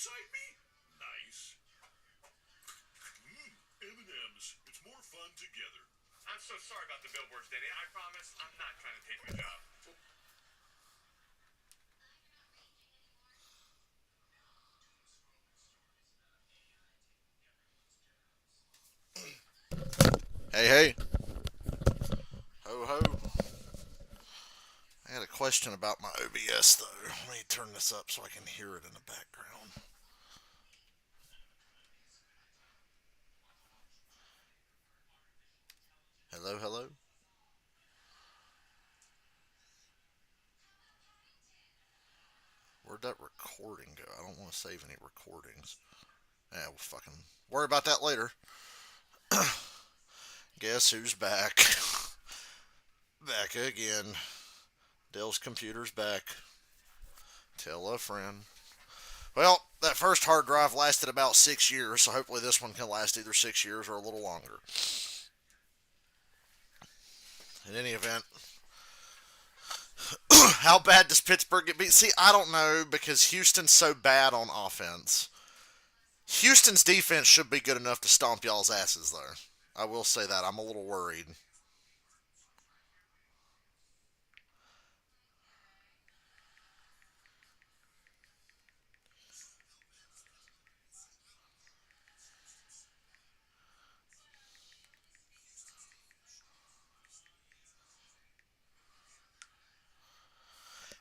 beside me? Nice. M&M's. It's more fun together. I'm so sorry about the billboards, Denny. I promise I'm not trying to take your job. Hey, hey. Ho, ho. I had a question about my OBS, though. Let me turn this up so I can hear it in the background. Hello, hello. Where'd that recording go? I don't want to save any recordings. Yeah, we'll fucking worry about that later. Guess who's back? Back again. Dell's computer's back. Tell a friend. Well, that first hard drive lasted about 6 years, so hopefully this one can last either 6 years or a little longer. In any event, how bad does Pittsburgh get beat? See, I don't know because Houston's so bad on offense. Houston's defense should be good enough to stomp y'all's asses, though. I will say that. I'm a little worried.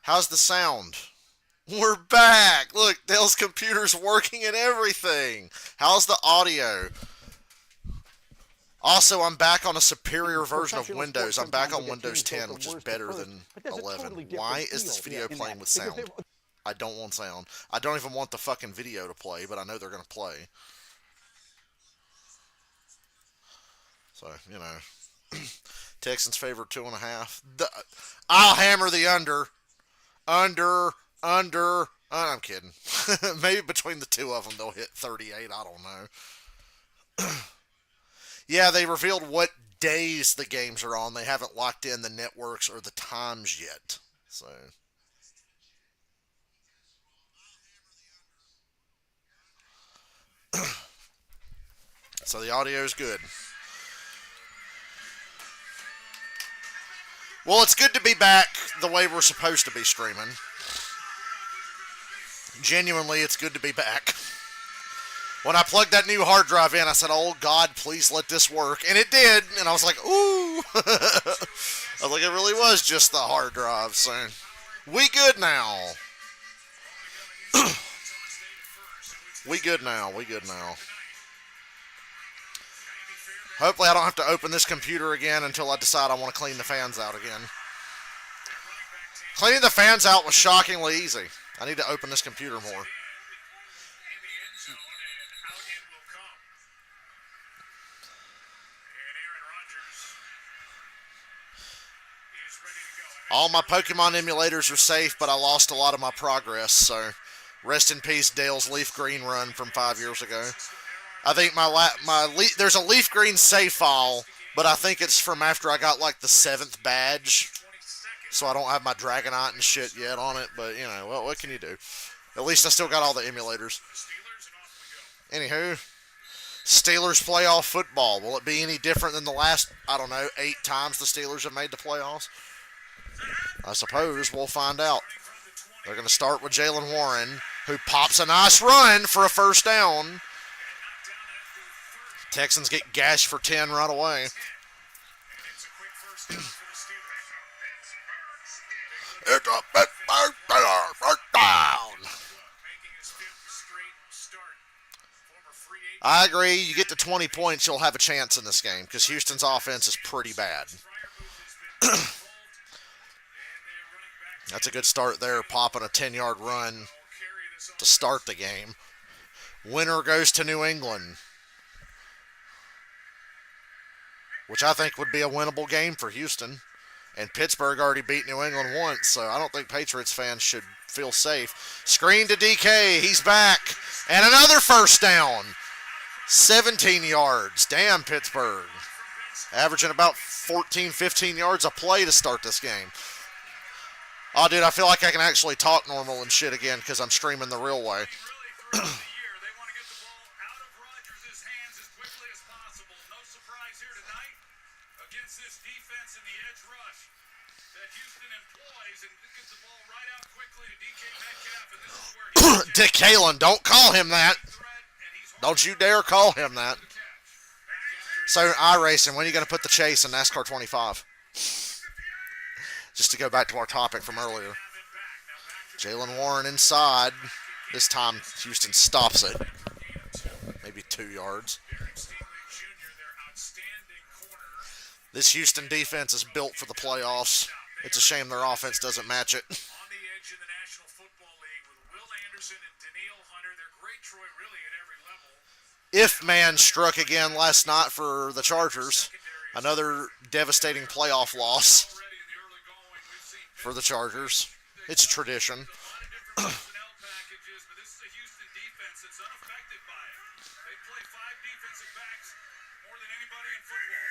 How's the sound? We're back! Look, Dale's computer's working and everything. How's the audio? Also, I'm back on a superior version of Windows. I'm back on Windows 10, which is better than 11. Why is this video playing with sound? I don't want sound. I don't even want the fucking video to play, but I know they're going to play. So, you know. Texans favor 2.5. I'll hammer the under. Under. I'm kidding. Maybe between the two of them they'll hit 38. I don't know. Yeah, they revealed what days the games are on. They haven't locked in the networks or the times yet. So. So the audio is good. Well, it's good to be back the way we're supposed to be streaming. Genuinely, it's good to be back. When I plugged that new hard drive in, I said, oh, God, please let this work. And it did. And I was like, ooh. I was like, it really was just the hard drive. So, we good now. We good now. Hopefully I don't have to open this computer again until I decide I want to clean the fans out again. Cleaning the fans out was shockingly easy. I need to open this computer more. All my Pokemon emulators are safe, but I lost a lot of my progress, so rest in peace Dale's Leaf Green run from 5 years ago. I think there's a Leaf Green save file, but I think it's from after I got like the 7th badge. So I don't have my Dragonite and shit yet on it, but you know, well, what can you do? At least I still got all the emulators. Anywho, Steelers playoff football. Will it be any different than the last, I don't know, 8 times the Steelers have made the playoffs? I suppose we'll find out. They're going to start with Jalen Warren, who pops a nice run for a first down. Texans get gashed for 10 right away. It's a big first down. I agree. You get to 20 points, you'll have a chance in this game because Houston's offense is pretty bad. That's a good start there, popping a 10-yard run to start the game. Winner goes to New England, which I think would be a winnable game for Houston. And Pittsburgh already beat New England once, so I don't think Patriots fans should feel safe. Screen to DK. He's back. And another first down. 17 yards. Damn, Pittsburgh. Averaging about 14, 15 yards a play to start this game. Oh, dude, I feel like I can actually talk normal and shit again because I'm streaming the real way. early in the year. They want to get the ball out of Rodgers' hands as quickly as possible. No surprise here tonight against this defense in the edge rush that Houston employs and gets the ball right out quickly to DK Metcalf, and this is where he Dick Halen, don't call him that. Don't you dare call him that. So, iRacing, when are you going to put the chase in NASCAR 25? Just to go back to our topic from earlier. Jalen Warren inside. This time, Houston stops it. Maybe 2 yards. This Houston defense is built for the playoffs. It's a shame their offense doesn't match it. On the edge in the National Football League with Will Anderson and Daniil Hunter. They're great, Troy, really at every level. If man struck again last night for the Chargers. Another devastating playoff loss Already in the early going, we've seen for the Chargers. It's a tradition. a lot of different personnel packages, but this is a Houston defense that's unaffected by it. They play 5 defensive backs more than anybody in football.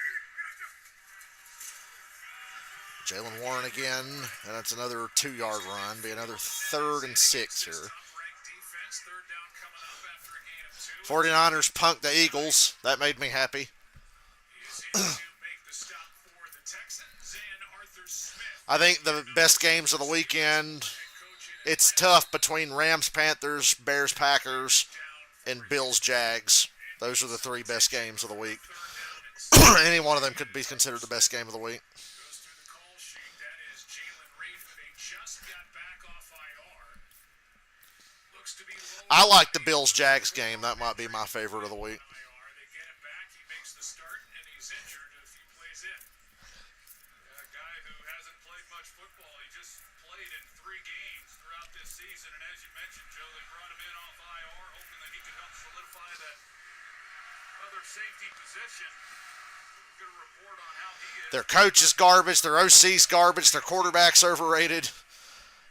Jalen Warren again, and that's another 2-yard run. Be another 3rd and 6 here. Top-ranked defense, third down coming up after a gain of 2. 49ers punked the Eagles. That made me happy. He is in to make the stop for the Texans and Arthur Smith. I think the best games of the weekend, it's tough between Rams, Panthers, Bears, Packers, and Bills, Jags. Those are the 3 best games of the week. Any one of them could be considered the best game of the week. Goes through the call sheet. That is Jalen Reed, but they just got back off IR. Looks to be low. I like the Bills-Jags game. That might be my favorite of the week. IR. They get him back. He makes the start, and he's injured a few plays in. A guy who hasn't played much football. He just played in 3 games throughout this season, and as you mentioned, Joe, they brought him in off IR, hoping that he could help solidify that other safety position. We're going to report on how he is. Their coach is garbage. Their OC's garbage. Their quarterback's overrated.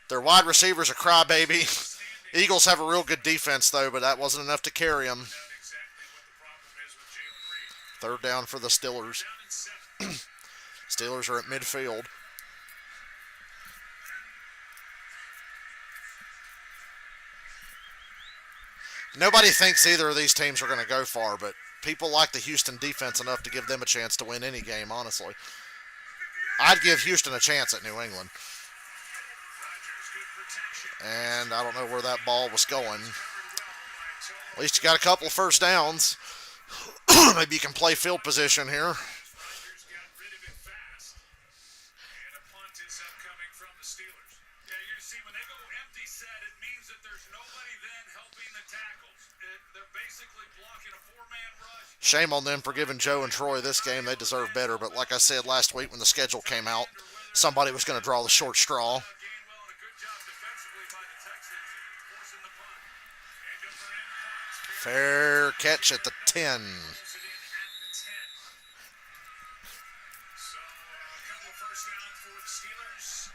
Their wide receiver's a crybaby. Eagles have a real good defense, though, but that wasn't enough to carry them. Out exactly what the problem is with Jalen Reed. 3rd down for the Steelers. Down and 7. Steelers are at midfield. Nobody thinks either of these teams are going to go far, but people like the Houston defense enough to give them a chance to win any game, honestly. I'd give Houston a chance at New England. Rodgers, good protection. And I don't know where that ball was going. At least you got a couple of first downs. Maybe you can play field position here. Rodgers got rid of it fast. And a punt is upcoming from the Steelers. Yeah, you see, when they go empty set, it means that there's nobody then helping the tackles. They're basically blocking a 4-man rush. Shame on them for giving Joe and Troy this game. They deserve better. But like I said last week when the schedule came out, somebody was going to draw the short straw. Gainwell and a good job defensively by the Texans forcing the punt. And over in punts. Fair catch at the 10. Pulls it in at the 10. So a couple of first downs for the Steelers.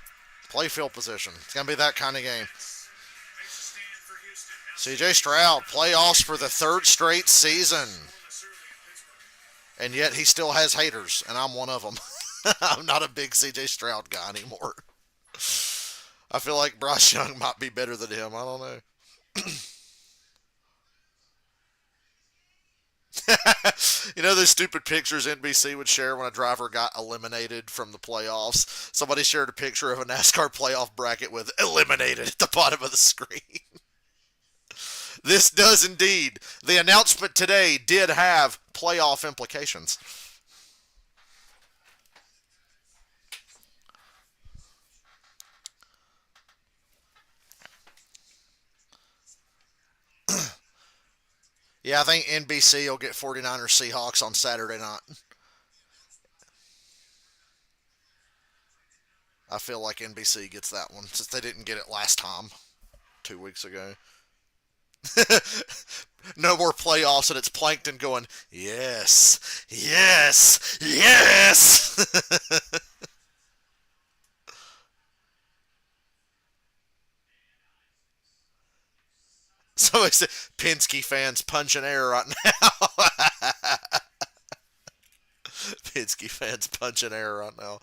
Play field position. It's going to be that kind of game. Makes a stand for Houston. Now C.J. Stroud, playoffs for the 3rd straight season. this early in Pittsburgh. And yet he still has haters, and I'm one of them. I'm not a big C.J. Stroud guy anymore. I feel like Bryce Young might be better than him. I don't know. You know those stupid pictures NBC would share when a driver got eliminated from the playoffs? Somebody shared a picture of a NASCAR playoff bracket with eliminated at the bottom of the screen. This does indeed. The announcement today did have playoff implications. Yeah, I think NBC will get 49ers Seahawks on Saturday night. I feel like NBC gets that one since they didn't get it last time, 2 weeks ago. No more playoffs, and it's Plankton going, yes, yes, yes. Somebody said Penske fans punching air right now. Penske fans punching air right now.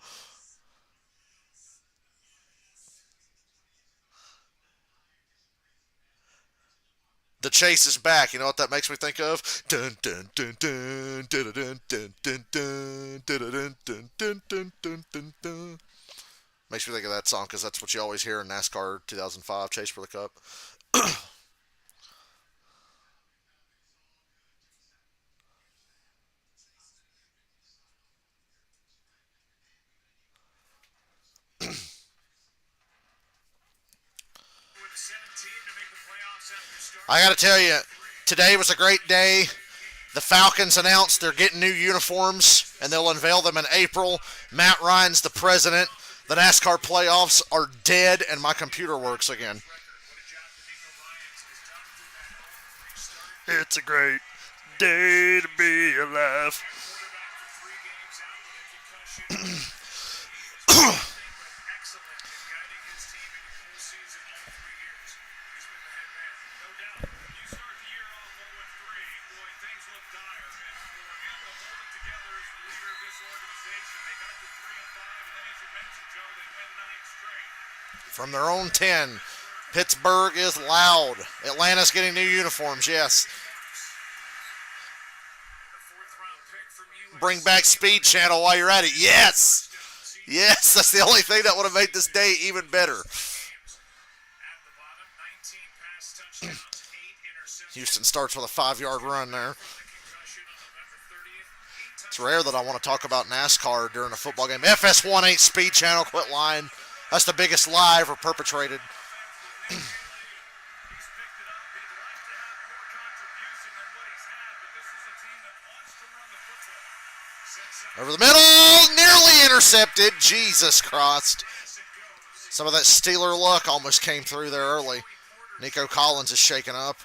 The chase is back. You know what that makes me think of? Dun dun dun dun dun dun dun dun dun dun dun dun dun dun dun dun. Makes me think of that song because that's what you always hear in NASCAR 2005 Chase for the Cup. I got to tell you, today was a great day. The Falcons announced they're getting new uniforms, and they'll unveil them in April. Matt Ryan's the president. The NASCAR playoffs are dead, and my computer works again. It's a great day to be alive. From their own 10, Pittsburgh is loud. Atlanta's getting new uniforms, yes. Bring back Speed Channel while you're at it, yes! Yes, that's the only thing that would have made this day even better. Houston starts with a 5-yard run there. It's rare that I want to talk about NASCAR during a football game. FS18 Speed Channel, quit lying. That's the biggest lie ever perpetrated. Over the middle, nearly intercepted. Jesus Christ. Some of that Steeler luck almost came through there early. Nico Collins is shaken up.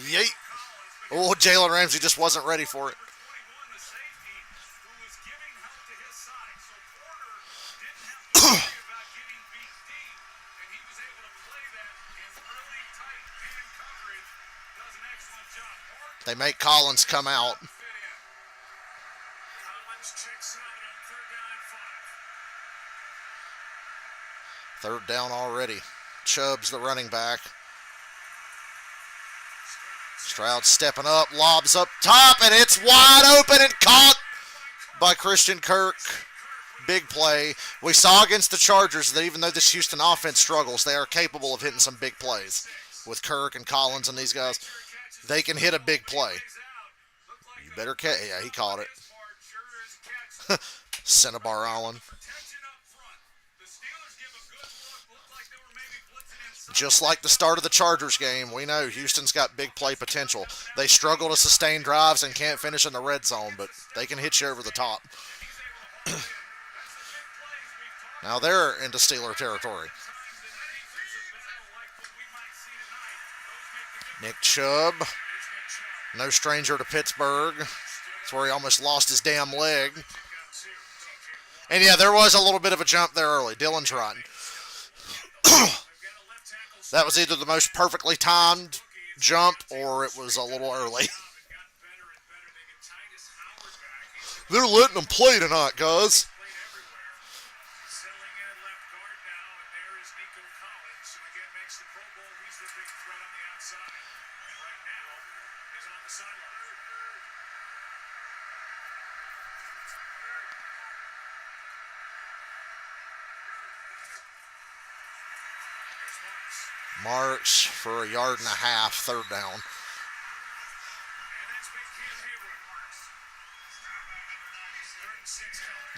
Yeet. Oh, Jalen Ramsey just wasn't ready for it. They make Collins come out. Third down already. Chubb's the running back. Stroud stepping up, lobs up top, and it's wide open and caught by Christian Kirk. Big play. We saw against the Chargers that even though this Houston offense struggles, they are capable of hitting some big plays. With Kirk and Collins and these guys, they can hit a big play. You better catch. Yeah, he caught it. Cinnabar Allen. Just like the start of the Chargers game, we know Houston's got big play potential. They struggle to sustain drives and can't finish in the red zone, but they can hit you over the top. Now they're into Steeler territory. Nick Chubb, no stranger to Pittsburgh. That's where he almost lost his damn leg. And yeah, there was a little bit of a jump there early. Dylan's right. That was either the most perfectly timed jump or it was a little early. They're letting them play tonight, guys. Marks for 1.5 yards, third down.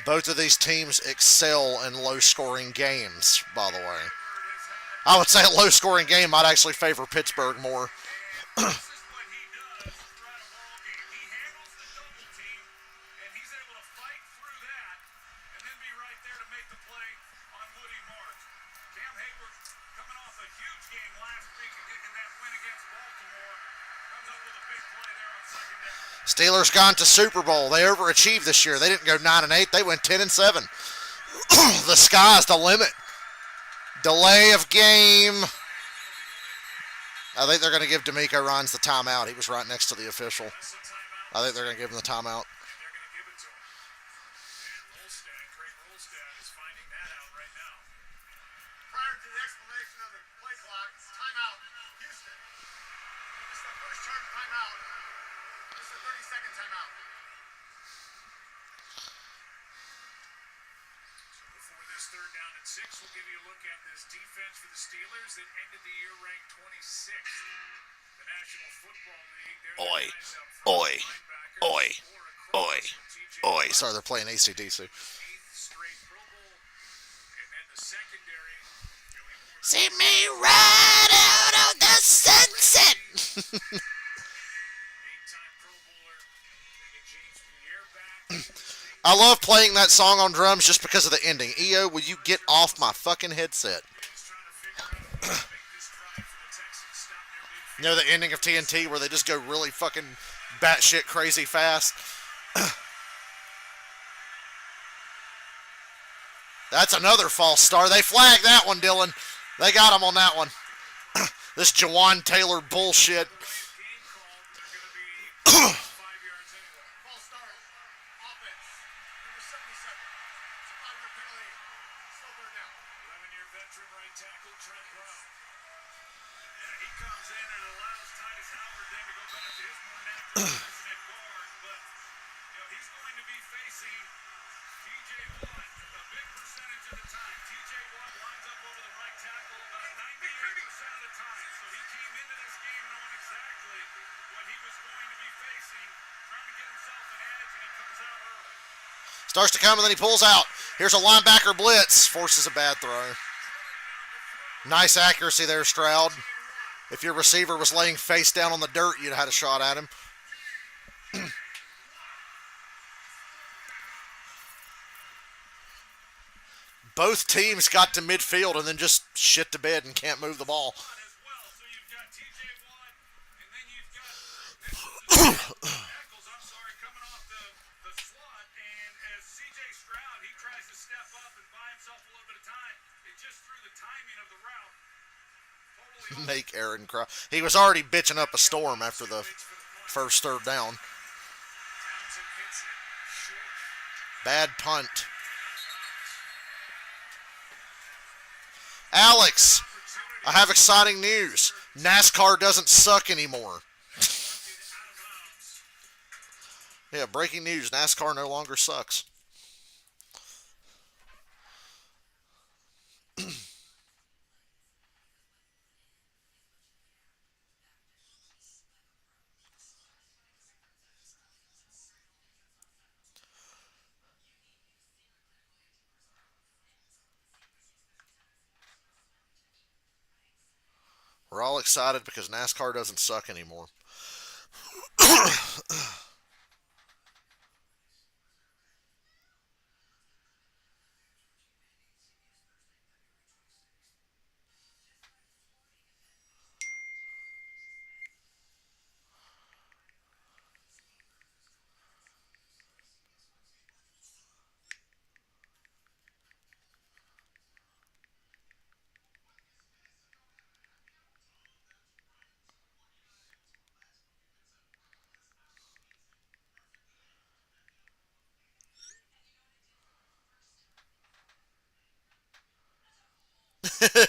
Both of these teams excel in low-scoring games, by the way. I would say a low-scoring game might actually favor Pittsburgh more. Steelers gone to Super Bowl. They overachieved this year. They didn't go 9-8. They went 10-7. The sky's the limit. Delay of game. I think they're going to give D'Amico Ryans the timeout. He was right next to the official. I think they're going to give him the timeout. down at 6. We'll give you a look at this defense for the Steelers that ended the year ranked 26th. The National Football League. Oi, oi, oi, oi, oi. Sorry, they're playing AC/DC. See me right out of the sunset. I love playing that song on drums just because of the ending. EO, will you get off my fucking headset? You know the ending of TNT where they just go really fucking batshit crazy fast? That's another false start. They flagged that one, Dylan. They got him on that one. This Jawan Taylor bullshit. Starts to come and then he pulls out. Here's a linebacker blitz. Forces a bad throw. Nice accuracy there, Stroud. If your receiver was laying face down on the dirt, you'd have had a shot at him. Both teams got to midfield and then just shit the bed and can't move the ball. Make Aaron cry. He was already bitching up a storm after the first third down. Bad punt. Alex, I have exciting news. NASCAR doesn't suck anymore. Yeah, breaking news. NASCAR no longer sucks. We're all excited because NASCAR doesn't suck anymore.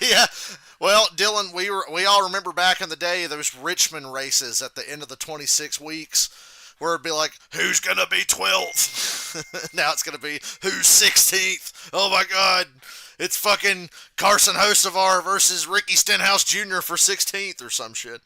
Yeah. Well, Dylan, we all remember back in the day those Richmond races at the end of the 26 weeks where it'd be like, who's going to be 12th? Now it's going to be, who's 16th? Oh my God. It's fucking Carson Hocevar versus Ricky Stenhouse Jr. for 16th or some shit.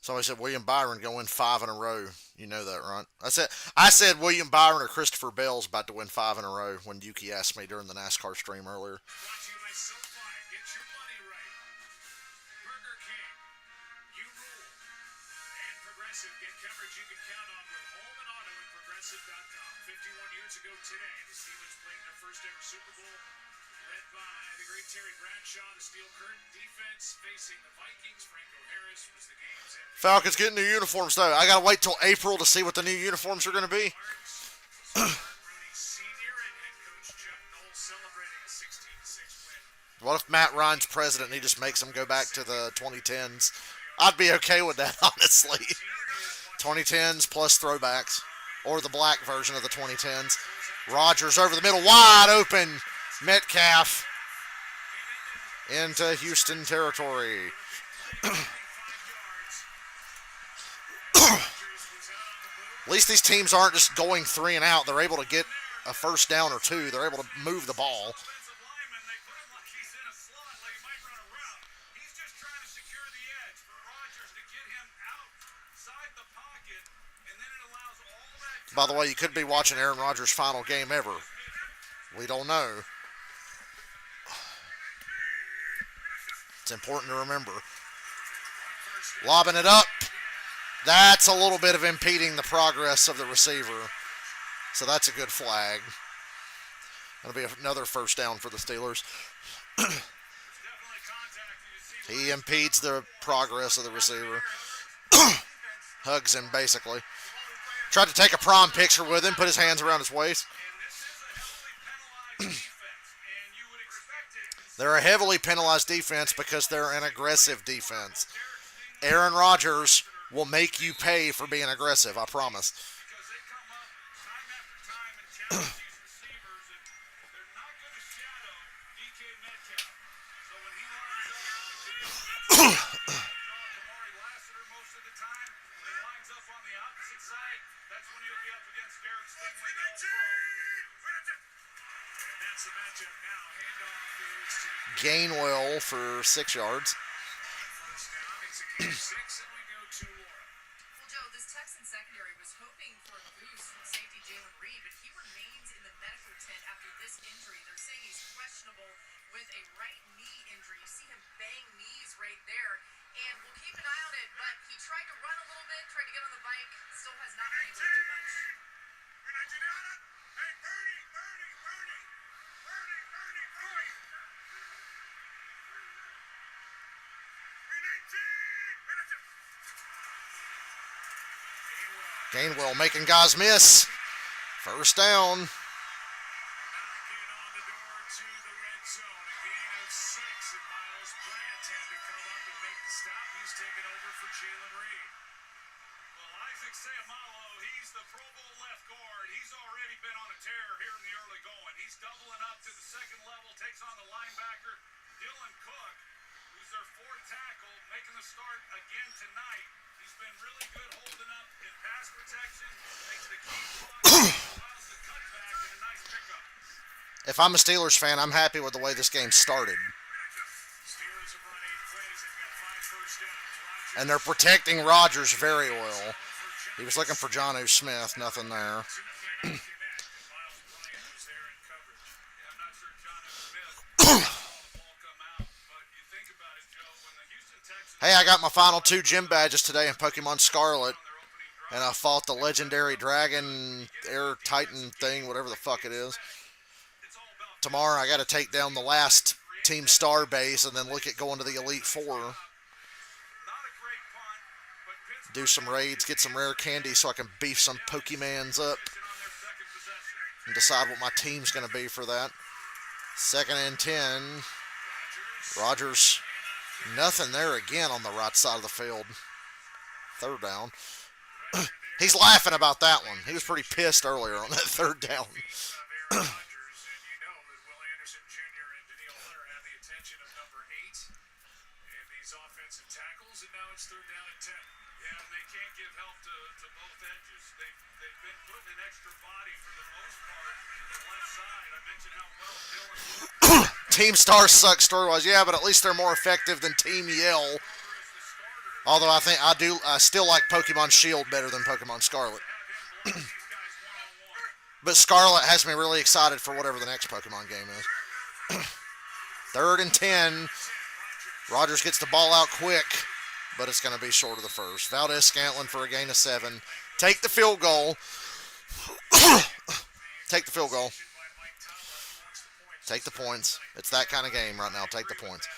Somebody said William Byron go win 5 in a row. You know that, right? I said William Byron or Christopher Bell's about to win 5 in a row when Yuki asked me during the NASCAR stream earlier. Get coverage you can count on with home and auto at Progressive.com. 51 years ago today, the Steelers played in their first ever Super Bowl, led by the great Terry Bradshaw, the Steel Curtain defense facing the Vikings. Franco Harris was the game's MVP. Falcons getting new uniforms, though. I got to wait till April to see what the new uniforms are going to be. Senior and Coach Chuck Noll celebrating a 16-6 win. What if Matt Ryan's president and he just makes them go back to the 2010s? I'd be okay with that, honestly. 2010s plus throwbacks. Or the black version of the 2010s. Rodgers over the middle, wide open. Metcalf into Houston territory. At least these teams aren't just going 3 and out. They're able to get a first down or 2. They're able to move the ball. By the way, you could be watching Aaron Rodgers' final game ever. We don't know. It's important to remember. Lobbing it up. That's a little bit of impeding the progress of the receiver. So that's a good flag. That'll be another first down for the Steelers. He impedes the progress of the receiver. Hugs him, basically. Tried to take a prom picture with him, put his hands around his waist. They're a heavily penalized defense because they're an aggressive defense. Aaron Rodgers will make you pay for being aggressive, I promise. Gainwell for 6 yards. Well, Joe, this Texans secondary was hoping for a boost from safety Jalen Reed, but he remains in the medical tent after this injury. They're saying he's questionable with a right knee injury. You see him bang knees right there, and we'll keep an eye on it, but he tried to run a little bit, tried to get on the bike, still has not been able to do much. Gainwell making guys miss. First down. If I'm a Steelers fan, I'm happy with the way this game started. And they're protecting Rodgers very well. He was looking for Jonnu Smith, nothing there. Hey, I got my final 2 gym badges today in Pokemon Scarlet. And I fought the legendary Dragon Air Titan thing, whatever the fuck it is. Tomorrow I got to take down the last Team Star base and then look at going to the Elite Four. Do some raids, get some rare candy so I can beef some Pokemans up. And decide what my team's going to be for that. 2nd and 10. Rodgers, nothing there again on the right side of the field. 3rd down. He's laughing about that one. He was pretty pissed earlier on that 3rd down. Team Star sucks story-wise, yeah, but at least they're more effective than Team Yell. Although I still like Pokemon Shield better than Pokemon Scarlet. But Scarlet has me really excited for whatever the next Pokemon game is. 3rd and 10. Rodgers gets the ball out quick, but it's going to be short of the first. Valdez-Scantling for a gain of 7. Take the field goal. Take the field goal. Take the points. It's that kind of game right now. Take the points.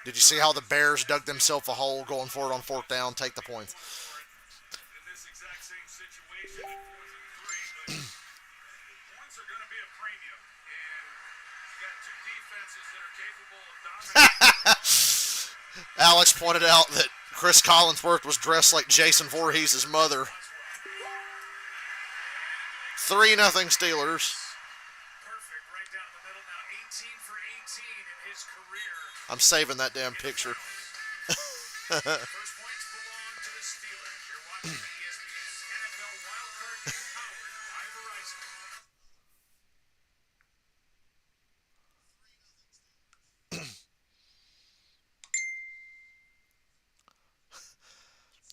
Did you see how the Bears dug themselves a hole going for it on fourth down? Take the points. In this exact same situation at 4th and 3, but points are going to be a premium, and you got two defenses that are capable of dominating. Alex pointed out that Chris Collinsworth was dressed like Jason Voorhees' mother. 3-0 Steelers. Perfect, right down the middle. Now 18 for 18 in his career. I'm saving that damn picture. First points belong to the Steelers. You're watching the ESPN's NFL Wildcard Game powered by Verizon.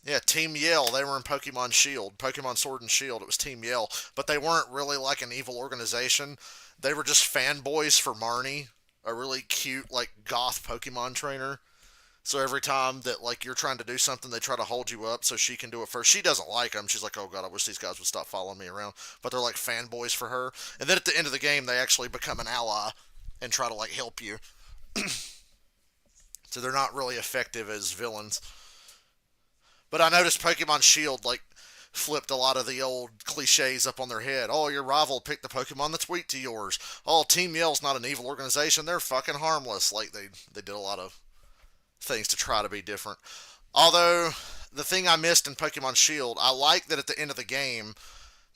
Yeah, Team Yell. They were in Pokemon Shield, Pokemon Sword and Shield. It was Team Yell, but they weren't really like an evil organization. They were just fanboys for Marnie, a really cute like goth Pokemon trainer. So every time that like you're trying to do something, they try to hold you up so she can do it first. She doesn't like them. She's like, "Oh God, I wish these guys would stop following me around." But they're like fanboys for her. And then at the end of the game, they actually become an ally and try to like help you. So they're not really effective as villains. But I noticed Pokemon Shield like flipped a lot of the old cliches up on their head. Oh, your rival picked the Pokemon that's weak to yours. Oh, Team Yell's not an evil organization. They're fucking harmless. Like they did a lot of things to try to be different. Although the thing I missed in Pokemon Shield, I like that at the end of the game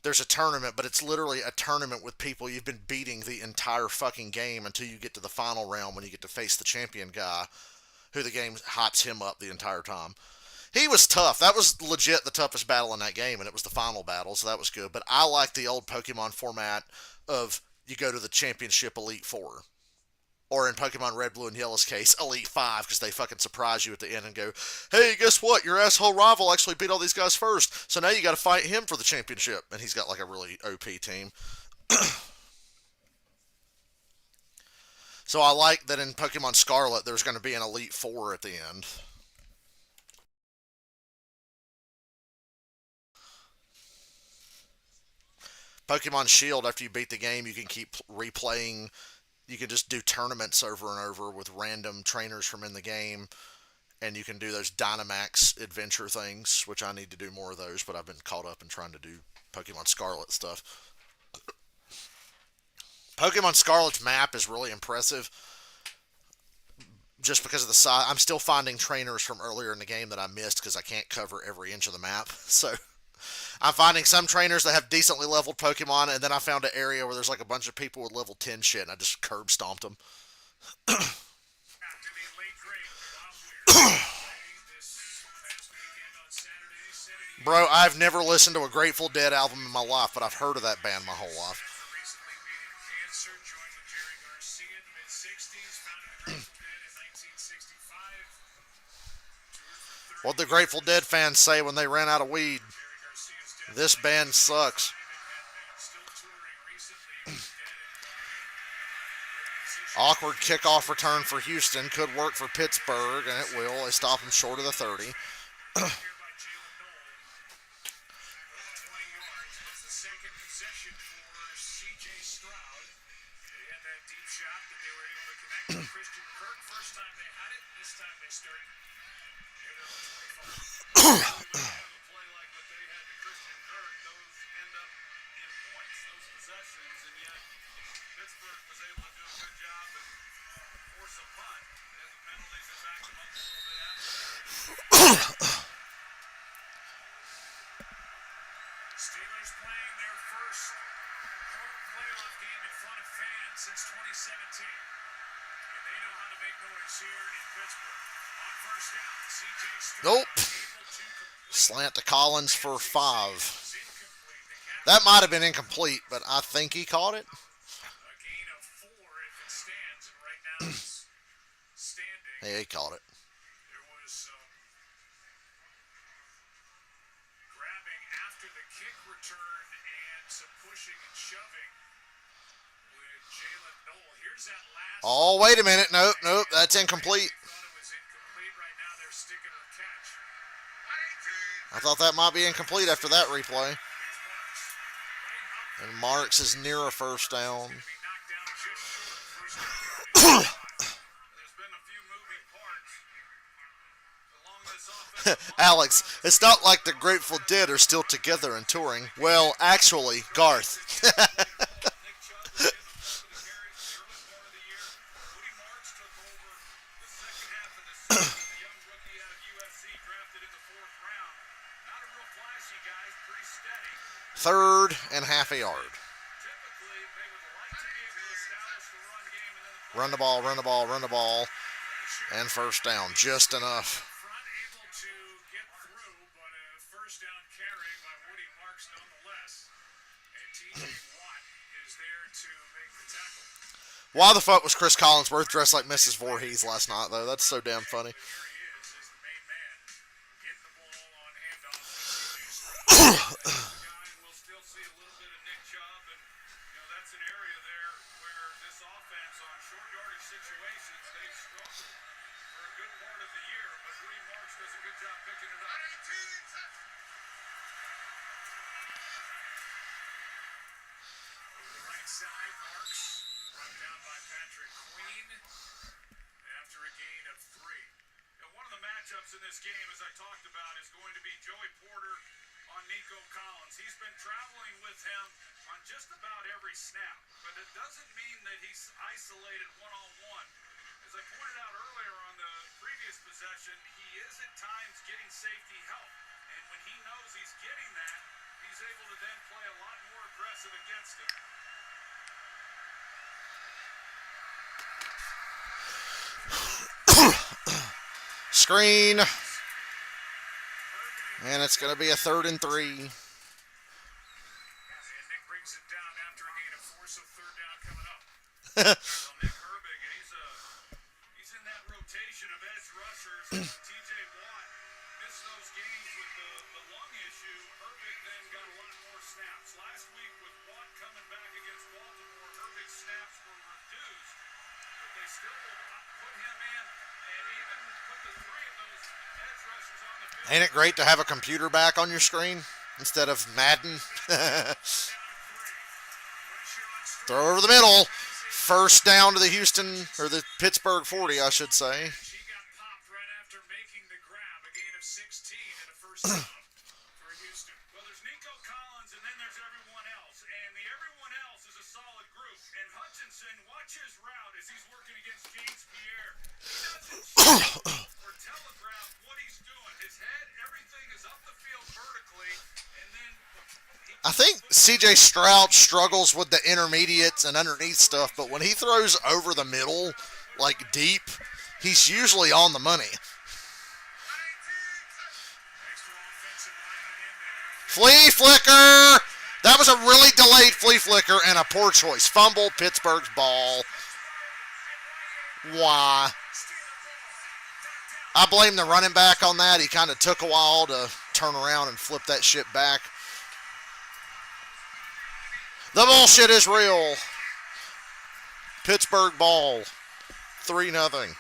there's a tournament, but it's literally a tournament with people you've been beating the entire fucking game until you get to the final round when you get to face the champion guy, who the game hypes him up the entire time. He was tough. That was legit the toughest battle in that game, and it was the final battle, so that was good. But I like the old Pokemon format of you go to the Championship Elite Four. Or in Pokemon Red, Blue, and Yellow's case, Elite 5, because they fucking surprise you at the end and go, "Hey, guess what? Your asshole rival actually beat all these guys first, so now you got to fight him for the championship." And he's got like a really OP team. So I like that in Pokemon Scarlet, there's going to be an Elite Four at the end. Pokemon Shield, after you beat the game, you can keep replaying. You can just do tournaments over and over with random trainers from in the game, and you can do those Dynamax adventure things, which I need to do more of those, but I've been caught up in trying to do Pokemon Scarlet stuff. Pokemon Scarlet's map is really impressive, just because of the size. I'm still finding trainers from earlier in the game that I missed because I can't cover every inch of the map, so I'm finding some trainers that have decently leveled Pokemon, and then I found an area where there's like a bunch of people with level 10 shit, and I just curb stomped them. Bro, I've never listened to a Grateful Dead album in my life, but I've heard of that band my whole life. What the Grateful Dead fans say when they ran out of weed. This band sucks. Awkward kickoff return for Houston. Could work for Pittsburgh, and it will. They stop him short of the 30. Steelers playing their first home playoff game in front of fans since 2017. And they know how to make noise here in Pittsburgh. On first down, CJ Stroud. Nope. Slant to Collins for 5. That might have been incomplete, but I think he caught it. A gain of 4 if it stands, and right now it's standing. Hey, he caught it. There was some grabbing after the kick return and some pushing and shoving with Jalen Noel. Here's that last. Oh, wait a minute. Nope. That's incomplete. Thought it was incomplete. Right now they're sticking with catch. I thought that might be incomplete after that replay. And Marks is near a first down. There's been a few moving parts Alex, it's not like the Grateful Dead are still together and touring. Well, actually, Garth. Nick Chubb was getting the bulk of the carries in the early part of the year. Woody Marks took over the second half of the season. The young rookie out of USC, drafted in the 4th round. Not a real flashy guy, pretty steady. Third and half a yard. Typically, they would like to be able to establish the run game and then Run the ball, run the ball, run the ball. And first down, just enough. front able to get through, but a first down carry by Woody Marks nonetheless. And TJ Watt is there to make the tackle. Why the fuck was Chris Collinsworth dressed like Mrs. Voorhees last night, though? That's so damn funny. But here he is the main man, getting the ball on handoff with TJ Stroud. And we'll still see a little bit of Nick Chubb, and that's an area there where this offense on short yardage situations, they've struggled for a good part of the year, but Woody Marks does a good job picking it up. The right side, Marks brought down by Patrick Queen after a gain of 3. One of the matchups in this game, as I talked about, is going to be Joey Porter on Nico Collins. He's been traveling with him on just about every snap, but it doesn't mean that he's isolated one-on-one. As I pointed out earlier on the previous possession, he is at times getting safety help, and when he knows he's getting that, he's able to then play a lot more aggressive against him. Screen. And it's going to be a 3rd and 3. And Nick brings it down after a gain of 4, so 3rd down coming up. So Nick Herbig, and he's in that rotation of edge rushers. TJ Watt missed those games with the lung issue. Herbig then got a lot more snaps. Last week with Watt coming back against Baltimore, Herbig's snaps were reduced, but they still put him in and even put the 3 of those edge rushers on the field. Ain't it great to have a computer back on your screen instead of Madden? Throw over the middle. First down to the Houston, or the Pittsburgh 40, I should say. She got popped right after making the grab, a gain of 16 and a first down for Houston. Well, there's Nico Collins, and then there's everyone else. And the everyone else is a solid group. And Hutchinson, watch his route as he's working against James Pierre. He doesn't show or telegraph what he's doing. His head, everything is up the field vertically, and then I think C.J. Stroud struggles with the intermediates and underneath stuff, but when he throws over the middle, like deep, he's usually on the money. Flea flicker! That was a really delayed flea flicker and a poor choice. Fumble, Pittsburgh's ball. Why? I blame the running back on that. He kind of took a while to turn around and flip that shit back. The bullshit is real. Pittsburgh ball. 3-0.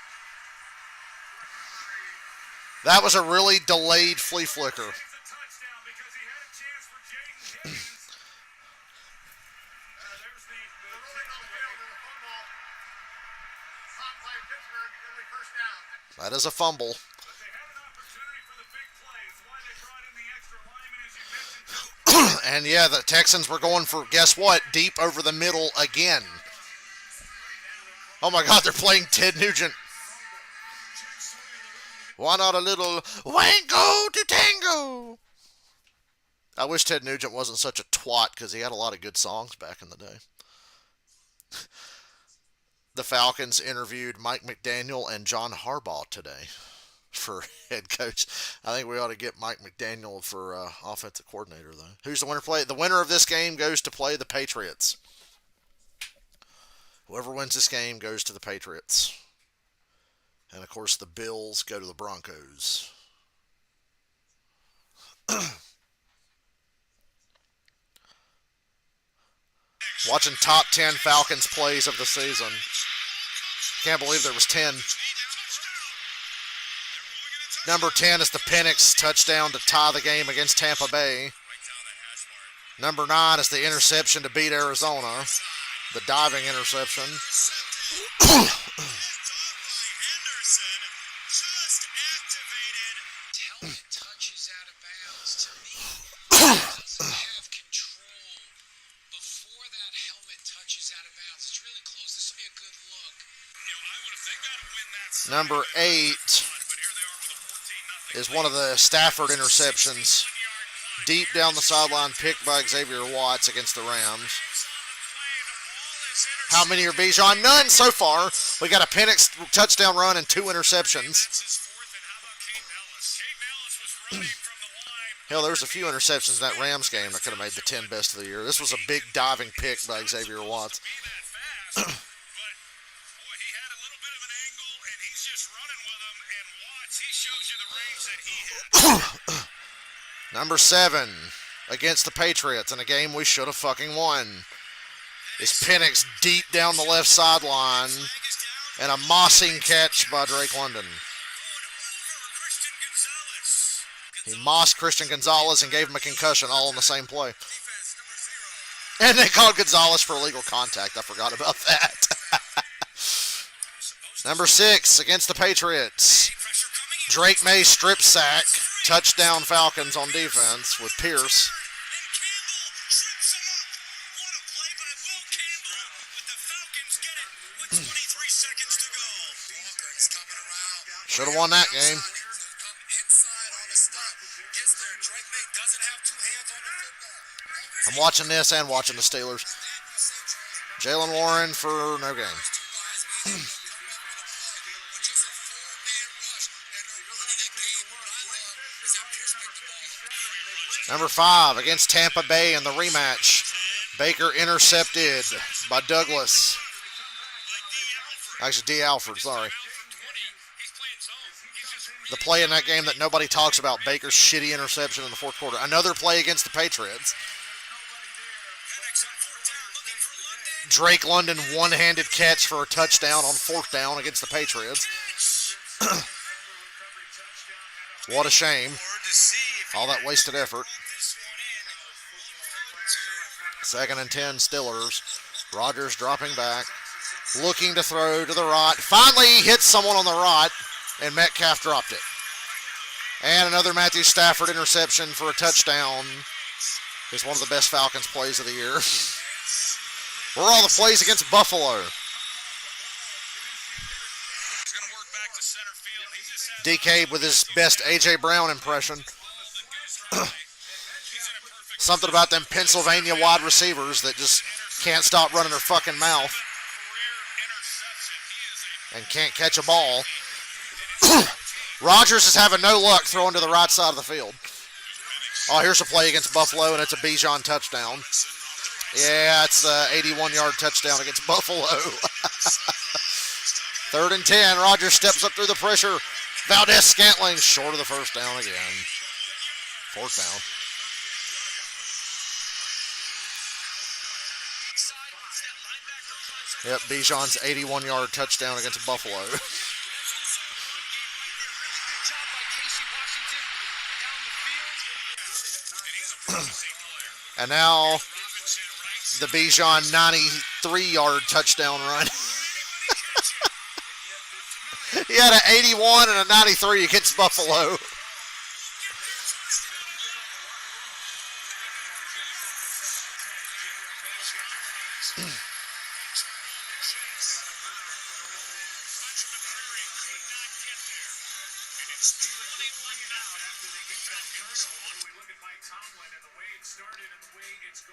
That was a really delayed flea flicker. That is a fumble. And yeah, the Texans were going for, guess what, deep over the middle again. Oh my God, they're playing Ted Nugent. Why not a little wango to tango? I wish Ted Nugent wasn't such a twat because he had a lot of good songs back in the day. The Falcons interviewed Mike McDaniel and John Harbaugh today for head coach. I think we ought to get Mike McDaniel for offensive coordinator, though. Who's the winner play? The winner of this game goes to play the Patriots. Whoever wins this game goes to the Patriots. And, of course, the Bills go to the Broncos. Watching top 10 Falcons plays of the season. Can't believe there was 10. Number 10 is the Penix touchdown to tie the game against Tampa Bay. Number 9 is the interception to beat Arizona. The diving interception. Number 8 is one of the Stafford interceptions. Deep down the sideline, picked by Xavier Watts against the Rams. How many are Bijan? None so far. We got a Penix touchdown run and 2 interceptions. Hell, there's a few interceptions in that Rams game that could have made the 10 best of the year. This was a big diving pick by Xavier Watts. Number 7 against the Patriots in a game we should have fucking won is Penix deep down the left sideline and a mossing catch by Drake London. He mossed Christian Gonzalez and gave him a concussion all in the same play. And they called Gonzalez for illegal contact. I forgot about that. Number 6 against the Patriots. Drake May strip sack. Touchdown Falcons on defense with Pierce. Should have won that game. I'm watching this and watching the Steelers. Jalen Warren for no game. Number 5 against Tampa Bay in the rematch. Baker intercepted by Douglas. Actually, D. Alford, sorry. The play in that game that nobody talks about, Baker's shitty interception in the fourth quarter. Another play against the Patriots. Drake London one-handed catch for a touchdown on 4th down against the Patriots. What a shame. All that wasted effort. 2nd and 10 Steelers. Rodgers dropping back. Looking to throw to the right. Finally hits someone on the right, and Metcalf dropped it. And another Matthew Stafford interception for a touchdown. It's one of the best Falcons plays of the year. Where are all the plays against Buffalo? DK with his best A.J. Brown impression. Something about them Pennsylvania wide receivers that just can't stop running their fucking mouth and can't catch a ball. Rodgers is having no luck throwing to the right side of the field. Oh, here's a play against Buffalo, and it's a Bijan touchdown. Yeah, it's the 81-yard touchdown against Buffalo. 3rd and 10. Rodgers steps up through the pressure. Valdez-Scantling short of the 1st down again. 4th down. Yep, Bijan's 81-yard touchdown against Buffalo. And now the Bijan 93-yard touchdown run. He had an 81 and a 93 against Buffalo.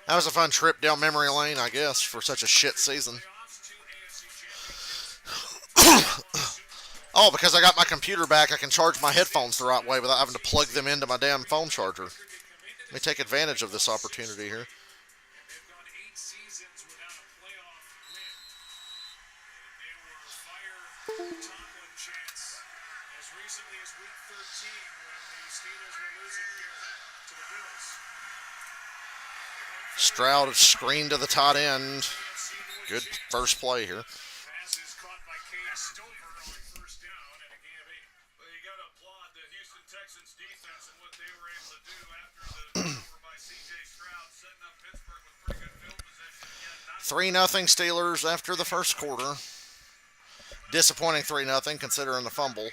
That was a fun trip down memory lane, I guess, for such a shit season. Oh, because I got my computer back, I can charge my headphones the right way without having to plug them into my damn phone charger. Let me take advantage of this opportunity here. Stroud screen to the tight end. Good first play here. Three 3-0 Steelers after the first quarter. Disappointing 3-0 considering the fumble.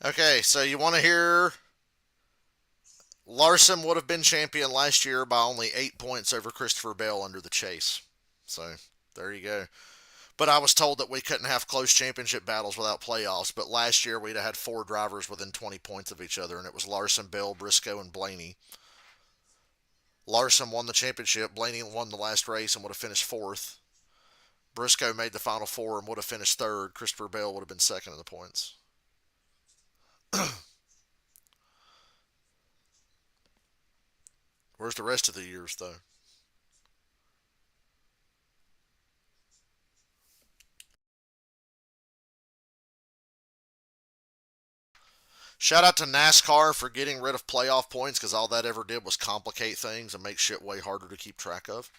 Okay, so you want to hear Larson would have been champion last year by only 8 points over Christopher Bell under the chase. So there you go. But I was told that we couldn't have close championship battles without playoffs. But last year we'd have had 4 drivers within 20 points of each other, and it was Larson, Bell, Briscoe, and Blaney. Larson won the championship. Blaney won the last race and would have finished fourth. Briscoe made the final four and would have finished third. Christopher Bell would have been second in the points. Where's the rest of the years, though? Shout out to NASCAR for getting rid of playoff points because all that ever did was complicate things and make shit way harder to keep track of.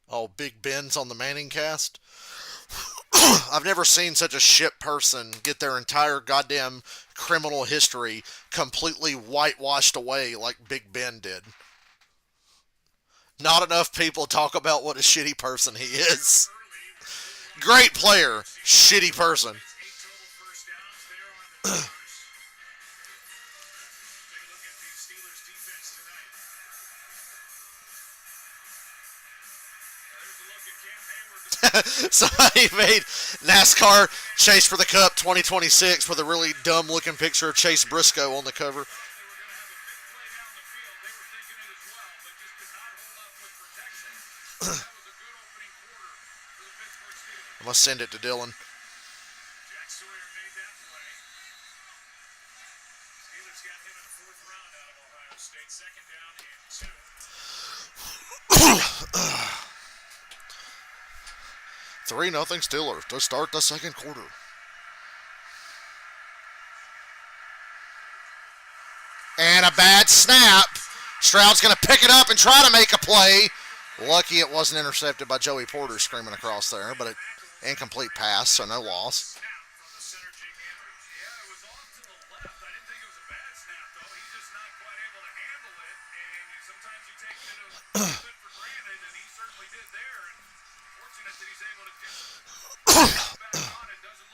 Oh, Big Ben's on the Manning cast. I've never seen such a shit person get their entire goddamn criminal history completely whitewashed away like Big Ben did. Not enough people talk about what a shitty person he is. Great player, shitty person. Somebody made NASCAR Chase for the Cup 2026 with a really dumb looking picture of Chase Briscoe on the cover. I'm going to send it to Dylan. Three nothing Steelers to start the second quarter. And a bad snap. Stroud's going to pick it up and try to make a play. Lucky it wasn't intercepted by Joey Porter screaming across there, but an incomplete pass, so no loss.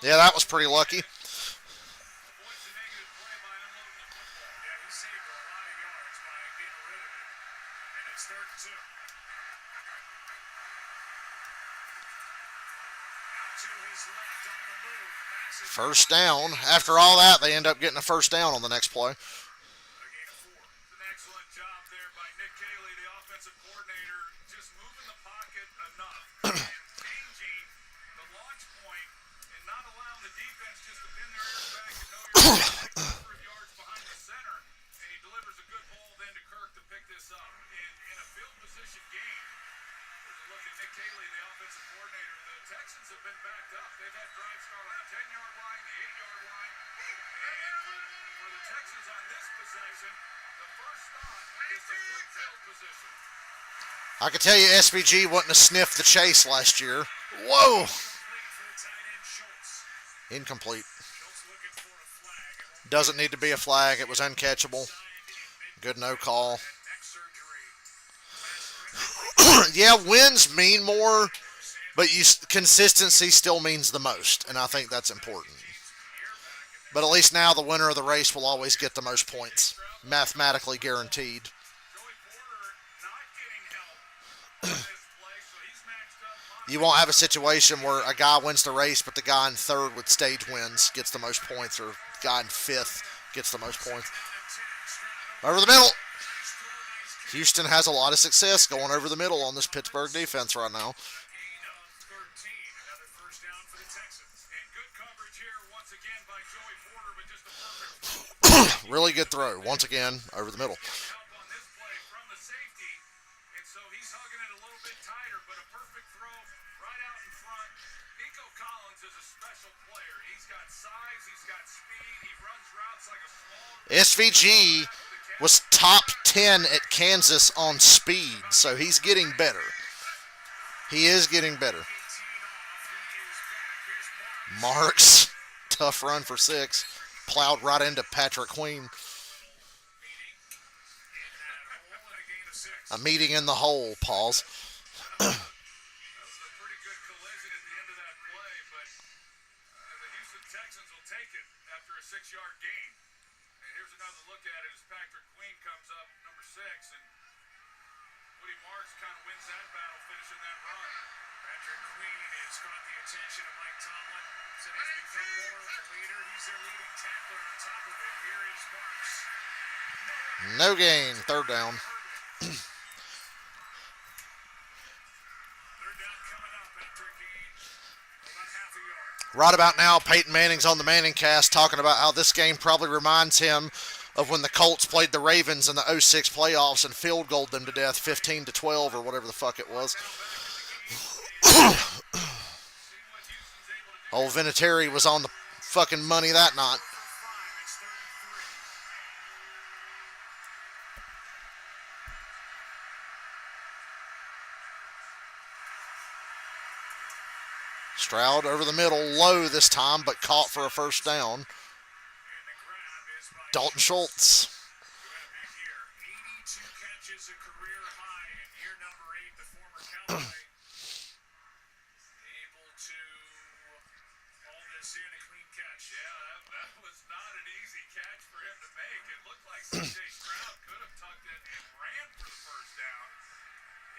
Yeah, that was pretty lucky. First down. After all that, they end up getting a first down on the next play. The Texans have been backed up. They've had drives start on the 10-yard line, the 8-yard line, and for the Texans on this possession, the first thought is the quick field position. I can tell you SBG wouldn't have sniffed the chase last year. Whoa! Incomplete. Doesn't need to be a flag. It was uncatchable. Good no call. Yeah, wins mean more, but consistency still means the most, and I think that's important. But at least now the winner of the race will always get the most points. Mathematically guaranteed. You won't have a situation where a guy wins the race, but the guy in third with stage wins gets the most points, or the guy in fifth gets the most points. Over the middle. Houston has a lot of success going over the middle on this Pittsburgh defense right now. again by Joey Porter, but just a perfect throw. Really good throw. Once again, over the middle. Getting help on this play from the safety, and so he's hugging it a little bit tighter, but a perfect throw right out in front. Nico Collins is a special player. He's got size, he's got speed, he runs routes like a small... SVG was top 10 at Kansas on speed, so he's getting better. He is getting better. Marks, tough run for 6. Plowed right into Patrick Queen. A meeting in the hole, pause. That was a pretty good collision at the end of that play, but the Houston Texans will take it after a 6-yard gain. And here's another look at it as Patrick Queen comes up, number 6, and Woody Marks kind of wins that battle, finishing that run. Patrick Queen has caught the attention of Mike Tomlin. Said he's become more of a leader. He's their leading tackler on top of it. Here is Marks. No gain, third down. Right about now, Peyton Manning's on the Manning cast talking about how this game probably reminds him of when the Colts played the Ravens in the 06 playoffs and field goaled them to death 15-12 or whatever the fuck it was. Old Vinatieri was on the fucking money that night. Stroud over the middle, low this time, but caught for a first down. Dalton Schultz. 82 catches, a career high in year number 8, the former Cowboy. Able to haul this in, a clean catch. Yeah, that was not an easy catch for him to make. It looked like C.J. Stroud could have tucked it and ran for the first down.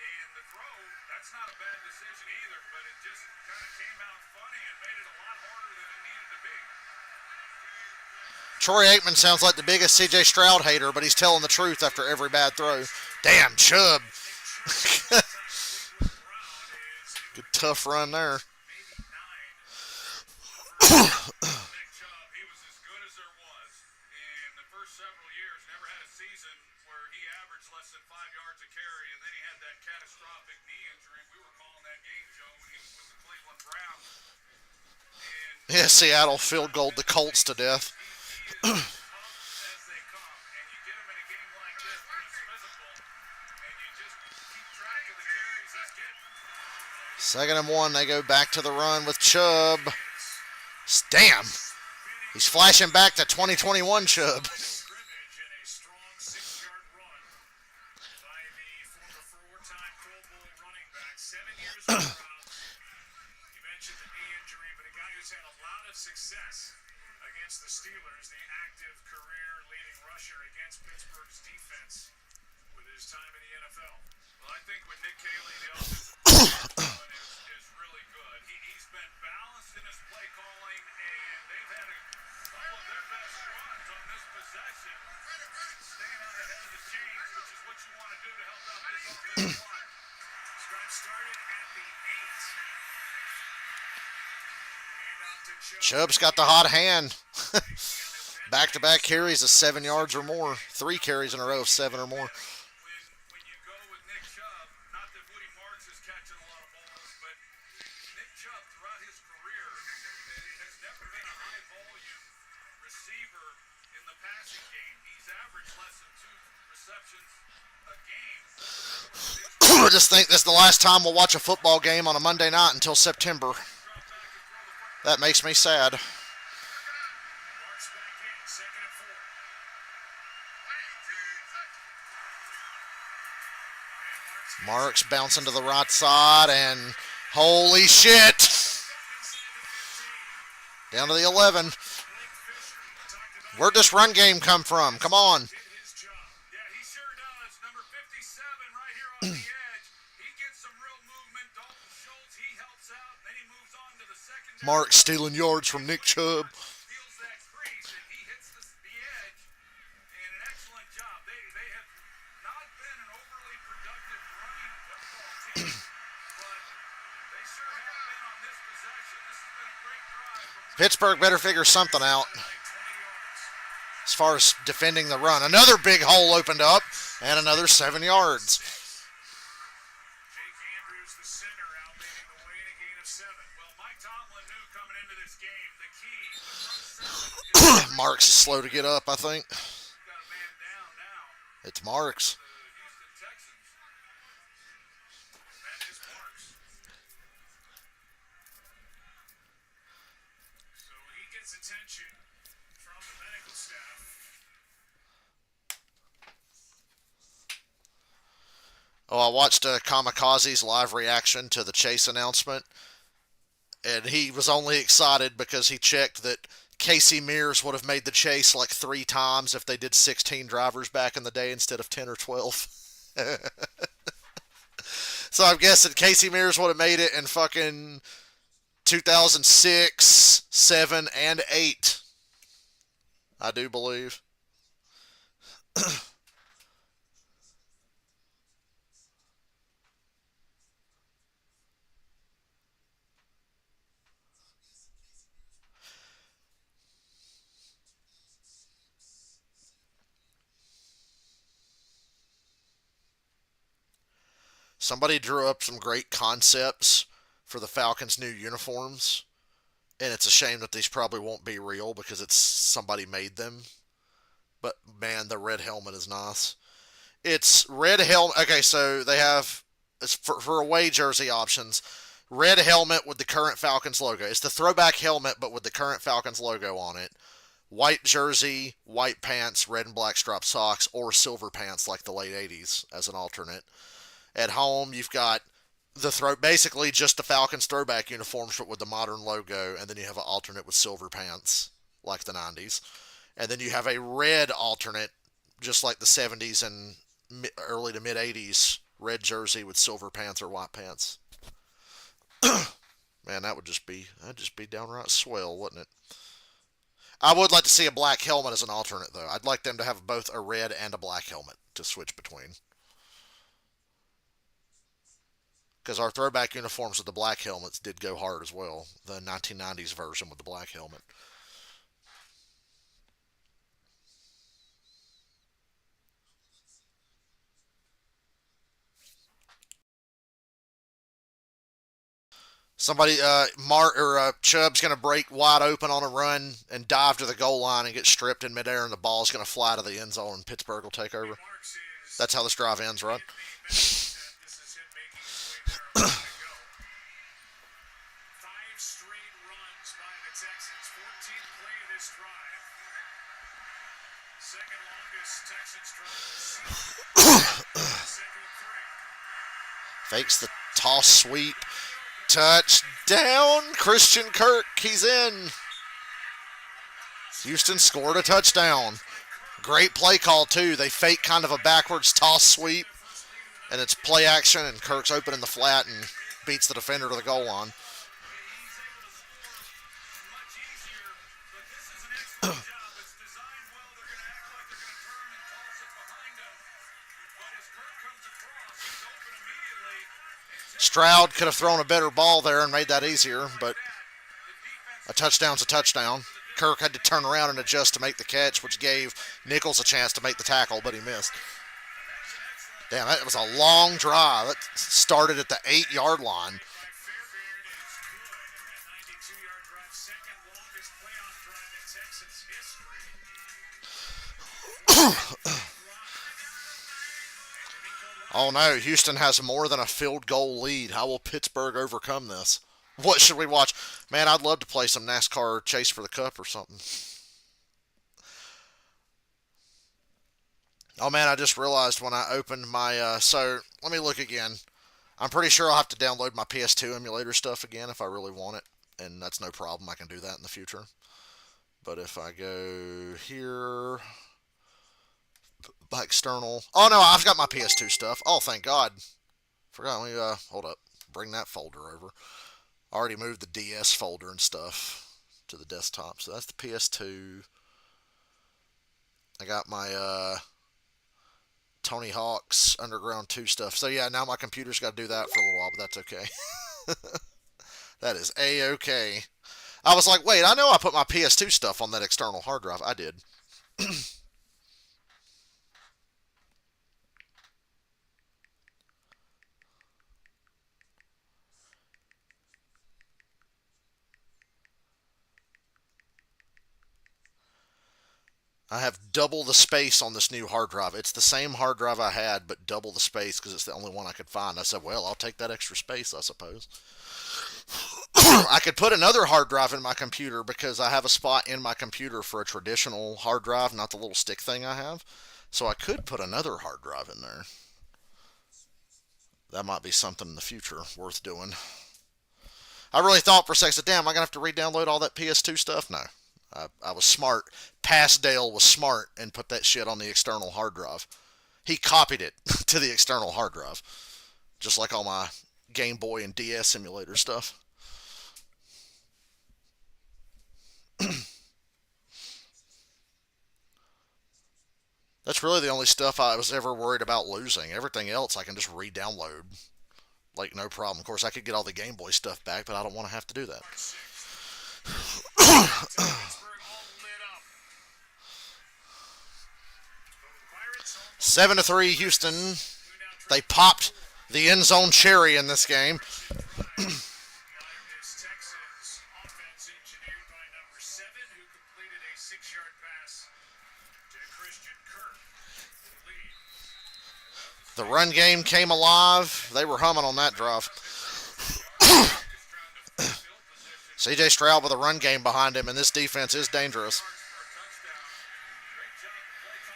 And the throw, that's not a bad decision either, but it just kind of came out funny and made it a lot harder than it needed to be. Troy Aikman sounds like the biggest C.J. Stroud hater, but he's telling the truth after every bad throw. Damn, Chubb. Good tough run there. Yeah, Seattle field goaled the Colts to death. Second and 1, they go back to the run with Chubb. Damn. He's flashing back to 2021 Chubb. Success against the Steelers, the active career-leading rusher against Pittsburgh's defense with his time in the NFL. Well, I think with Nick Caley, the offensive coordinator is really good. He's been balanced in his play calling, and they've had a couple of their best runs on this possession, staying out ahead of the chains, which is what you want to do to help out this offensive line. Drive started at the 8. Chubb's got the hot hand. Back-to-back carries of 7 yards or more. 3 carries in a row of 7 or more. When you go with Nick Chubb, not that Woody Marks is catching a lot of balls, but Nick Chubb throughout his career has never been a high-volume receiver in the passing game. He's averaged less than 2 receptions a game. I just think this is the last time we'll watch a football game on a Monday night until September. That makes me sad. Marks bouncing to the right side, and holy shit! Down to the 11. Where'd this run game come from? Come on. Mark stealing yards from Nick Chubb. Pittsburgh better figure something out Like 20 yards. as far as defending the run. Another big hole opened up, and another 7 yards. Jake Andrews, the center, out leading the way in a gain of 7. Well, Mike Tomlin knew coming into this game the key, the front 7 is Marks is slow to get up, I think. got a man down now. It's Marks. The Houston Texans. That is Marks. So he gets attention from the medical staff. Oh, I watched Kamikaze's live reaction to the Chase announcement, and he was only excited because he checked that Casey Mears would have made the chase like 3 times if they did 16 drivers back in the day instead of 10 or 12. So I'm guessing Casey Mears would have made it in fucking 2006, 7, and 8. I do believe. Somebody drew up some great concepts for the Falcons' new uniforms, and it's a shame that these probably won't be real because it's somebody made them. But man, the red helmet is nice. It's red helmet. Okay, so they have it's for away jersey options. Red helmet with the current Falcons logo. It's the throwback helmet, but with the current Falcons logo on it. White jersey, white pants, red and black striped socks, or silver pants like the late 80s as an alternate. At home, you've got basically just the Falcons throwback uniforms, but with the modern logo, and then you have an alternate with silver pants, like the 90s. And then you have a red alternate, just like the 70s and early to mid 80s, red jersey with silver pants or white pants. Man, that'd just be downright swell, wouldn't it? I would like to see a black helmet as an alternate, though. I'd like them to have both a red and a black helmet to switch between. Because our throwback uniforms with the black helmets did go hard as well. The 1990s version with the black helmet. Somebody, Chubb's going to break wide open on a run and dive to the goal line and get stripped in midair, and the ball's going to fly to the end zone, and Pittsburgh will take over. That's how this drive ends, right? This is him making his way there. Five straight runs by the Texans. 14th play of this drive. Second longest Texans drive. 7-3. Fakes the toss sweep. Touchdown, Christian Kirk. He's in. Houston scored a touchdown. Great play call, too. They fake kind of a backwards toss sweep, and it's play action, and Kirk's open in the flat and beats the defender to the goal line. Stroud could have thrown a better ball there and made that easier, but a touchdown's a touchdown. Kirk had to turn around and adjust to make the catch, which gave Nichols a chance to make the tackle, but he missed. Damn, that was a long drive. That started at the 8-yard line. Oh no, Houston has more than a field goal lead. How will Pittsburgh overcome this? What should we watch? Man, I'd love to play some NASCAR Chase for the Cup or something. Oh man, I just realized when I opened my, so let me look again. I'm pretty sure I'll have to download my PS2 emulator stuff again if I really want it. And that's no problem, I can do that in the future. But if I go here, external. Oh no, I've got my PS2 stuff. Oh, thank God. Forgot, let me, hold up. Bring that folder over. I already moved the DS folder and stuff to the desktop. So that's the PS2. I got my, Tony Hawk's Underground 2 stuff. So yeah, now my computer's got to do that for a little while, but that's okay. That is A-okay. I was like, wait, I know I put my PS2 stuff on that external hard drive. I did. I have double the space on this new hard drive. It's the same hard drive I had, but double the space because it's the only one I could find. I said, well, I'll take that extra space, I suppose. I could put another hard drive in my computer because I have a spot in my computer for a traditional hard drive, not the little stick thing I have. So I could put another hard drive in there. That might be something in the future worth doing. I really thought for a second, damn, am I going to have to re-download all that PS2 stuff? No. I was smart. Past Dale was smart and put that shit on the external hard drive. He copied it to the external hard drive. Just like all my Game Boy and DS simulator stuff. That's really the only stuff I was ever worried about losing. Everything else I can just re-download. Like, no problem. Of course, I could get all the Game Boy stuff back, but I don't want to have to do that. 7-3 Houston. They popped the end zone cherry in this game. Texans offense engineered by number 7, who completed a 6-yard pass to Christian Kirk. The run game came alive. They were humming on that drive. C.J. Stroud with a run game behind him, and this defense is dangerous.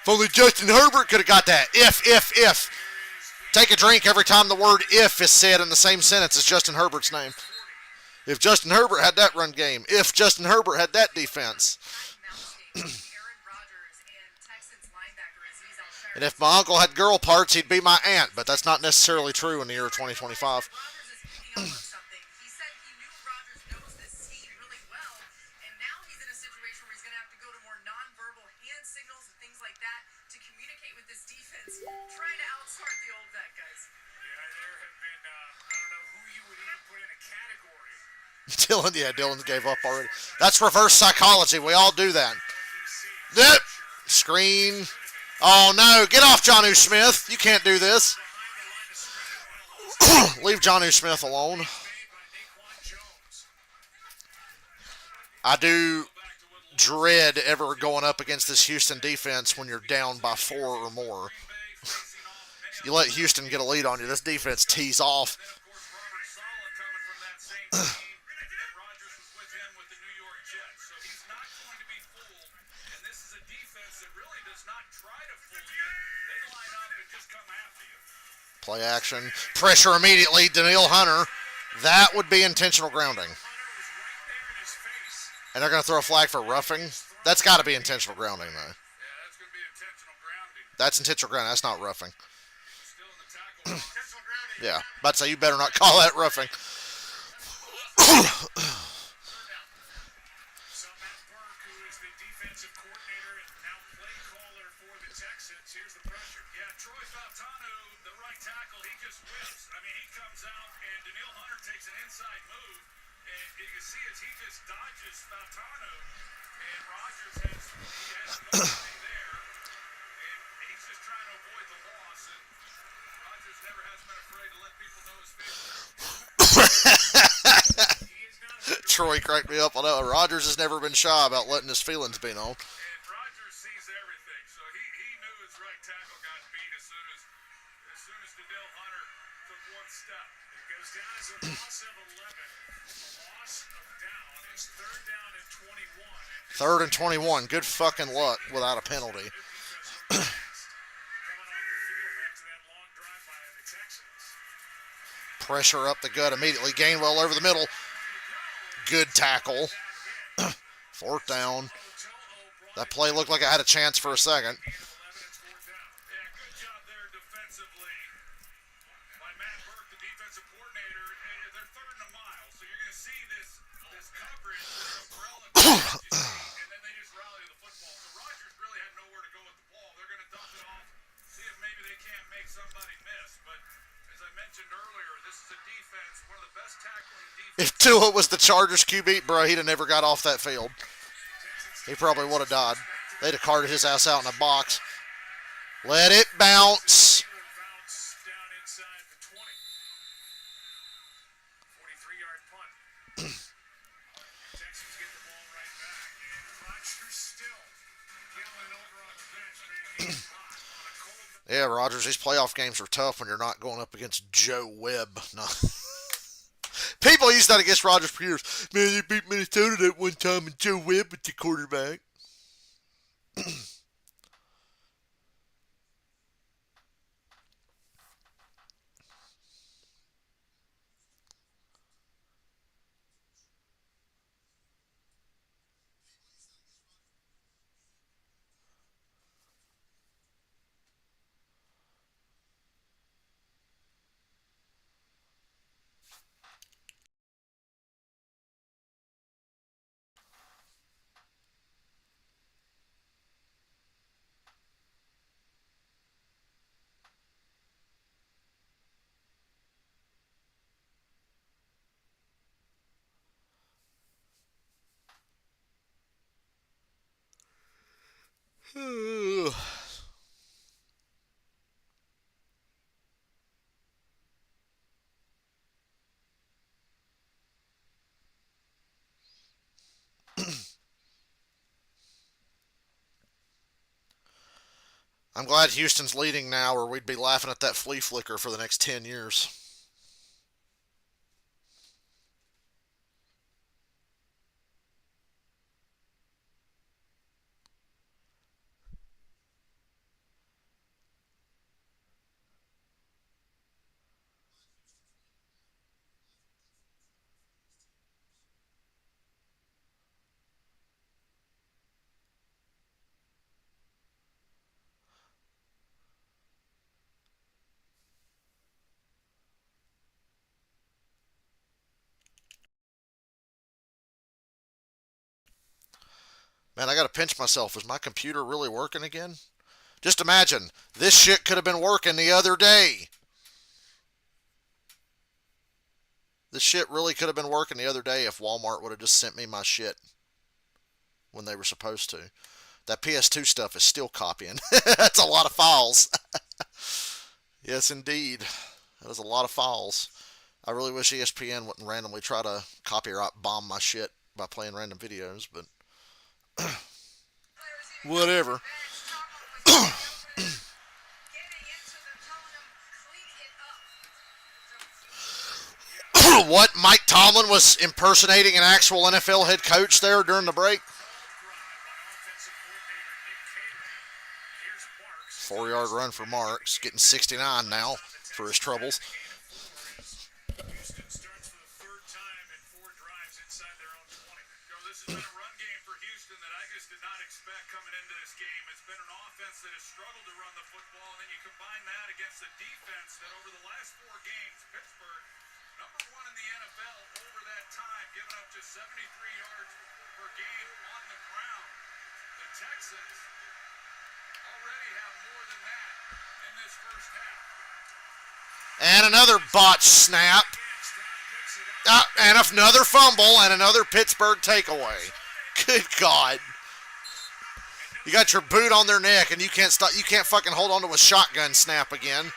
If only Justin Herbert could have got that. If. Take a drink every time the word if is said in the same sentence as Justin Herbert's name. If Justin Herbert had that run game. If Justin Herbert had that defense. And if my uncle had girl parts, he'd be my aunt. But that's not necessarily true in the year 2025. Dylan gave up already. That's reverse psychology. We all do that. Yep. Screen. Oh, no. Get off, Jonnu Smith. You can't do this. Leave Jonnu Smith alone. I do dread ever going up against this Houston defense when you're down by 4 or more. You let Houston get a lead on you. This defense tees off. Play action. Pressure immediately. Daniil Hunter. That would be intentional grounding. And they're going to throw a flag for roughing. That's got to be intentional grounding, though. That's intentional grounding. That's not roughing. Yeah. About to say, you better not call that roughing. Troy cracked me up on that. Rodgers has never been shy about letting his feelings be known. Rodgers sees everything, so he knew his right tackle got beat as soon as Daniil Hunter took one step. It goes down as a loss of 11. A loss of down. It's 3rd down and 21. 3rd and 21. Good fucking luck without a penalty. Pressure up the gut immediately. Gainwell over the middle. Good tackle. 4th down. That play looked like it had a chance for a second. Good job there defensively by Matt Burke, the defensive coordinator. They're 3rd and a mile, so you're going to see this coverage umbrella, and then they just rally to the football. So Rodgers really had nowhere to go with the ball. They're going to dump it off, see if maybe they can't make somebody miss. But as I mentioned earlier, this is a defense, one of the best tackling defenses If Tua was the Chargers QB, bro, he'd have never got off that field. He probably would have died. They'd have carted his ass out in a box. Let it bounce. Bounce down inside the 20. 43-yard punt. Texans get the ball right back. And Rodgers still yelling over on the bench, man. He's hot on a cold. Yeah, Rogers, these playoff games are tough when you're not going up against Joe Webb. No. People used that against Rogers for years. Man, they beat Minnesota that one time and Joe Webb was the quarterback. I'm glad Houston's leading now, or we'd be laughing at that flea flicker for the next 10 years. Man, I gotta pinch myself. Is my computer really working again? Just imagine, this shit could have been working the other day. This shit really could have been working the other day if Walmart would have just sent me my shit when they were supposed to. That PS2 stuff is still copying. That's a lot of files. Yes, indeed. That is a lot of files. I really wish ESPN wouldn't randomly try to copyright bomb my shit by playing random videos, but whatever. What? Mike Tomlin was impersonating an actual NFL head coach there during the break? 4-yard run for Marks, getting 69 now for his troubles. Houston starts for the third time in 4 drives inside their own 20. This has been a run game for Houston that I just did not expect coming into this game. It's been an offense that has struggled to run the football, and then you combine that against a defense that over the last 4 games, Pittsburgh, number 1 in the NFL over that time, giving up just 73 yards per game on the ground. The Texans already have more than that in this first half. And another botch snap. And another fumble and another Pittsburgh takeaway. Good God. You got your boot on their neck and you can't stop. You can't fucking hold on to a shotgun snap again.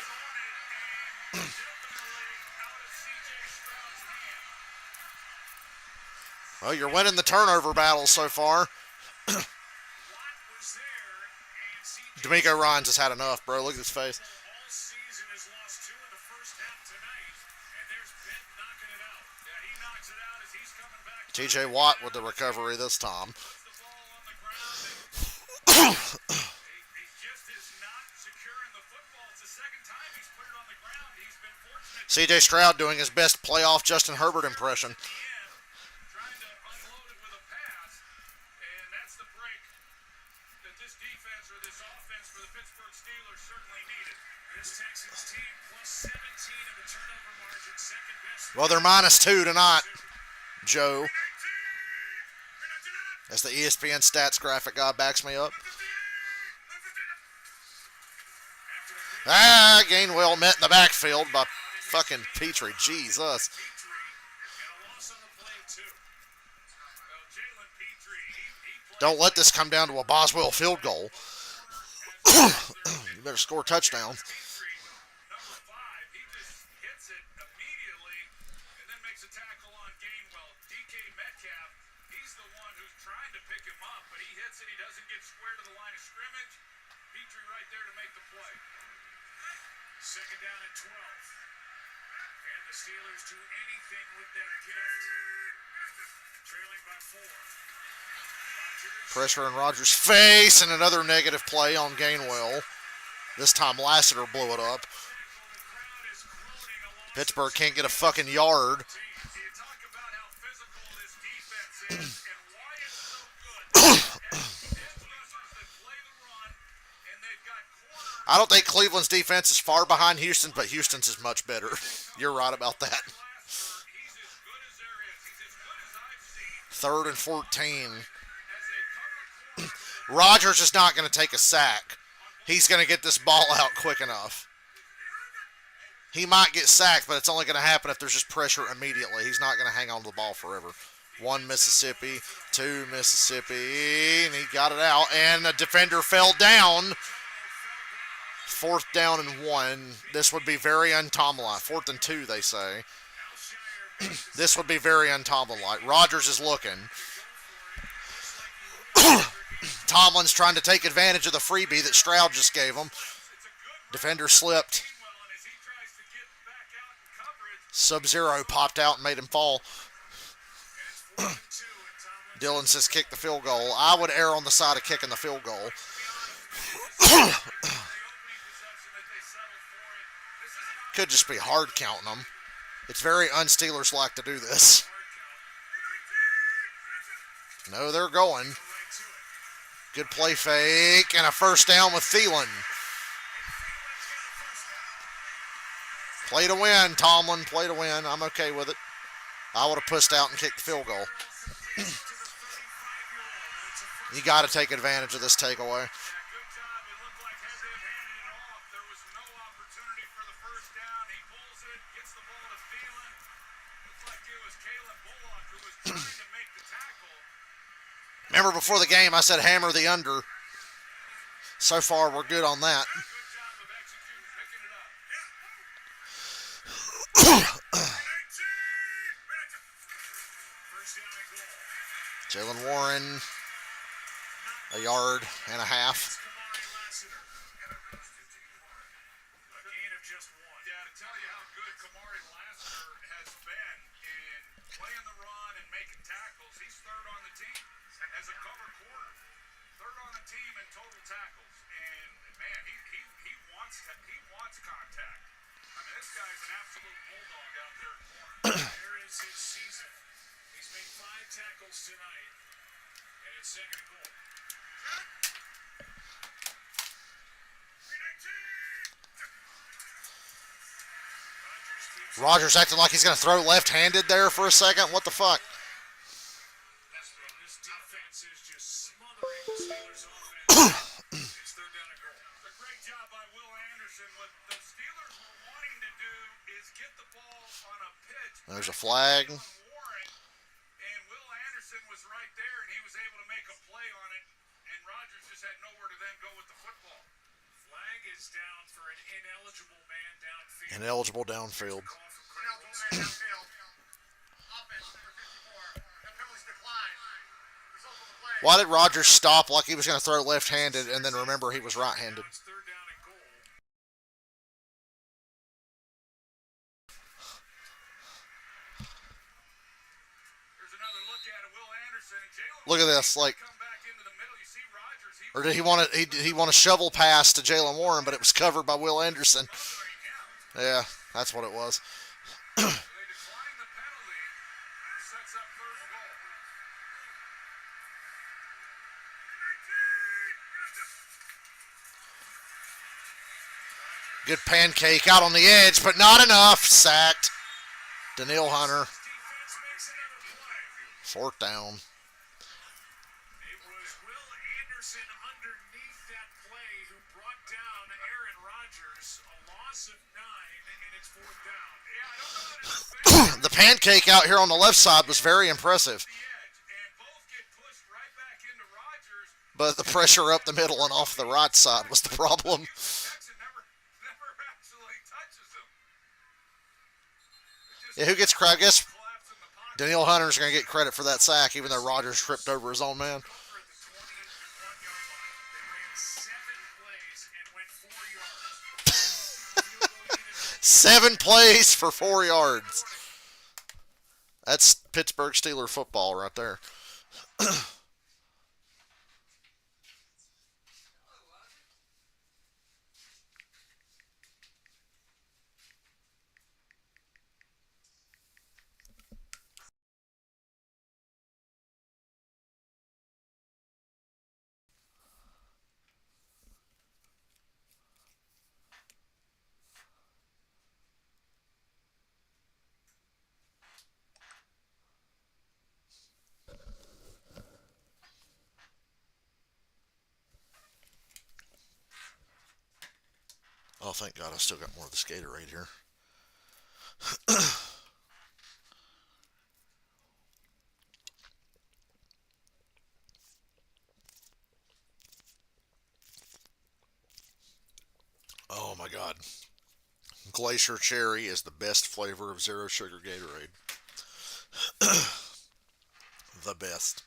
Well, you're winning the turnover battle so far. D'Amico Ryans has had enough, bro. Look at his face. TJ Watt with the recovery this time. CJ Stroud doing his best playoff Justin Herbert impression. Trying to unload it with a pass, and that's the break that this defense or this offense for the Pittsburgh Steelers certainly needed. This Texans team plus 17 of the turnover margin, second best. Well, they're -2 tonight, Joe. As the ESPN stats graphic guy backs me up. Gainwell met in the backfield by fucking Petrie. Jesus. Don't let this come down to a Boswell field goal. You better score a touchdown. Number 5, he just hits it immediately and then makes a tackle on Gainwell. DK Metcalf, he's the one who's trying to pick him up, but he hits it. He doesn't get square to the line of scrimmage. Petrie right there to make the play. Second down and 12. And the Steelers do anything with that gift. Trailing by 4. Pressure in Rodgers' face and another negative play on Gainwell. This time Lassiter blew it up. Pittsburgh can't get a fucking yard. You talk about how physical this defense is and why it's so good. Edge rushers that play the run, and they've got corners. I don't think Cleveland's defense is far behind Houston, but Houston's is much better. You're right about that. He's as good as there is. He's as good as I've seen. 3rd and 14. As they cover corner, Rodgers is not going to take a sack. He's going to get this ball out quick enough. He might get sacked, but it's only going to happen if there's just pressure immediately. He's not going to hang on to the ball forever. 1 Mississippi, 2 Mississippi, and he got it out, and the defender fell down. 4th down and 1. This would be very un-Tomlin. 4th and 2, they say. This would be very un-Tomlin-like. Rodgers is looking. Tomlin's trying to take advantage of the freebie that Stroud just gave him. Defender slipped. and as he tries to get back out in coverage, Sub-Zero popped out and made him fall. And it's 4th and 2. And Tomlin Dylan says kick the field goal. I would err on the side of kicking the field goal. the opening possession that they settled for it. This is an Could just be hard counting them. It's very un-Steelers-like to do this. No, they're going. right to it. Good play fake and a first down with Thielen. Play to win, Tomlin. Play to win. I'm okay with it. I would have pushed out and kicked the field goal. You got to take advantage of this takeaway. good job. It looked like had they handed it off, there was no opportunity for the first down. He pulls it, gets the ball to Thielen. Looks like it was Caleb Bullock who was trying to make the tackle. Remember before the game I said hammer the under. So far we're good on that. Good job of executing, picking it up. First down and goal. Jalen Warren, a yard and a half. Kamari Lassiter. A gain of just 1. Yeah, to tell you how good Kamari Lassiter has been in playing the run and making tackles, he's 3rd on the team as a cover corner. 3rd on the team in total tackles. And man, he wants contact. I mean, this guy's an absolute bulldog out there in corner. There is his season. He's made 5 tackles tonight. And it's 2nd and goal. Rodgers acting like he's going to throw left-handed there for a second. What the fuck? This defense is just smothering the Steelers' offense. It's 3rd down and goal. A great job by Will Anderson. What the Steelers were wanting to do is get the ball on a pitch. There's a flag. Warren, and Will Anderson was right there, and he was able to make a play on it. And Rodgers just had nowhere to then go with the football. Flag is down for an ineligible man downfield. Ineligible downfield. Call from Craig Wilson. Why did Rodgers stop like he was going to throw left-handed and then remember he was right-handed? It's 3rd down and goal. There's another look at it. Will Anderson and Jalen Look at this, like, come back into the middle. You see Rodgers. or did he want to shovel pass to Jalen Warren, but it was covered by Will Anderson. Yeah, that's what it was. They decline the penalty. Sets up 3rd and goal. Good pancake out on the edge, but not enough. Sacked. Daniil Hunter. Defense makes another play. 4th down. It was Will Anderson underneath that play who brought down Aaron Rodgers. A loss of 9, and it's 4th down. Yeah, I don't know that it's fair. The pancake out here on the left side was very impressive. The edge, and both get pushed right back into Rodgers. but the pressure up the middle and off the right side was the problem. Jackson never actually touches him. Yeah, who gets credit? I guess Collapse in the pocket. Danielle Hunter's going to get credit for that sack, even though Rodgers tripped over his own man. Over at the 21-yard line. They ran 7 plays and went 4 yards. 7 plays for 4 yards. That's Pittsburgh Steelers football right there. Oh, thank God I still got more of the Skaterade here. Oh my God. Glacier Cherry is the best flavor of zero sugar Gatorade. The best.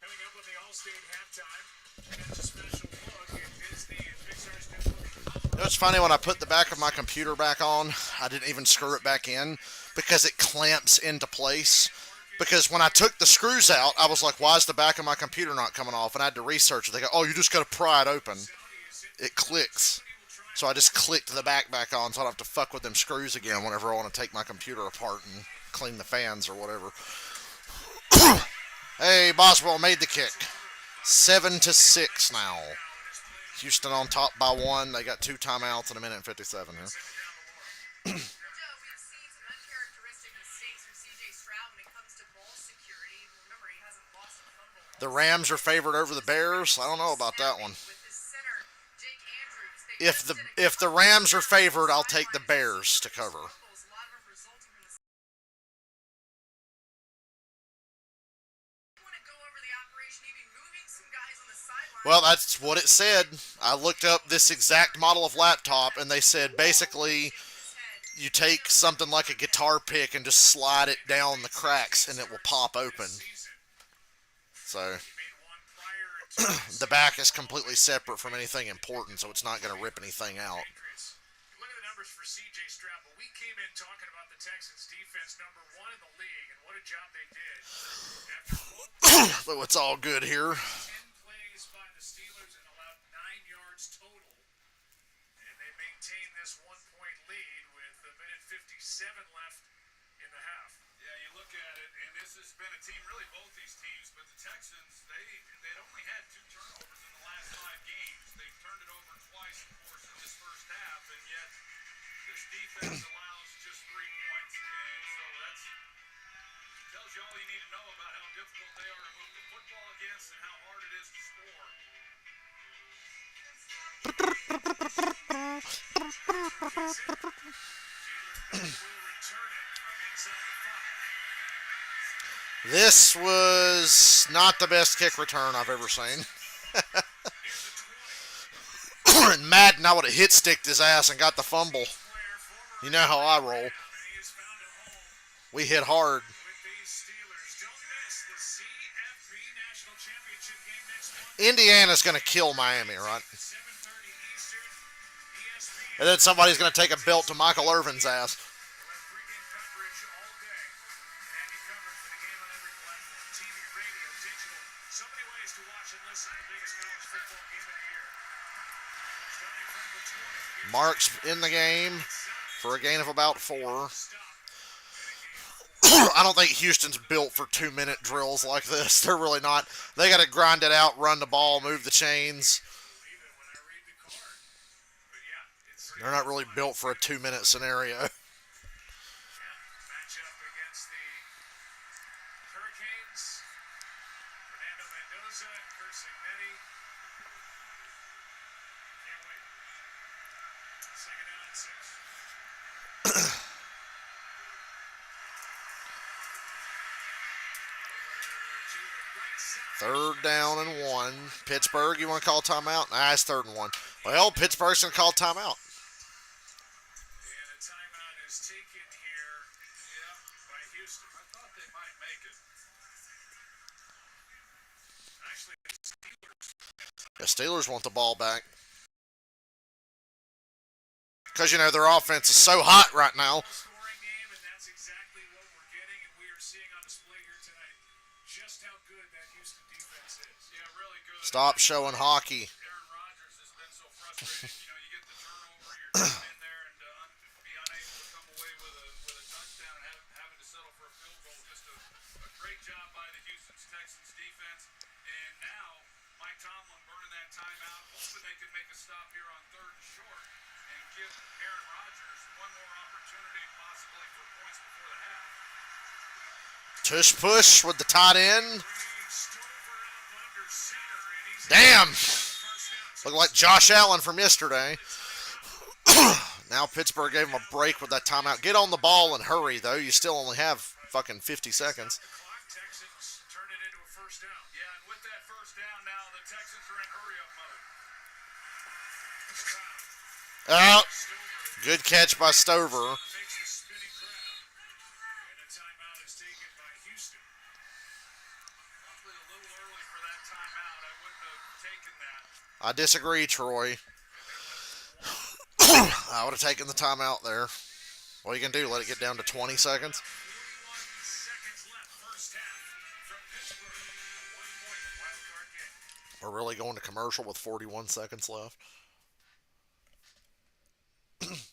Coming up on the All-State halftime, that's a special look at Disney and Pixar's new movie. You know, it's funny when I put the back of my computer back on, I didn't even screw it back in because it clamps into place. Because when I took the screws out, I was like, why is the back of my computer not coming off? And I had to research it. They go, oh, you just got to pry it open. It clicks. So I just clicked the back on so I don't have to fuck with them screws again whenever I want to take my computer apart and clean the fans or whatever. Hey, Boswell made the kick. 7-6 now. Houston on top by 1. They got 2 timeouts in a minute and 57 here. Joe, we've seen some uncharacteristic mistakes from C.J. Stroud when it comes to ball security. Remember, he hasn't lost a fumble. The Rams are favored over the Bears. I don't know about that one. With his center, Jake Andrews, they If the Rams are favored, I'll take the Bears to cover. a lot of them resulting from the want to go over the operation, even moving some guys on the sideline. Well, that's what it said. I looked up this exact model of laptop, and they said basically you take something like a guitar pick and just slide it down the cracks, and it will pop open. So the back is completely separate from anything important, so it's not going to rip anything out. Look at the numbers for C.J. Stroud, but we came in talking about the Texans' defense, number 1 in the league, and what a job they did. After So it's all good here. 10 plays by the Steelers and allowed 9 yards total, and they maintained this 1-point lead with a minute 57 left in the half. Yeah, you look at it, and this has been a team, really both these teams, but the Texans, they'd only had 2 turnovers in the last 5 games. They've turned it over twice, of course, in this first half, and yet this defense allows just 3 points. And so that tells you all you need to know about how difficult they are to move the football against and how hard it is to score. Jalen Hurts will return it from inside the 5. This was not the best kick return I've ever seen. In Madden, I would have hit sticked his ass and got the fumble. You know how I roll. He has found a home We hit hard. with championship game next month. Indiana's going to kill Miami, right? 7:30 Eastern. ESPN. And then somebody's going to take a belt to Michael Irvin's ass. We'll have pregame coverage all day. And you covered for the game on every platform. TV, radio, digital. So many ways to watch and listen to the biggest college football game of the year. Starting from the 20. Mark's in the game for a gain of about 4. Stop. I don't think Houston's built for 2-minute drills like this. They're really not. They got to grind it out, run the ball, move the chains. Believe it when I read the card. But yeah, it's They're not really built for a 2-minute scenario. matchup against the Hurricanes. Fernando Mendoza, Kurt Signetti. Can't wait. Second down and 6. Third down and 1. Pittsburgh, you want to call timeout? Nah, it's 3rd and 1. Well, Pittsburgh's going to call timeout. And a timeout is taken here by Houston. I thought they might make it. Actually, the Steelers. The Steelers want the ball back. Because, their offense is so hot right now. Scoring game, and that's exactly what we're getting, and we are seeing on display here tonight just how good that Houston defense is. Yeah, really good. Stop showing hockey. Aaron Rodgers has been so frustrating. You get the turnover, you're getting in there and be unable to come away with a touchdown and having to settle for a field goal. Just a great job by the Houston Texans defense. And now Mike Tomlin burning that timeout, hoping they can make a stop here on 3rd and short and give Aaron Rodgers one more opportunity possibly for points before the half. Tush push with the tight end. Stover out under center, and he's Damn. first down. Look like Josh Allen from yesterday. Now Pittsburgh gave him a break with that timeout. Get on the ball and hurry, though. You still only have fucking 50 seconds. The clock, Texans turn it into a first down. Yeah, and with that first down now, the Texans are in hurry-up mode. Out. Good catch by Stover. Makes the spinning grab. And a timeout is taken by Houston. Probably a little early for that timeout. I wouldn't have taken that. I disagree, Troy. I would have taken the timeout there. What are you going to do? Let it get down to 20 seconds? 41 seconds left, first half from Pittsburgh. A 1-point wild card game. We're really going to commercial with 41 seconds left. We didn't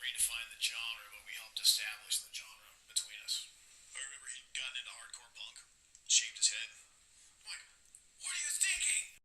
redefine the genre, but we helped establish the genre between us. I remember he'd gotten into hardcore punk, shaved his head. I'm like, what are you thinking?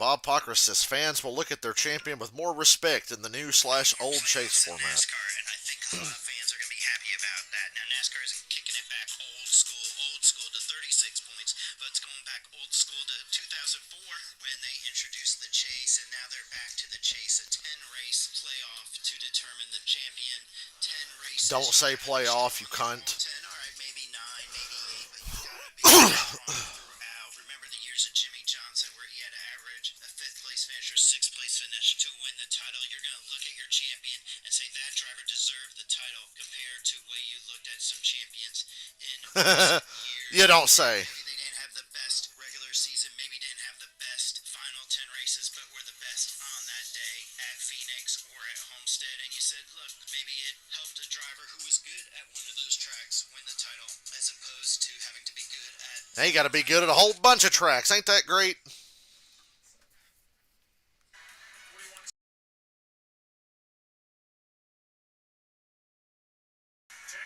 Bob Pocker says fans will look at their champion with more respect in the new /old chase format. NASCAR, and I think a lot of fans are going to be happy about that. Now, NASCAR isn't kicking it back old school to 36 points, but it's going back old school to 2004 when they introduced the chase, and now they're back to the chase, a 10-race playoff to determine the champion. 10 races. Don't say playoff, you cunt. 10, all right, maybe 9, maybe 8, but you got to be throughout. Remember the years of Jimmy Johnson where he had to average a 5th place finish or 6th place finish to win the title. You're going to look at your champion and say that driver deserved the title compared to the way you looked at some champions in recent years. You don't say. Maybe they didn't have the best regular season, maybe didn't have the best final 10 races, but were the best on that day at Phoenix or at Homestead. And you said, look, maybe it helped a driver who was good at one of those tracks win the title as opposed to having to be good at... Now you got to be good at a whole bunch of tracks. Ain't that great?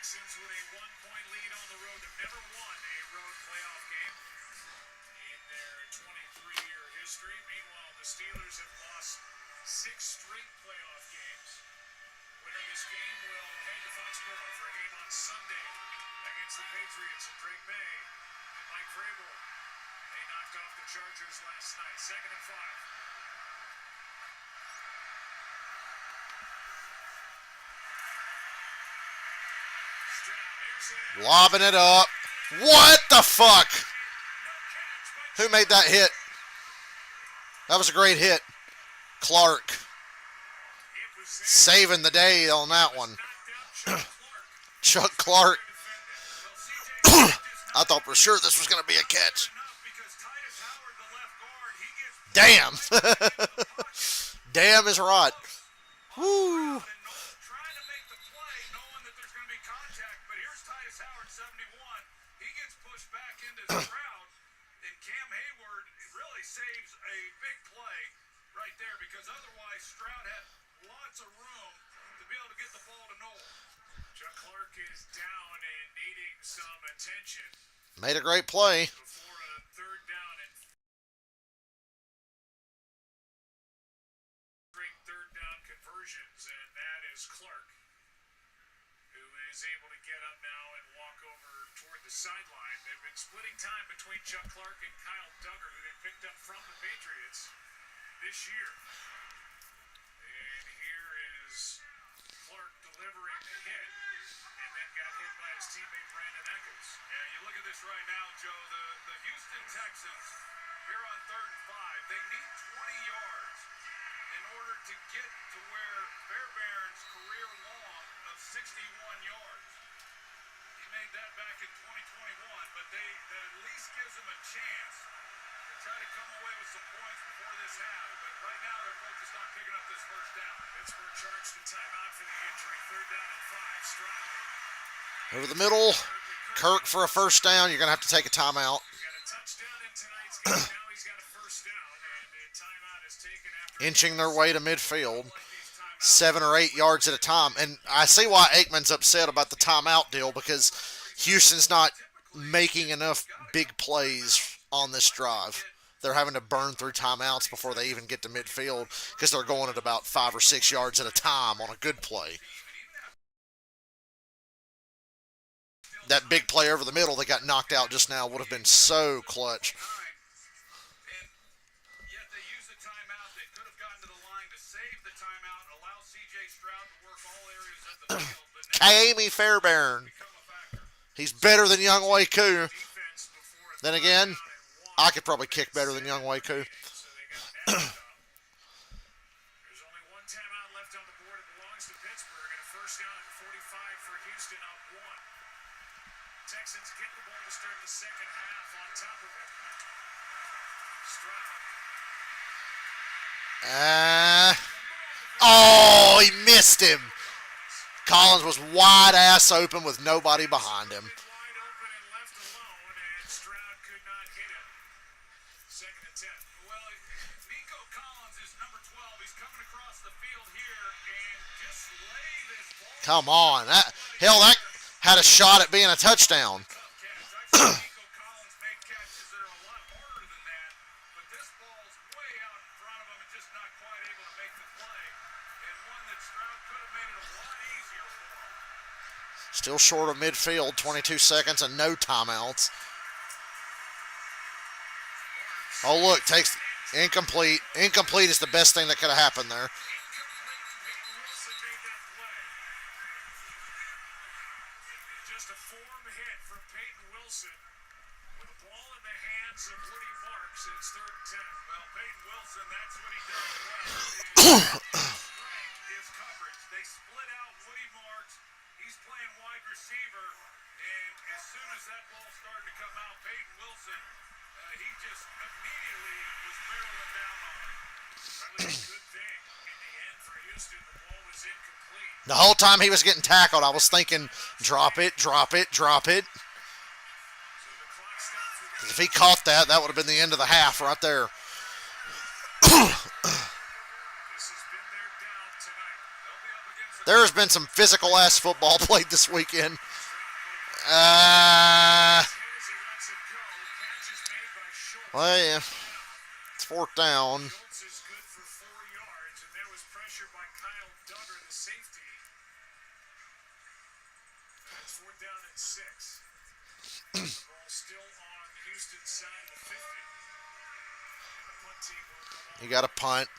Texans with a 1-point lead on the road. They've never won a road playoff game in their 23-year history. Meanwhile, the Steelers have lost 6 straight playoff games. Winner of this game will head to Foxborough for a game on Sunday against the Patriots and Drake May and Mike Vrabel. They knocked off the Chargers last night. 2nd and 5. Lobbing it up. What the fuck? Who made that hit? That was a great hit. Clark. Saving the day on that one. Chuck Clark. I thought for sure this was going to be a catch. Damn. Damn is right. Woo. Trying to make the play, knowing that there's going to be contact, but here's Titus Howard, 71. He gets pushed back into Stroud, and Cam Hayward really saves a big play right there because otherwise Stroud had lots of room to be able to get the ball to Noel. Chuck Clark is down and needing some attention Made a great play. before a 3rd down and great 3rd down conversions, and that is Clark, who is able to get up now and walk over toward the sideline. They've been splitting time between Chuck Clark and Kyle Duggar, who they picked up from the Patriots this year. And here is Clark delivering the hit, and then got hit by his teammate Brandon Echols. Yeah, you look at this right now, Joe. The Houston Texans here on 3rd and 5, they need 20 yards in order to get to where Fairbairn's career long of 61 yards. He made that back in 2021, but that at least gives him a chance to try to come away with some points before this half. But right now they're focused on picking up this 1st down. Pittsburgh charged the timeout for the injury. 3rd down and 5. Stroud. Over the middle. Kirk for a 1st down. You're going to have to take a timeout. He's got a touchdown in tonight's game. Now he's got a 1st down, and a timeout is taken after Inching their way to midfield. 7 or 8 yards at a time. And I see why Aikman's upset about the timeout deal because Houston's not making enough big plays on this drive. They're having to burn through timeouts before they even get to midfield because they're going at about 5 or 6 yards at a time on a good play. That big play over the middle that got knocked out just now would have been so clutch. And yet they use the timeout. They could have gotten to the line to save the timeout, allow C.J. Stroud to work all areas of the field, but now Kaimi Fairbairn. become a factor. He's better than Young Wei Koo. Defense before a Then 3rd again, down and 1. I could probably kick better than Young Wei Koo. So they got that stop. There's only one timeout left on the board. It belongs to Pittsburgh, and a 1st down at 45 for Houston up 1. Texans get the ball to start the 2nd half on top of it. Stroud. Oh, he missed him. Collins was wide ass open with nobody behind him. Wide open and left alone, and Stroud could not hit him. 2nd and 10. Well, Nico Collins is number 12. He's coming across the field here and just lay this ball. Come on. That had a shot at being a touchdown. Tough catch. I've seen Nico Collins make catches that are a lot harder than that, but this ball's way out in front of him and just not quite able to make the play. And one that Stroud could have made it a lot easier for him. Still short of midfield, 22 seconds and no timeouts. Oh, look, takes incomplete. Incomplete is the best thing that could have happened there. Peyton Wilson made that play. Just a form hit from Peyton Wilson with the ball in the hands of Woody Marks, and it's 3rd and 10. Well, Peyton Wilson, that's what he does well. His coverage. They split out Woody Marks. He's playing wide receiver, and as soon as that ball started to come out, Peyton Wilson, he just immediately was barreling down on it. Probably a good thing in the end for Houston. The ball was incomplete. The whole time he was getting tackled, I was thinking, drop it, drop it, drop it. So the clock stops with 'Cause if he caught that, that would have been the end of the half right there. This has been their down tonight. They'll be able to There has been some physical ass football played this weekend. Well, yeah. It's fourth down. Schultz is good for 4 yards, and there was pressure by Kyle Duggar, the safety. It's fourth down and 6. Ball still on Houston's side of the 50. And the punt team will come on. You got to punt.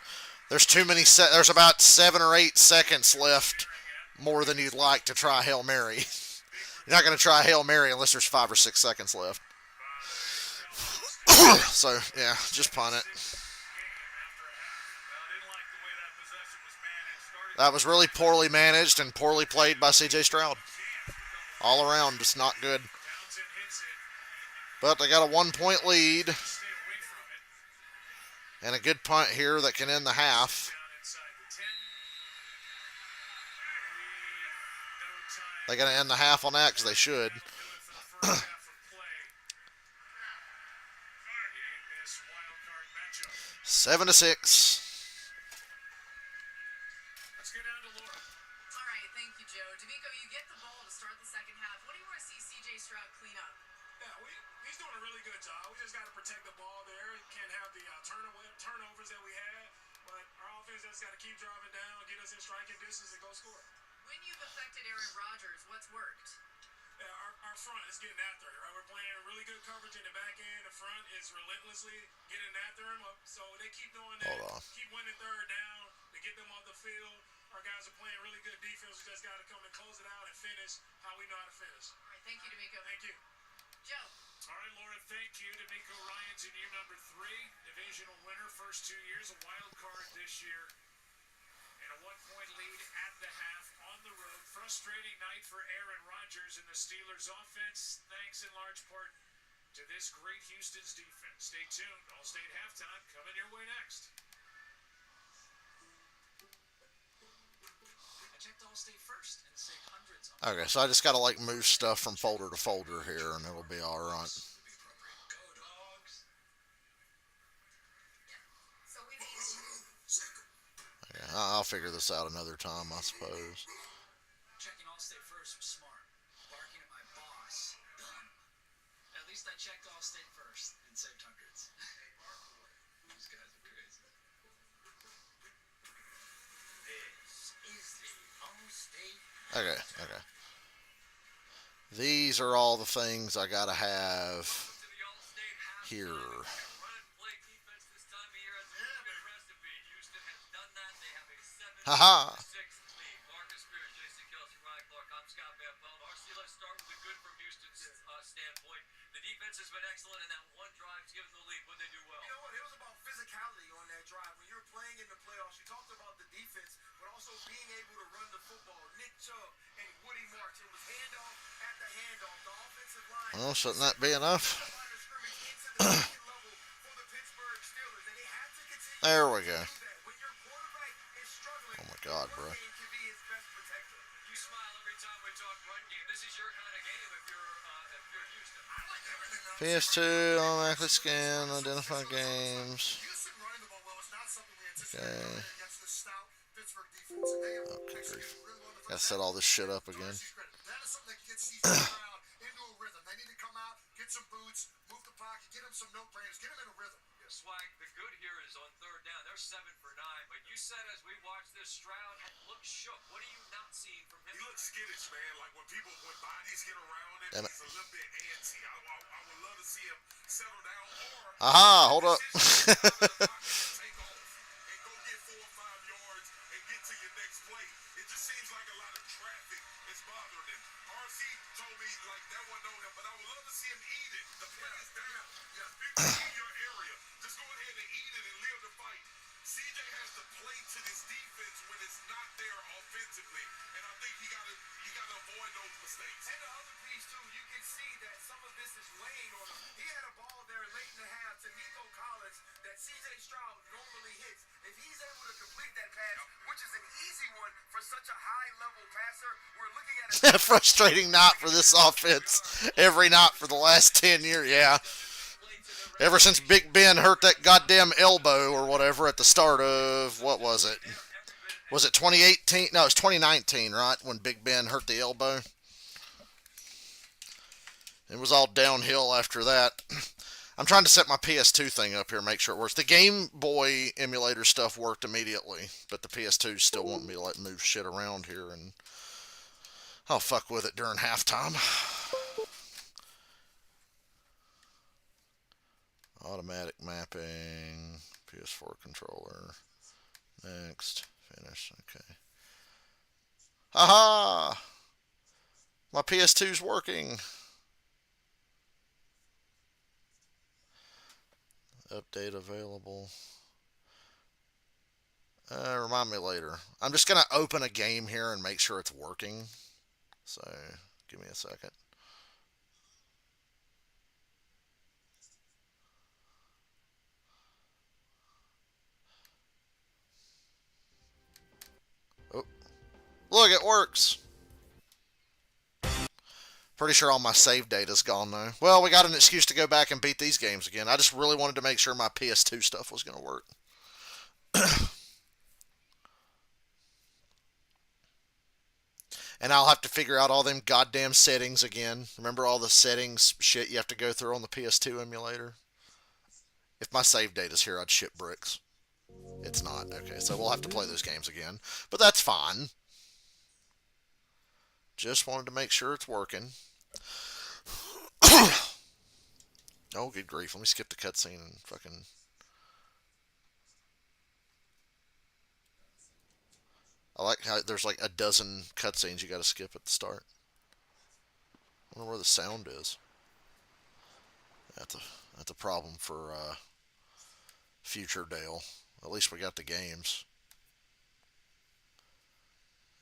There's too many. There's about 7 or 8 seconds left, more than you'd like to try Hail Mary. You're not going to try Hail Mary unless there's 5 or 6 seconds left. So yeah, just punt it. That was really poorly managed and poorly played by C.J. Stroud. All around, just not good. But they got a 1-point lead. And a good punt here that can end the half. They got to end the half on that because they should. 7-6. Let's go down to Laura. All right, thank you, Joe. D'Amico, you get the ball to start the second half. What do you want to see C.J. Stroud clean up? Yeah, he's doing a really good job. We just got to protect the ball there. Can't have the turnovers that we had. But our offense just got to keep driving down, get us in striking distance, and go score. When you've affected Aaron Rodgers, what's worked? Yeah, our front is getting after it, right? We're playing really good coverage in the back end. The front is relentlessly getting after him. So they keep doing that. Hold on. Keep winning third down to get them off the field. Our guys are playing really good defense. We just got to come and close it out and finish how we know how to finish. All right, thank you, D'Amico. Thank you. Joe. All right, Laura, thank you. D'Amico Ryans in year number 3. Divisional winner, first 2 years. A wild card this year. And a 1-point lead at the half on the road. Frustrating night for Aaron Rodgers and the Steelers offense, thanks in large part to this great Houston's defense. Stay tuned. All-State halftime coming your way next. I checked All-State first and saved hundreds. Okay, so I just got to like move stuff from folder to folder here, and it'll be all right. Go Dogs. So we've each Yeah, I'll figure this out another time, I suppose. Checking Allstate first was smart. Barking at my boss, dumb. At least I checked Allstate first and saved hundreds. These guys are crazy. This is the Allstate. Okay. These are all the things I gotta have here. Haha. The defense has been excellent in that one drive to give them the lead when they do well. You know what? It was about physicality on that drive. When you're playing in the playoffs, you talked about the defense, but also being able to run the football. Nick Chubb and Woody Marks. It was handoff after handoff. The offensive line. Well, shouldn't that be enough? There we go. Oh my God, bro. You smile every time we talk run game. This is your kind of game if you're Houston. PS2, automatically scan, identify games. Okay. Okay, grief. Gotta set all this shit up again. Swag, the good here is on third down. They're 7 for 9, but you said as we watched this, Stroud looked shook. What are you not seeing from him? He looks skittish, man. Like when bodies get around him, Damn it. he's a little bit antsy. I would love to see him settle down or Aha, hold up. take off and go get 4 or 5 yards and get to your next play. It just seems like a lot of traffic is bothering him. RC told me like that one on him, but I would love to see him eat it. The play is down. People in your area. Just go ahead and eat it and live the fight. CJ has to play to this defense when it's not there offensively, and I think you gotta avoid those mistakes. And the other piece too, you can see that some of this is weighing on him. He had a ball there late in the half to Nico Collins that CJ Stroud normally hits. If he's able to complete that pass, which is an easy one for such a high-level passer, we're looking at a Frustrating night for this offense. Every night for the last 10 years, yeah. Ever since Big Ben hurt that goddamn elbow or whatever at the start of, what was it? Was it 2018? No, it was 2019, right? When Big Ben hurt the elbow. It was all downhill after that. I'm trying to set my PS2 thing up here, make sure it works. The Game Boy emulator stuff worked immediately, but the PS2 still won't me to like move shit around here, and I'll fuck with it during halftime. Automatic mapping, PS4 controller. Next, finish. Okay. Haha! My PS2's working. Update available. Remind me later. I'm just going to open a game here and make sure it's working. So, give me a second. Oh, look, it works. Pretty sure all my save data's gone though. Well, we got an excuse to go back and beat these games again. I just really wanted to make sure my PS2 stuff was going to work. And I'll have to figure out all them goddamn settings again. Remember all the settings shit you have to go through on the PS2 emulator? If my save data's here, I'd ship bricks. It's not. Okay, so we'll have to play those games again. But that's fine. Just wanted to make sure it's working. Oh, good grief. Let me skip the cutscene and fucking... I like how there's like a dozen cutscenes you gotta skip at the start. I wonder where the sound is. That's a problem for future Dale. At least we got the games.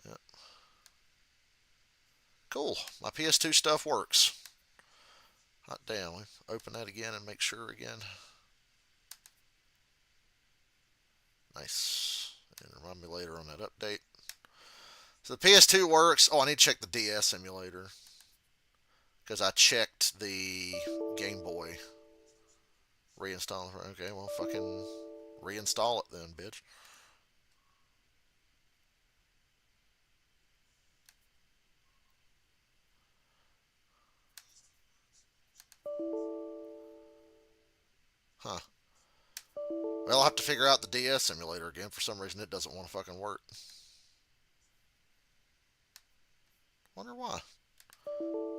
Yep. Cool. My PS2 stuff works. Hot damn. Open that again and make sure again. Nice. And remind me later on that update. So the PS2 works. Oh, I need to check the DS emulator. Because I checked the Game Boy. Reinstall. Okay, well, fucking reinstall it then, bitch. Huh. Well, I'll have to figure out the DS emulator again. For some reason, it doesn't want to fucking work. Wonder why.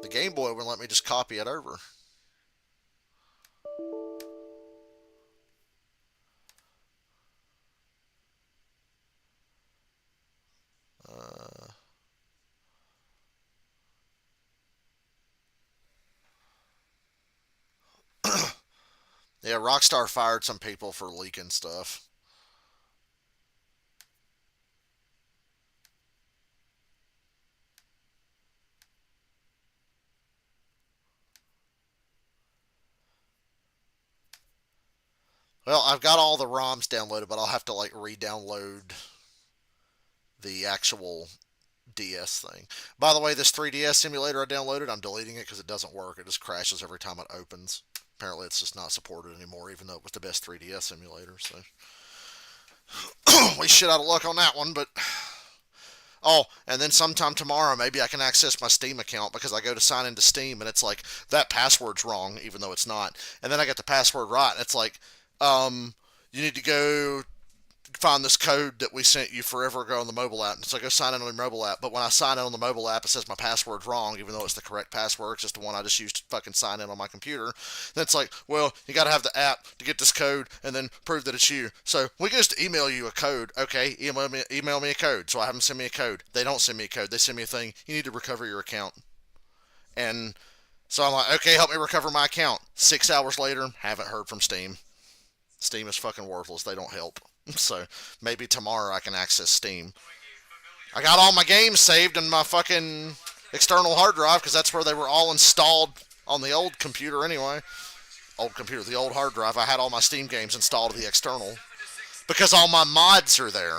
The Game Boy wouldn't let me just copy it over. Yeah, Rockstar fired some people for leaking stuff. Well, I've got all the ROMs downloaded, but I'll have to like re-download the actual DS thing. By the way, this 3DS simulator I downloaded, I'm deleting it because it doesn't work. It just crashes every time it opens. Apparently, it's just not supported anymore, even though it was the best 3DS simulator. So we shit out of luck on that one, but oh, and then sometime tomorrow, maybe I can access my Steam account because I go to sign into Steam and it's like, that password's wrong, even though it's not. And then I get the password right, and it's like, you need to go find this code that we sent you forever ago on the mobile app. So I go sign in on the mobile app, but when I sign in on the mobile app, it says my password's wrong, even though it's the correct password. It's just the one I just used to fucking sign in on my computer. Then it's like, well, you gotta have the app to get this code and then prove that it's you. So we can just email you a code. Okay, email me a code. So I have them send me a code. They don't send me a code. They send me a thing. You need to recover your account. And so I'm like, okay, help me recover my account. 6 hours later, haven't heard from Steam. Steam is fucking worthless. They don't help. So maybe tomorrow I can access Steam. I got all my games saved in my fucking external hard drive because that's where they were all installed on the old computer anyway. The old hard drive. I had all my Steam games installed to the external because all my mods are there.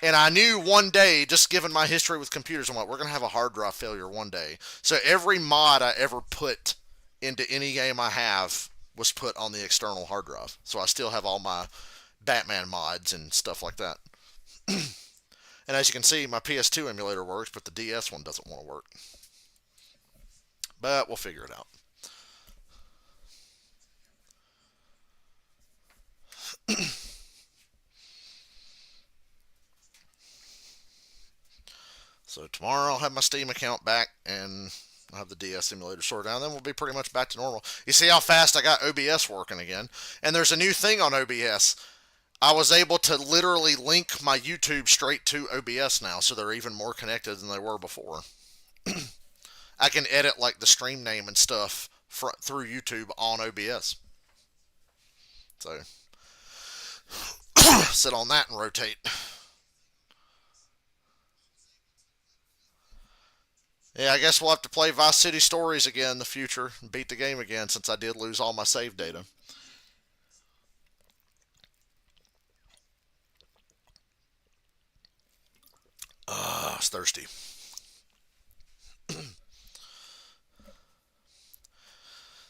And I knew one day, just given my history with computers, I'm like, we're going to have a hard drive failure one day. So every mod I ever put into any game I have was put on the external hard drive. So I still have all my Batman mods and stuff like that. And as you can see, my PS2 emulator works, but the DS one doesn't want to work. But we'll figure it out. So tomorrow I'll have my Steam account back and I'll have the DS emulator sorted out. Then we'll be pretty much back to normal. You see how fast I got OBS working again. And there's a new thing on OBS. I was able to literally link my YouTube straight to OBS now, so they're even more connected than they were before. I can edit like the stream name and stuff through YouTube on OBS. So sit on that and rotate. Yeah, I guess we'll have to play Vice City Stories again in the future and beat the game again, since I did lose all my save data. I was thirsty.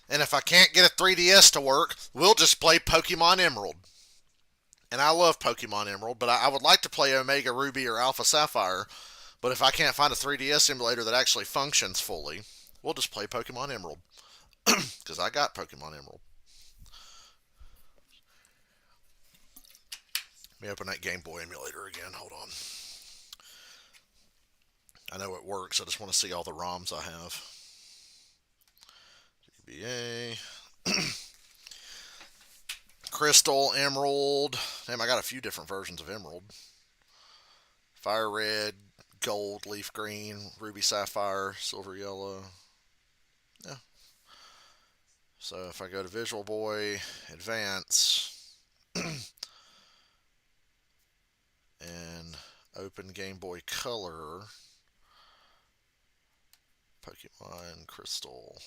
And if I can't get a 3DS to work, we'll just play Pokemon Emerald. And I love Pokemon Emerald, but I would like to play Omega Ruby or Alpha Sapphire. But if I can't find a 3DS emulator that actually functions fully, we'll just play Pokemon Emerald. Because I got Pokemon Emerald. Let me open that Game Boy emulator again. Hold on. I know it works. I just want to see all the ROMs I have. GBA. Crystal, Emerald. Damn, I got a few different versions of Emerald. Fire Red, Gold, Leaf Green, Ruby Sapphire, Silver Yellow. Yeah. So if I go to Visual Boy, Advance, and open Game Boy Color, Pokemon Crystal.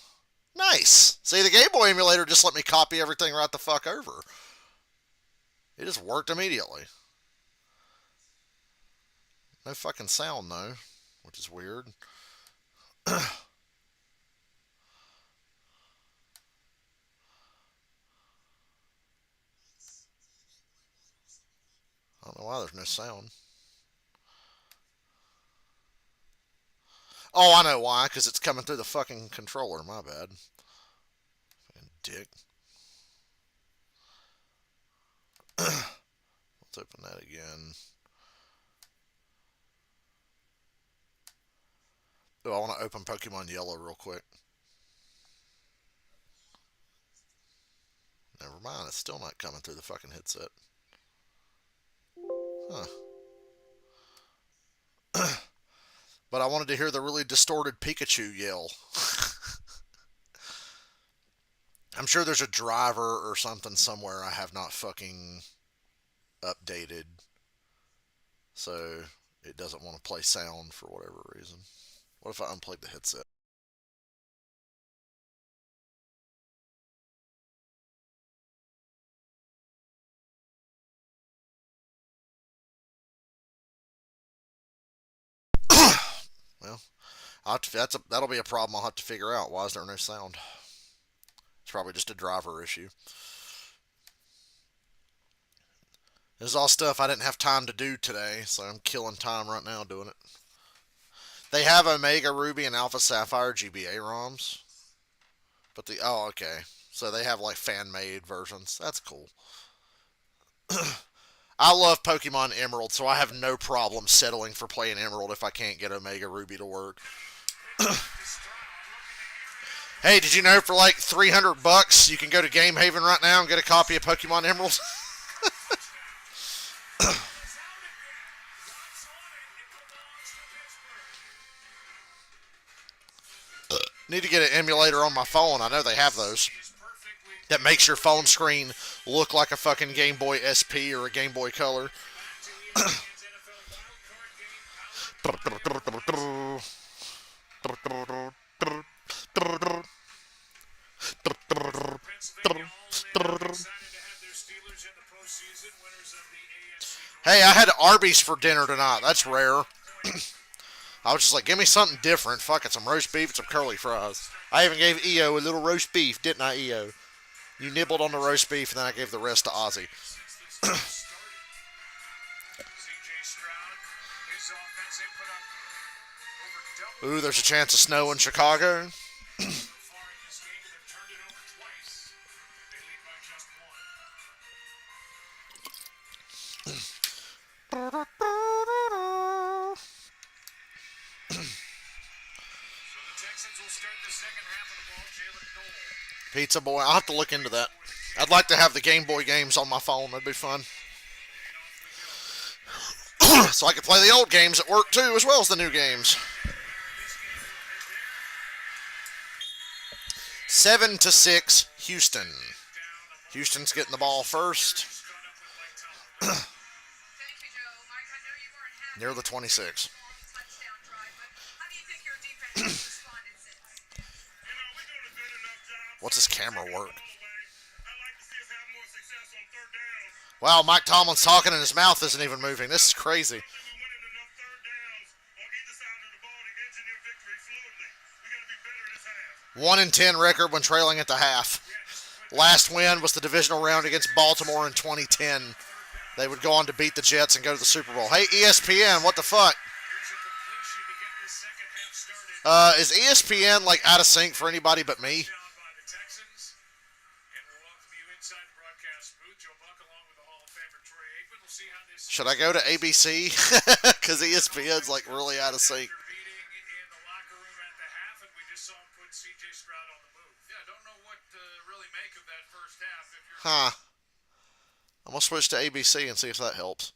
Nice! See, the Game Boy emulator just let me copy everything right the fuck over. It just worked immediately. No fucking sound, though, which is weird. I don't know why there's no sound. Oh, I know why, because it's coming through the fucking controller. My bad. Fucking dick. Let's open that again. Oh, I want to open Pokemon Yellow real quick. Never mind, it's still not coming through the fucking headset. Huh. But I wanted to hear the really distorted Pikachu yell. I'm sure there's a driver or something somewhere I have not fucking updated. So it doesn't want to play sound for whatever reason. What if I unplug the headset? Well, that'll be a problem I'll have to figure out. Why is there no sound? It's probably just a driver issue. This is all stuff I didn't have time to do today, so I'm killing time right now doing it. They have Omega Ruby and Alpha Sapphire GBA ROMs. But oh, okay. So they have like fan-made versions. That's cool. I love Pokemon Emerald, so I have no problem settling for playing Emerald if I can't get Omega Ruby to work. Hey, did you know for like $300 you can go to Game Haven right now and get a copy of Pokemon Emerald? Need to get an emulator on my phone. I know they have those. That makes your phone screen look like a fucking Game Boy SP or a Game Boy Color. Hey, I had Arby's for dinner tonight. That's rare. I was just like, give me something different. Fuck it, some roast beef and some curly fries. I even gave EO a little roast beef, didn't I, EO? You nibbled on the roast beef, and then I gave the rest to Ozzy. Stroud, his offense, they put up over double Ooh, there's a chance of snow in Chicago. so far in this game. They've turned it over twice. They lead by just one. So the Texans will start the second half of the ball. Jalen Noel. Pizza Boy. I'll have to look into that. I'd like to have the Game Boy games on my phone. That'd be fun. So I could play the old games at work too, as well as the new games. 7-6, Houston. Houston's getting the ball first. Thank you, Joe. Mike, I know you weren't happy Near the 26. on the touchdown drive, but how do you think your defense has responded since? We're doing a good enough job. What's his camera work? I'd like to see us have more success on third down. Wow, Mike Tomlin's talking and his mouth isn't even moving. This is crazy. We winning enough third downs on either side of the ball to engineer victory fluidly. We got to be better this half. 1-10 record when trailing at the half. Last win was the divisional round against Baltimore in 2010. They would go on to beat the Jets and go to the Super Bowl. Hey, ESPN, what the fuck? Here's a completion to get this second half started. Is ESPN like out of sync for anybody but me? Down by the Texans. And we'll welcome you inside the broadcast booth. Joe Buck along with the Hall of Famer Troy Aikman. We'll see how this Should I go to ABC? Because ESPN's like really out of sync. meeting in the locker room at the half, and we just saw him put C.J. Stroud on the move. Yeah, don't know what to really make of that first half. If you're Huh. I'm going to switch to ABC and see if that helps.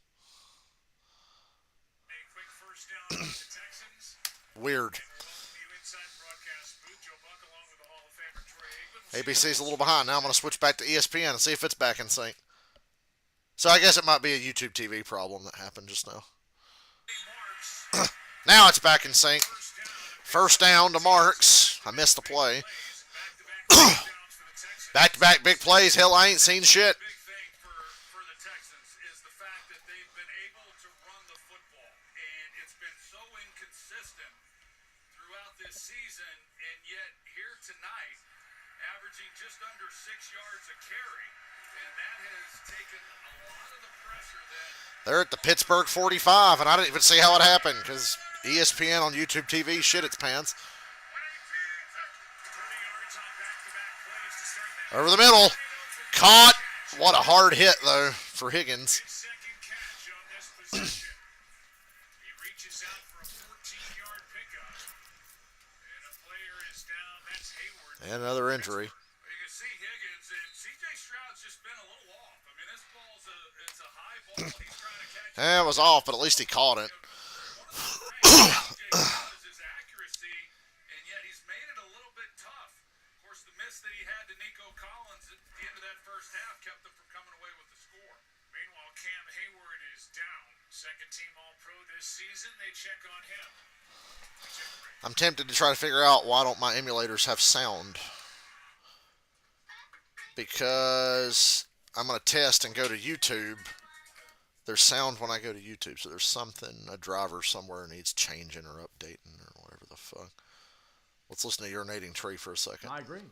A quick first down by the Texans. Weird. Welcome you inside the broadcast booth. Joe Buck along with the Hall of Famer Troy Aikman. We'll see ABC's a little behind. Now I'm going to switch back to ESPN and see if it's back in sync. So I guess it might be a YouTube TV problem that happened just now. Marks. Now it's back in sync. First down to Marks. I missed the play. Back-to-back touchdowns for the Texans. Back-to-back big plays. Hell, I ain't seen shit. big thing for the Texans is the fact that they've been able to run the football, and it's been so inconsistent throughout this season, and yet here tonight, averaging just under 6 yards a carry, and that has taken a lot of the pressure that They're at the Pittsburgh 45, and I didn't even see how it happened because ESPN on YouTube TV shit its pants. 30 yards on back-to-back plays to start that. Over the middle. Caught. What a hard hit, though, for Higgins. His second catch on this possession. He reaches out for a 14-yard pickup. And a player is down. That's Hayward. And another injury. you can see Higgins and C.J. Stroud's just been a little off. I mean, this ball's it's a high ball. He's trying to catch it. It was off, but at least he caught it. His accuracy, and yet he's made it a little bit tough. Of course, the miss that he had to Nico Collins at the end of that first half kept them from coming away with the score. Meanwhile, Cam Hayward is down. Second team All-Pro this season. They check on him. I'm tempted to try to figure out why don't my emulators have sound. Because I'm going to test and go to YouTube. There's sound when I go to YouTube, so there's something, a driver somewhere needs changing or updating or whatever the fuck. Let's listen to Urinating Tree for a second. I agree.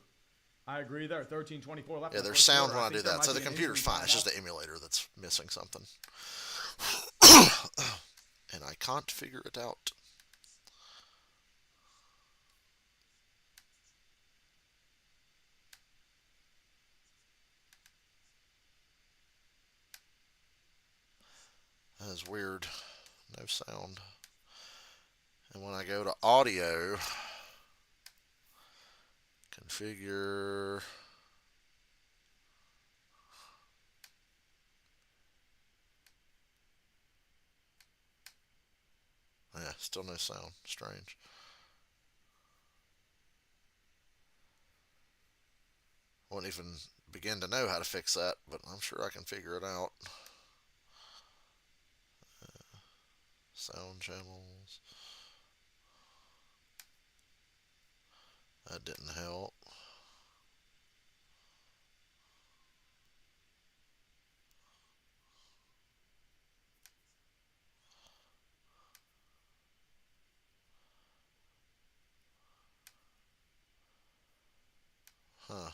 I agree there. 13:24 left. Yeah, in the there's first sound quarter. when I think do there that. might So the be an computer's injury fine. It's just tied the emulator that's missing something. And I can't figure it out. That is weird. No sound. And when I go to audio, configure. Yeah, still no sound. Strange. Won't even begin to know how to fix that, but I'm sure I can figure it out. Sound channels. That didn't help. Huh.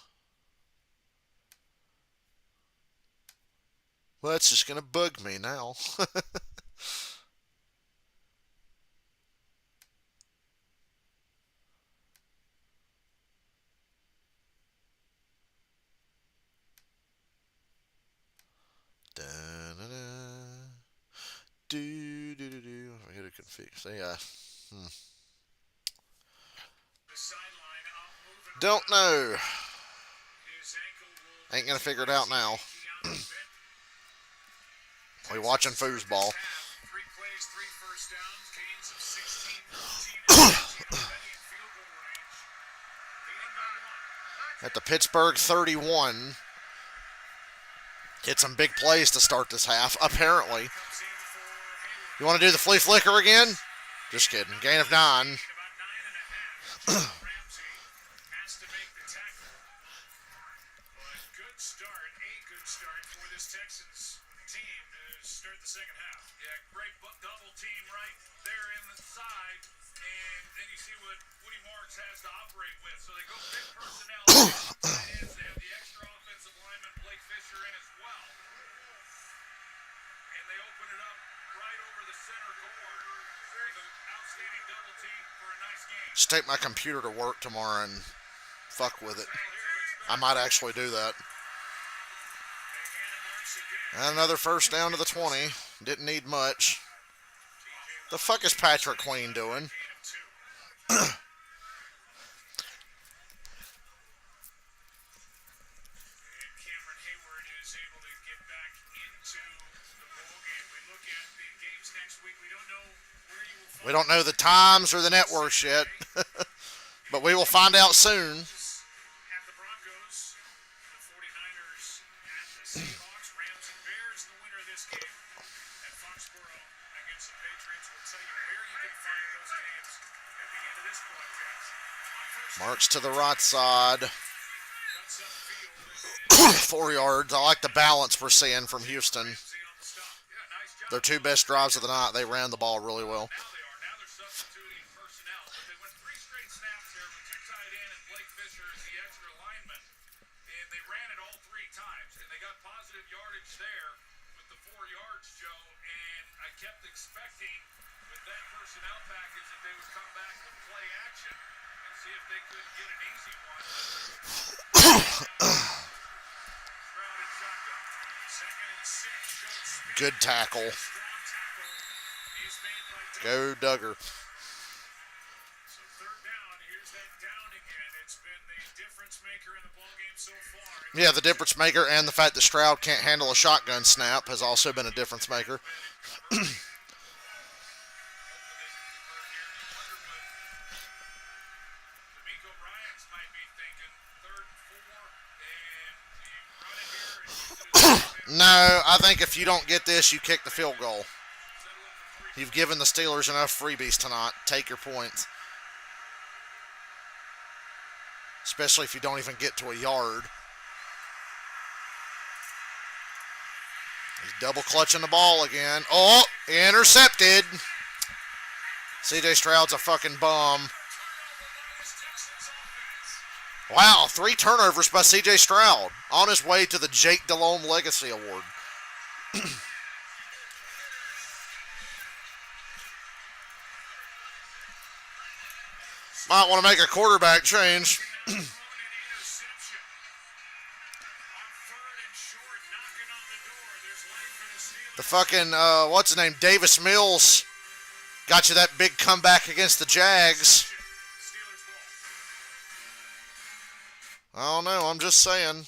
Well, that's just going to bug me now. I hit a config. So yeah. The sideline up, moving Don't know. his ankle will Ain't gonna figure it out now. key out a bit. We watching foosball. Half, 3 plays, 3 first downs, gains of 16, 14, and 15, already in field goal range. Leading by 1. At the Pittsburgh 31. Hit some big plays to start this half, apparently. Comes in for Hayward. You want to do the flea flicker again? Just kidding. Gain of 9. About 9.5. Ramsey has to make the tackle. But good start, a good start for this Texans team to start the second half. Yeah, great double team right there inside. And then you see what Woody Marks has to operate with. So they go big personnel. Tight ends. They have the extra offensive lineman Blake Fisher in as well. And they open it up right over the center guard with an outstanding double team for a nice game. Just take my computer to work tomorrow and fuck with it. I might actually do that. And another first down to the 20. Didn't need much. The fuck is Patrick Queen doing? And Cameron Hayward is able to get back into the ball game. We look at the games next week. We don't know where you will find We don't know the times or the networks yet. But we will find out soon. at the Broncos, the 49ers at the Seahawks, Rams and Bears, the winner of this game at Foxborough against the Patriots. We'll tell you where you can find those games at the end of this broadcast. On first Marks to the right side. cuts upfield, 4 yards. I like the balance we're seeing from Houston. Ramsey on the stop. Yeah, nice job. Their 2 best drives of the night. They ran the ball really well. Now they are. Now they're substituting personnel. They went 3 straight snaps there with 2 tight end and Blake Fisher as the extra lineman. And they ran it all 3 times. And they got positive yardage there with the 4 yards, Joe. And I kept expecting with that personnel package that they would come back with play action and see if they could get an easy one. Shrouded shotgun. Second and 6. Schultz. Good tackle. Strong tackle is made by Go Duggar. So third down, here's that down again. It's been the difference maker in the ballgame so far. Yeah, the difference maker and the fact that Stroud can't handle a shotgun snap has also been a difference maker. Hopefully they can convert here. You wonder what D'Amico Ryans might be thinking. 3rd and 4, and you run it here and use it as a No, I think if you don't get this, you kick the field goal. settle it for 3. You've given the Steelers enough freebies tonight. Take your points. Especially if you don't even get to a yard. He's double clutching the ball again. Oh, intercepted. CJ Stroud's a fucking bum. Wow, 3 turnovers by CJ Stroud. On his way to the Jake Delhomme Legacy Award. Might want to make a quarterback change. Throwing an interception. On 3rd and short, knocking on the door. There's life for the Steelers. The fucking, what's his name? Davis Mills got you that big comeback against the Jags. Steelers ball. I don't know. I'm just saying.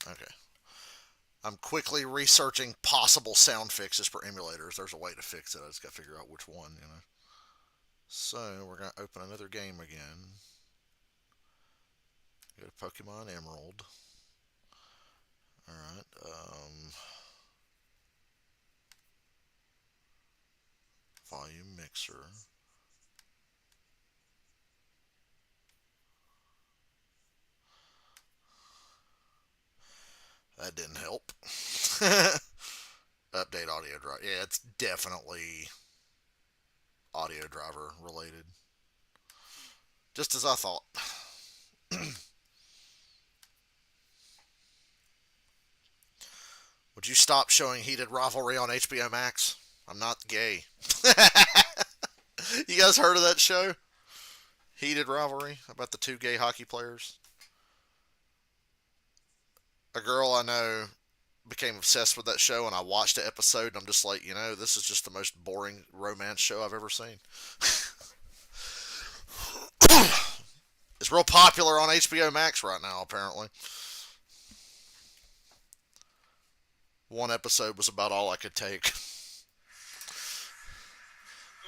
Okay. I'm quickly researching possible sound fixes for emulators. There's a way to fix it. I just got to figure out which one, you know. So, we're going to open another game again. Go to Pokemon Emerald. Alright, volume mixer. That didn't help. Update audio driver. Yeah, it's definitely audio driver related. Just as I thought. Would you stop showing Heated Rivalry on HBO Max? I'm not gay. You guys heard of that show? Heated Rivalry? About the two gay hockey players? A girl I know became obsessed with that show, and I watched the episode, and I'm just like, this is just the most boring romance show I've ever seen. It's real popular on HBO Max right now, apparently. One episode was about all I could take. Go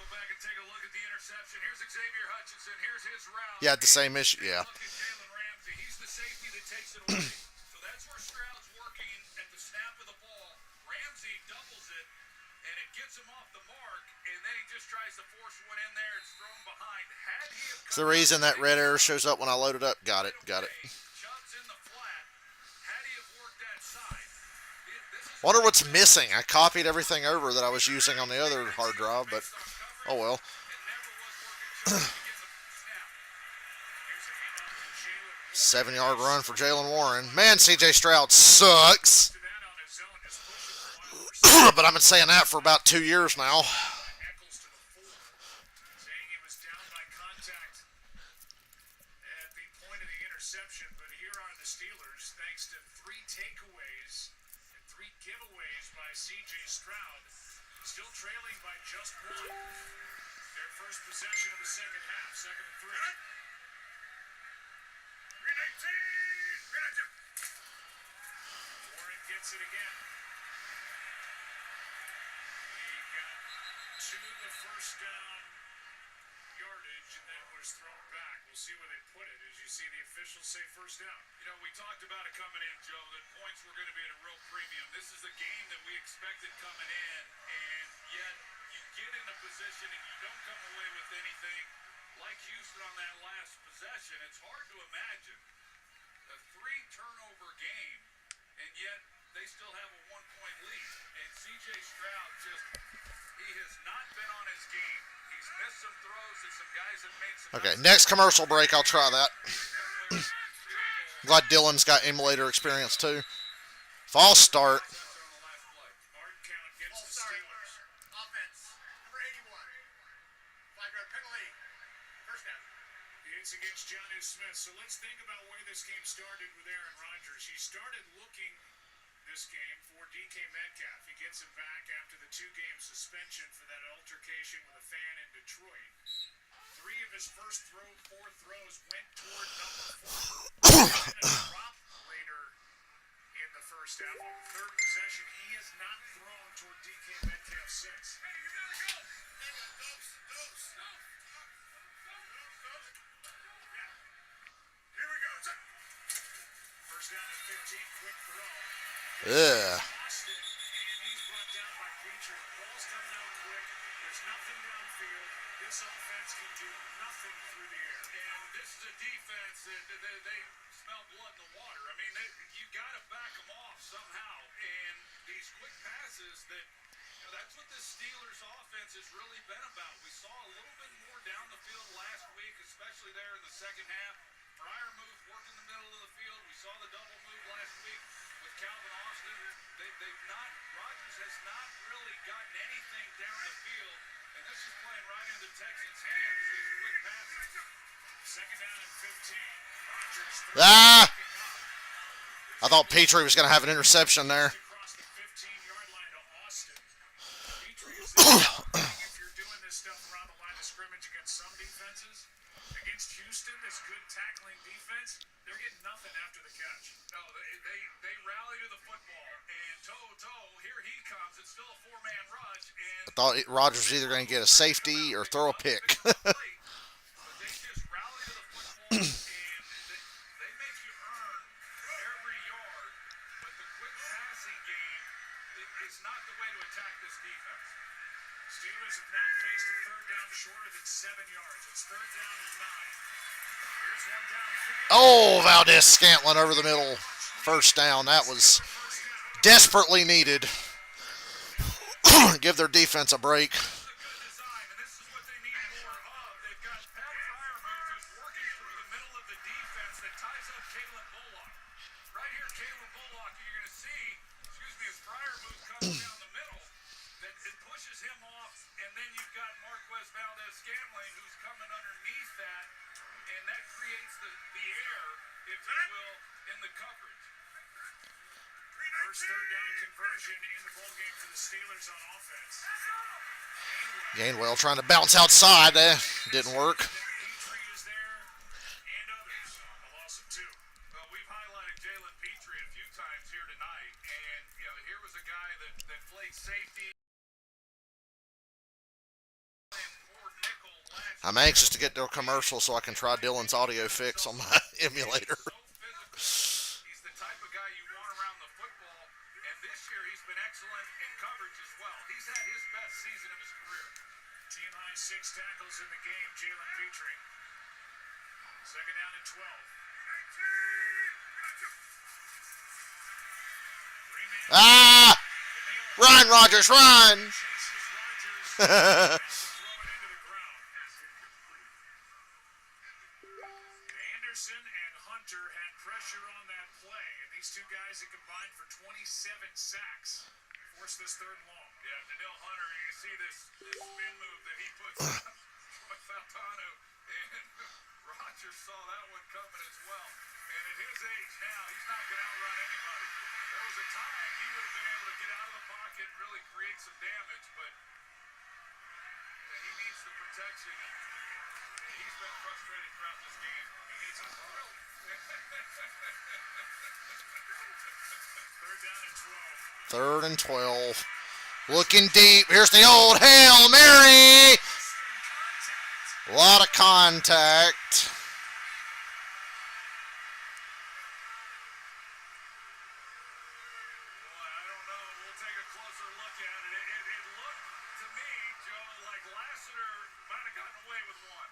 back and take a look at the interception. Here's Xavier Hutchinson. Here's his route. Yeah, the same issue. Yeah. Look at Jalen Ramsey. He's the safety that takes it away. So that's where Stroud's working at the snap of the ball. Ramsey doubles it, and it gets him off the mark, and then he just tries to force one in there. It's thrown behind. Had he have It's the reason that red arrow shows up when I load it up. Got it. Chubb's in the flat. Had he have worked that side. Wonder what's missing. I copied everything over that I was using on the other hard drive, but oh well. 7-yard run for Jalen Warren. Man, C.J. Stroud sucks. But I've been saying that for about 2 years now. But here are the Steelers, thanks to 3 takeaways and 3 giveaways by C.J. Stroud, still trailing by just 1. Their first possession of the second half, 2nd and 3. Warren gets it again. He got to the first down yardage and then was thrown back. We'll see where they put it as you see the officials say first down. We talked about it coming in, Joe, that points were going to be at a real premium. This is a game that we expected coming in, and yet you get in a position and you don't come away with anything like Houston on that last possession. It's hard to imagine a 3-turnover game, and yet they still have a 1-point lead. And C.J. Stroud he has not been on his game. He's missed some throws and some guys have made some... Okay, next commercial break, I'll try that. Glad Dylan's got emulator experience too. If I'll start. It's against Jonnu Smith. So let's think about where this game started with Aaron Rodgers. He started looking this game for DK Metcalf. He gets him back after the 2-game suspension for that altercation with a fan in Detroit. 3 of his first 4 throws went toward number 4. And a drop later in the first half. On the 3rd possession, he has not thrown toward DK Metcalf since. Hey, you gotta go! Here we go. First down at 15, quick throw. Yeah. Austin, and he's brought down by Petrie. The ball's coming out quick. There's nothing downfield. This offense can do nothing through the air. And this is a defense that they smell blood in the water. I mean, you got to back them off somehow. And these quick passes that's what the Steelers offense has really been about. We saw a little bit more down the field last week, especially there in the second half. Freiermuth worked in the middle of the field. We saw the double move last week with Calvin Austin. Rodgers has not really gotten anything down the field, and this is playing right into Texans' hands, these quick passes. Second down at 15. Rodgers I thought Petrie was going to have an interception there. across the 15-yard line to Austin. Petrie is if you're doing this stuff around the line of scrimmage against some defenses. Against Houston, this good tackling defense, they're getting nothing after the catch. No, they rally to the football, and toe-to-toe, here he comes. It's still a 4-man rush, and I thought Rodgers was either going to get a safety or throw a pick. but they just rally to the football, and they make you earn every yard. But the quick passing game is not the way to attack this defense. Steelers have not faced a third down shorter than 7 yards. It's third down and 9. Here's one downfield. Oh, Valdez Scantling over the middle. First down. That was Desperately needed. Give their defense a break. This is a good design, and this is what they need more of. They've got Pat Fryermuth who's working through the middle of the defense that ties up Caleb Bullock. Right here, Caleb Bullock, you're going to see, as Fryermuth comes down the middle, that it pushes him off, and then you've got Marquez Valdez-Scantling who's coming underneath that, and that creates the air, if you will, in the coverage. First third down conversion in the ballgame for the Steelers on offense. Gainwell trying to bounce outside. Didn't work. Petrie is there, and others. A loss of 2. Well, we've highlighted Jalen Petrie a few times here tonight, and here was a guy that played safety. I'm anxious to get to a commercial so I can try Dylan's audio fix on my emulator. He's the type of guy you want around the football, and this year he's been excellent in coverage as well. He's had his best season of his career. Team high 6 tackles in the game, Jalen Petrie. Second down and 12. Ah! Run, Rodgers, run! Chases Rodgers. Throw it into the ground. Anderson and Hunter had pressure on that play, and these two guys have combined for 27 sacks. Force this third and long. Yeah, Danielle Hunter, you see this spin move that he puts on Faltano, and Rodgers saw that one coming as well. And at his age now, he's not going to outrun anybody. There was a time he would have been able to get out of the pocket and really create some damage, but he needs the protection. And he's been frustrated throughout this game. He needs a thrill. Third down and 12. Third and 12. Looking deep. Here's the old Hail Mary. A lot of contact. Boy, I don't know. We'll take a closer look at it. It looked to me, Joe, like Lassiter might have gotten away with one.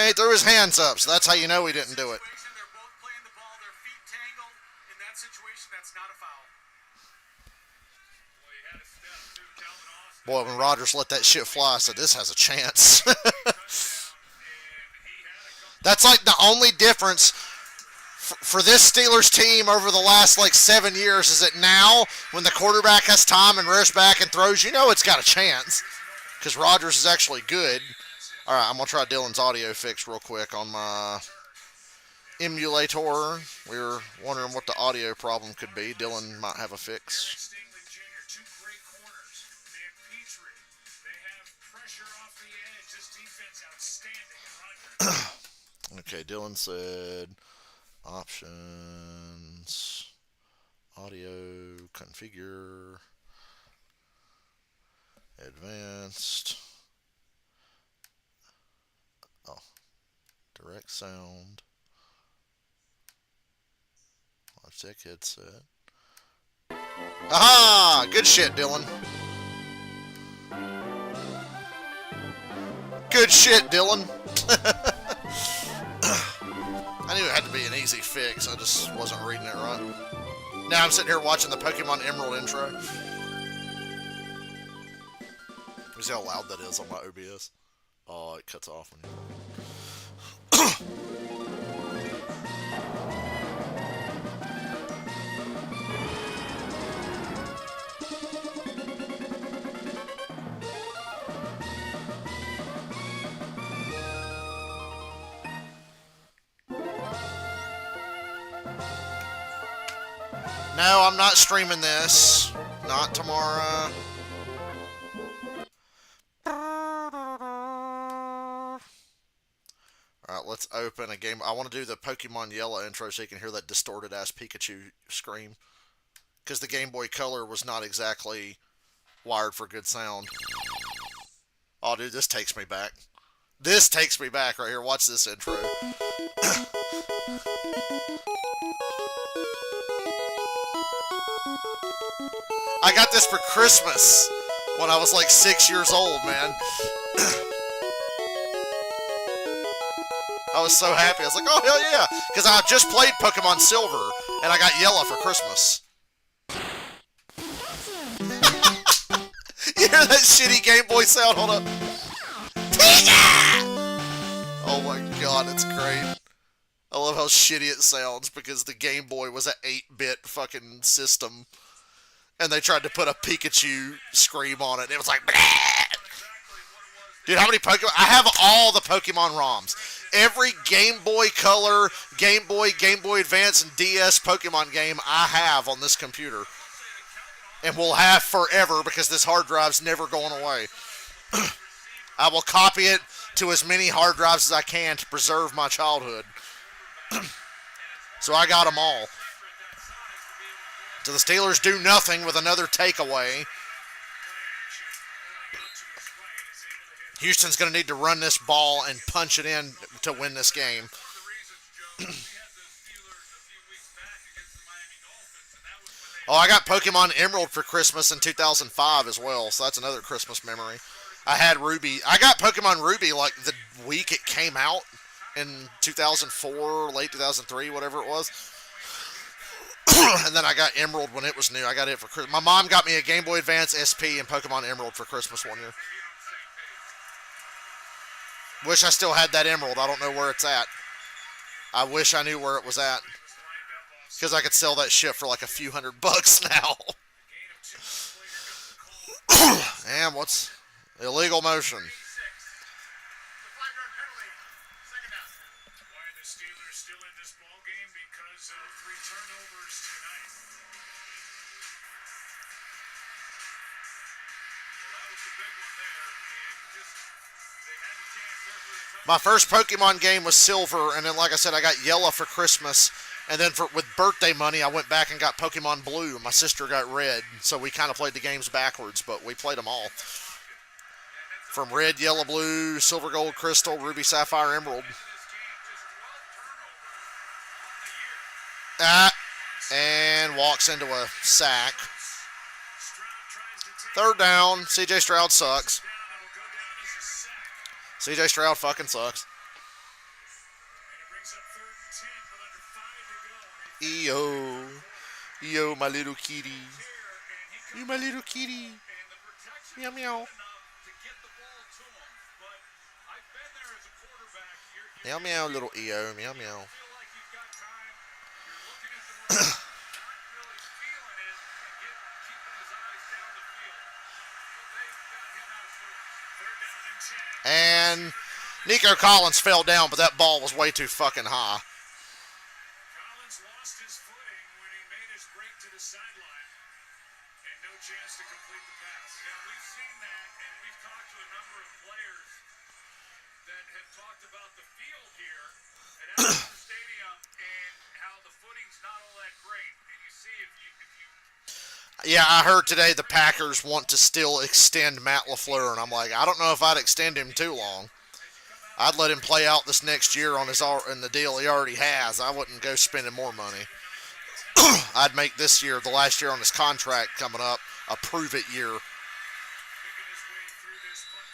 He threw his hands up, so that's how you know he didn't do it. They're both playing the ball, their feet tangled. In that situation, that's not a foul. Boy, he had a step too. Calvin Austin. Boy, when Rodgers let that shit fly, I said, this has a chance. That's like the only difference for this Steelers team over the last, 7 years is that now, when the quarterback has time and rushes back and throws, it's got a chance. Because Rodgers is actually good. All right, I'm going to try Dylan's audio fix real quick on my emulator. We were wondering what the audio problem could be. Dylan might have a fix. Stingley Jr., 2 great corners. They have Petrie. They have pressure off the edge. This defense outstanding. Okay, Dylan said options, audio, configure, advanced, direct sound, Logitech headset. Aha! Good shit, Dylan. Good shit, Dylan. I knew it had to be an easy fix. I just wasn't reading it right. Now I'm sitting here watching the Pokemon Emerald intro. You see how loud that is on my OBS? Oh, it cuts off when you... No, I'm not streaming this. Not tomorrow. Alright, let's open a game. I want to do the Pokemon Yellow intro so you can hear that distorted ass Pikachu scream. Because the Game Boy Color was not exactly wired for good sound. Oh, dude, this takes me back. This takes me back right here. Watch this intro. I got this for Christmas when I was like 6 years old, man. I was so happy. I was like, oh, hell yeah. Because I just played Pokemon Silver, and I got Yellow for Christmas. You hear that shitty Game Boy sound? Hold up. Oh my god, it's great. I love how shitty it sounds because the Game Boy was an 8-bit fucking system. And they tried to put a Pikachu scream on it. It was like, bleh! Dude, how many Pokemon? I have all the Pokemon ROMs. Every Game Boy Color, Game Boy Advance, and DS Pokemon game I have on this computer. And will have forever because this hard drive's never going away. I will copy it to as many hard drives as I can to preserve my childhood. So I got them all. So the Steelers do nothing with another takeaway. Houston's going to need to run this ball and punch it in to win this game. Oh, I got Pokemon Emerald for Christmas in 2005 as well, so that's another Christmas memory. I had Ruby. I got Pokemon Ruby like the week it came out in 2004, late 2003, whatever it was. And then I got Emerald when it was new. I got it for Christmas. My mom got me a Game Boy Advance SP and Pokemon Emerald for Christmas one year. Wish I still had that Emerald. I don't know where it's at. I wish I knew where it was at. Because I could sell that shit for like a few $100 now. And what's illegal motion? Why the Steelers still in this ball game? Because of 3 turnovers tonight. Well, that was the big one there. And just they had the chance there for the touchdown. My first Pokemon game was Silver, and then like I said, I got Yellow for Christmas. And then with birthday money, I went back and got Pokemon Blue, and my sister got Red. So we kind of played the games backwards, but we played them all. From Red, Yellow, Blue, Silver, Gold, Crystal, Ruby, Sapphire, Emerald. And walks into a sack. Third down. CJ Stroud sucks. CJ Stroud fucking sucks. EO. EO, my little kitty. You, my little kitty. Meow, meow. Meow, meow, little EO. Meow, meow. And Nico Collins fell down, but that ball was way too fucking high. Collins lost his footing when he made his break to the sideline, and no chance to complete the pass. Yeah, we've seen that, and we've talked to a number of players that have talked about the field here at Allen Stadium and how the footing's not all that great. And you see if you Yeah, I heard today the Packers want to still extend Matt LaFleur, and I'm like, I don't know if I'd extend him too long. I'd let him play out this next year on in the deal he already has. I wouldn't go spending more money. I'd make this year, the last year on his contract coming up, a prove-it year.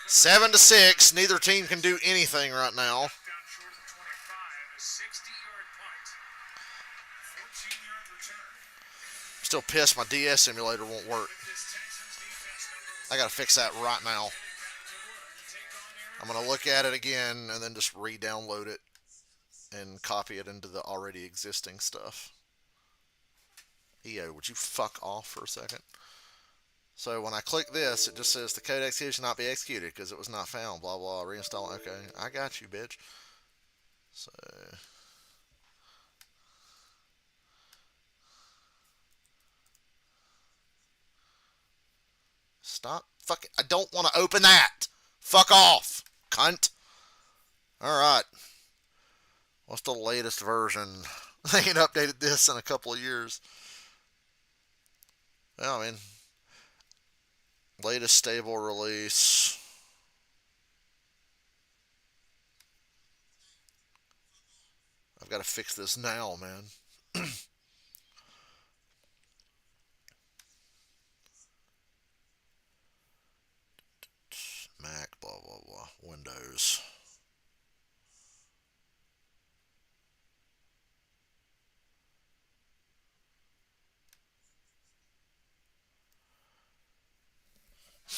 7-6. Neither team can do anything right now. down short of 25, a 60-yard punt, 14-yard return. Still pissed my DS simulator won't work. I gotta fix that right now. I'm gonna look at it again and then just re-download it and copy it into the already existing stuff. EO, would you fuck off for a second? So when I click this, it just says the code execution not be executed because it was not found. Blah blah. Reinstall. Okay, I got you, bitch. So. Stop fucking. I don't want to open that. Fuck off, cunt. Alright. What's the latest version? They ain't updated this in a couple of years. Well, I mean, latest stable release. I've got to fix this now, man. Mac, blah, blah, blah. Windows.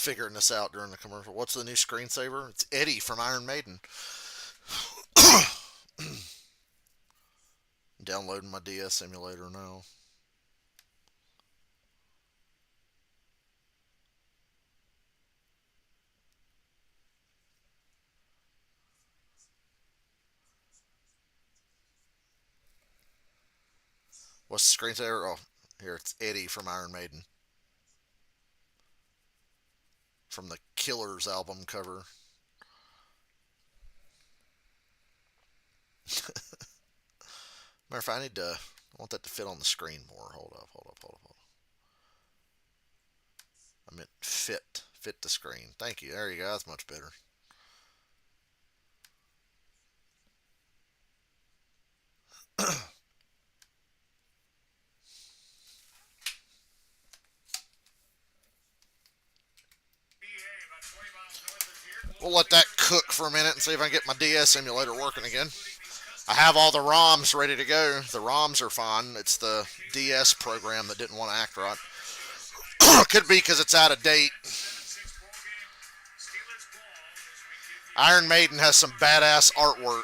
figuring this out during the commercial. What's the new screensaver? It's Eddie from Iron Maiden. Downloading my DS emulator now. What's the screensaver? Oh, here it's Eddie from Iron Maiden. From the Killers album cover. Matter of fact, I want that to fit on the screen more. Hold up. I meant fit the screen. Thank you. There you go. That's much better. We'll let that cook for a minute and see if I can get my DS emulator working again. I have all the ROMs ready to go. The ROMs are fine. It's the DS program that didn't want to act right. Could be because it's out of date. Iron Maiden has some badass artwork.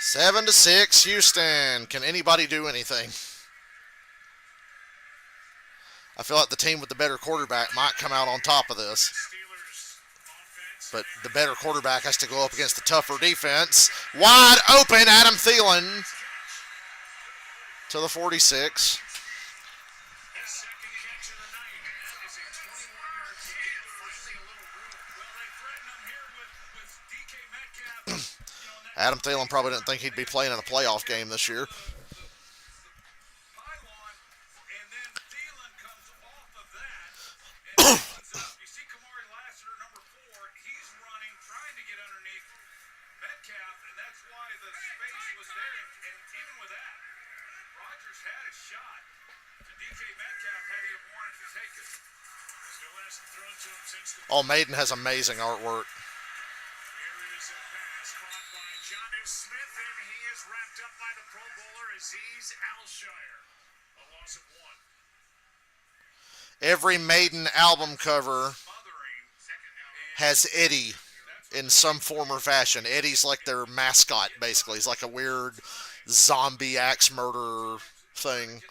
7-6 Houston. Can anybody do anything? I feel like the team with the better quarterback might come out on top of this. But the better quarterback has to go up against the tougher defense. Wide open, Adam Thielen to the 46. Adam Thielen probably didn't think he'd be playing in a playoff game this year. Oh, Maiden has amazing artwork. Every Maiden album cover has Eddie in some form or fashion. Eddie's like their mascot, basically. He's like a weird zombie axe murderer thing.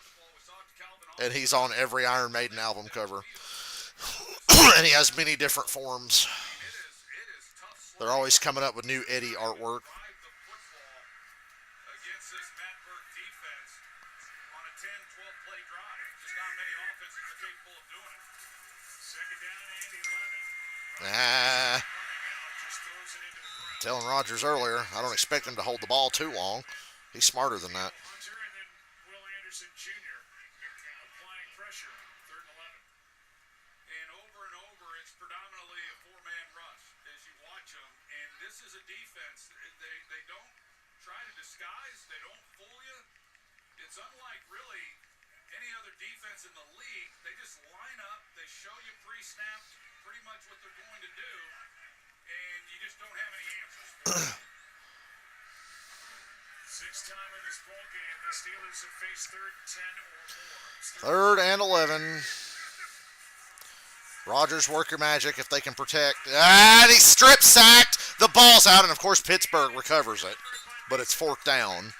And he's on every Iron Maiden album cover. And he has many different forms. They're always coming up with new Eddie artwork. Telling Rodgers earlier, I don't expect him to hold the ball too long. He's smarter than that. It's unlike really any other defense in the league. They just line up, they show you pre-snap pretty much what they're going to do, and you just don't have any answers. Sixth time in this ball game, the Steelers have faced 3rd and 10 or more. 3rd and 11. Rodgers, work your magic if they can protect. And he strip sacked. The ball's out, and of course Pittsburgh recovers it. But it's 4th down.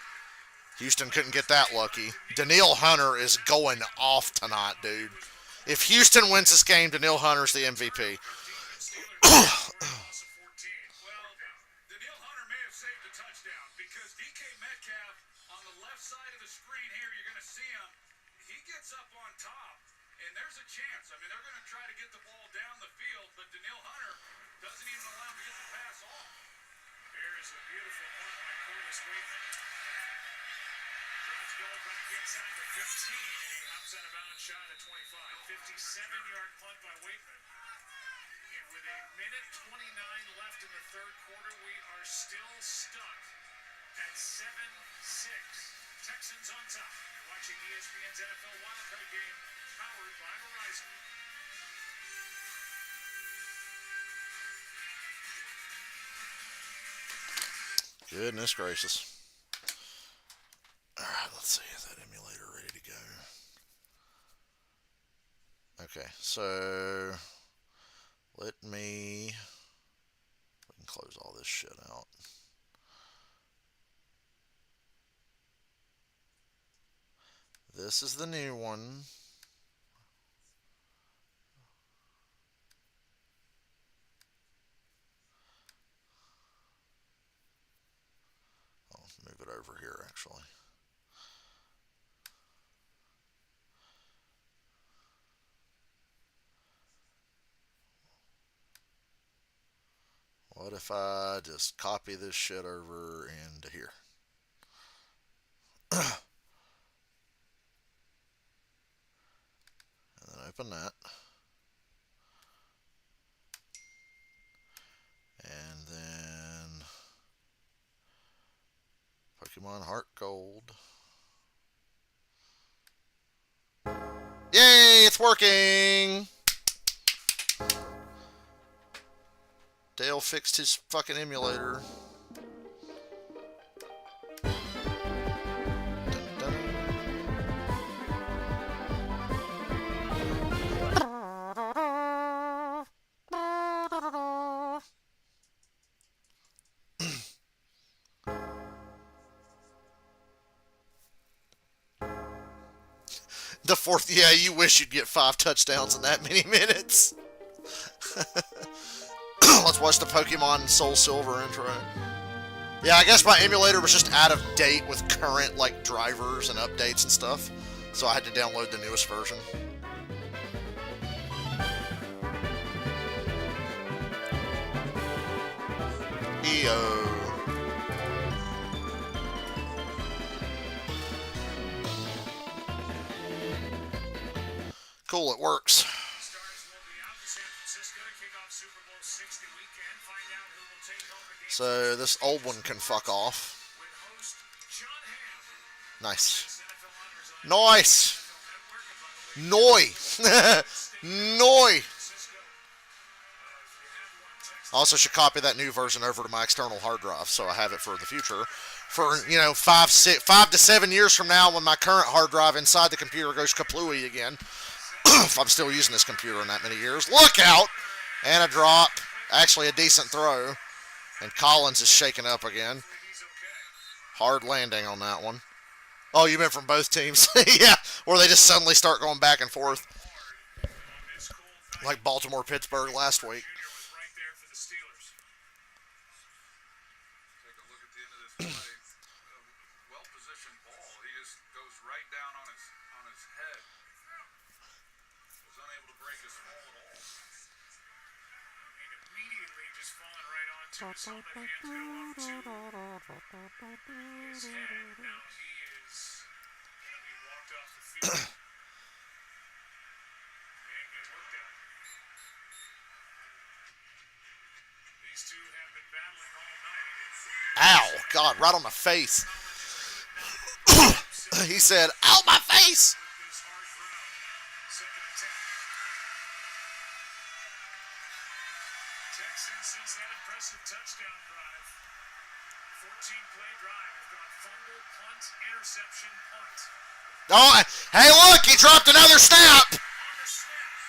Houston couldn't get that lucky. Danielle Hunter is going off tonight, dude. If Houston wins this game, Danielle Hunter's the MVP. Danielle Hunter may have saved a touchdown because DK Metcalf on the left side of the screen here, you're going to see him. He gets up on top, and there's a chance. I mean, they're going to try to get the ball down the field, but Danielle Hunter doesn't even allow him to get the pass off. There is a beautiful punt by Corliss Waitman. Drives goal back inside the 15, and he hops out of bounds shy of 25. 57-yard punt by Waitman. And with a minute 29 left in the 3rd quarter, we are still stuck at 7-6. Texans on top. You're watching ESPN's NFL Wildcard Game, powered by Verizon. Goodness gracious. Alright, let's see. Is that emulator ready to go? Okay, so let me. We can close all this shit out. This is the new one. I'll move it over here actually. What if I just copy this shit over into here? And then open that. And then Pokemon Heart Gold. Yay, it's working! Dale fixed his fucking emulator. Dun, dun. The fourth, yeah, you wish you'd get 5 touchdowns in that many minutes. Let's watch the Pokemon Soul Silver intro. Yeah, I guess my emulator was just out of date with current like drivers and updates and stuff, so I had to download the newest version. EO. Cool, it works. Stars will be out in San Francisco to kick off Super Bowl 60 weekend. Find out who will take over games So this old one can fuck off. with host John Hamm. Nice. NFL honors on Nice. NFL Network, and by the way, Noi. Noi. Francisco. If you have one, text I also should copy that new version over to my external hard drive so I have it for the future. For, you know, 5 to 7 years from now when my current hard drive inside the computer goes kaplooey again. If I'm still using this computer in that many years. Look out! And a drop. Actually a decent throw. And Collins is shaking up again. he's okay. Hard landing on that one. Oh, you meant from both teams? Yeah, or they just suddenly start going back and forth. On this cold night, Like Baltimore-Pittsburgh last week. Junior was right there for the Steelers. Take a look at the end of this play. Well-positioned ball. He just goes right down on his head. Was unable to break his fall at all. I mean, immediately just falling right onto his helmet. Hands go up to his head. Now he is going to be walked off the field. And get looked at. These two have been battling all night. Ow! God, right on my face. He said, ow, my face! This hard ground. Second and 10. Texans, since that impressive touchdown drive, 14-play drive, have gone fumble, punt, interception, punt. Oh, hey, look, he dropped another snap. On the snap,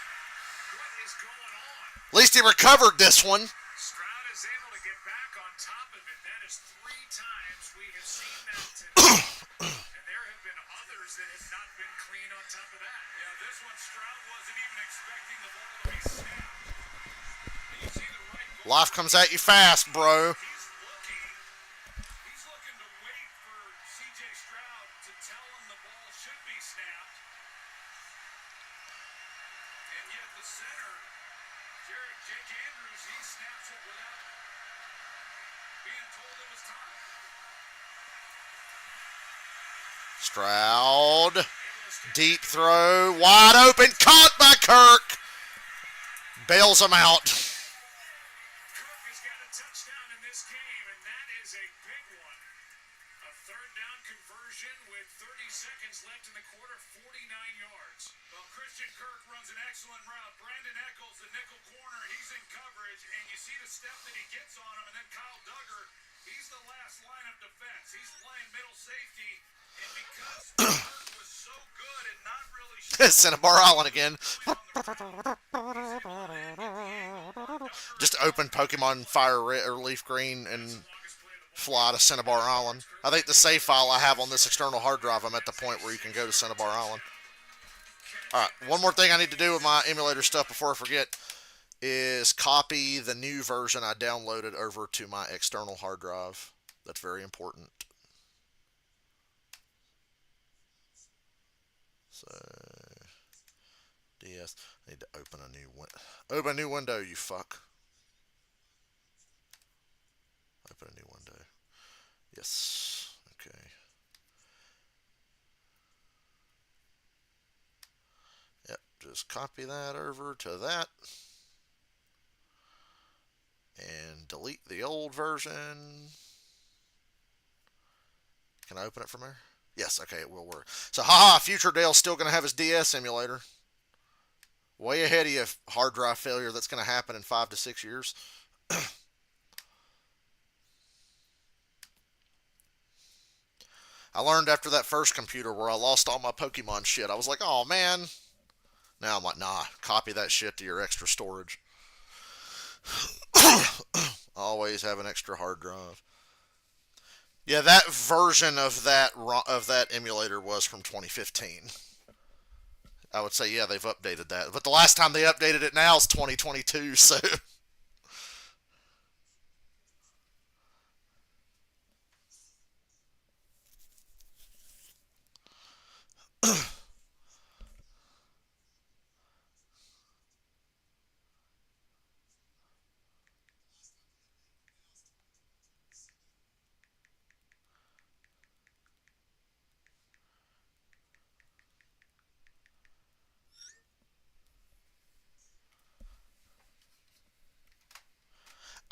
what is going on? At least he recovered this one. Stroud is able to get back on top of it. That is 3 times we have seen that today. And there have been others that have not been clean on top of that. Yeah, this one Stroud wasn't even expecting the ball to be snapped. And you see the right goal. Life comes at you fast, bro. He's looking to wait for C.J. Stroud to tell him the ball should be snapped. And yet the center, Jake Andrews, he snaps it without being told it was time. Stroud. Deep throw. Wide open. Caught by Kirk. Bails him out. Kirk has got a touchdown in this game, and that is a big one. A third down conversion with 30 seconds left in the quarter, 49 yards. Well, Christian Kirk runs an excellent route. Brandon Eccles, the nickel corner, he's in coverage, and you see the step that he gets on him, and then Kyle Duggar, he's the last line of defense. He's playing middle safety, and because Kirk was so good and not really Cinnabar Island again. on the Just open Pokemon Fire Red or Leaf Green and fly to Cinnabar Island. I think the save file I have on this external hard drive, I'm at the point where you can go to Cinnabar Island. Alright, one more thing I need to do with my emulator stuff before I forget is copy the new version I downloaded over to my external hard drive. That's very important. So, DS. I need to open a new window, you fuck. Open a new window. Yes. Okay. Yep. Just copy that over to that. And delete the old version. Can I open it from there? Yes, okay, it will work. So, haha, Future Dale's still going to have his DS emulator. Way ahead of you, hard drive failure that's going to happen in 5 to 6 years. I learned after that first computer where I lost all my Pokemon shit. I was like, oh man. Now I'm like, nah, copy that shit to your extra storage. Always have an extra hard drive. Yeah, that version of that emulator was from 2015. I would say, yeah, they've updated that. But the last time they updated it now is 2022, so...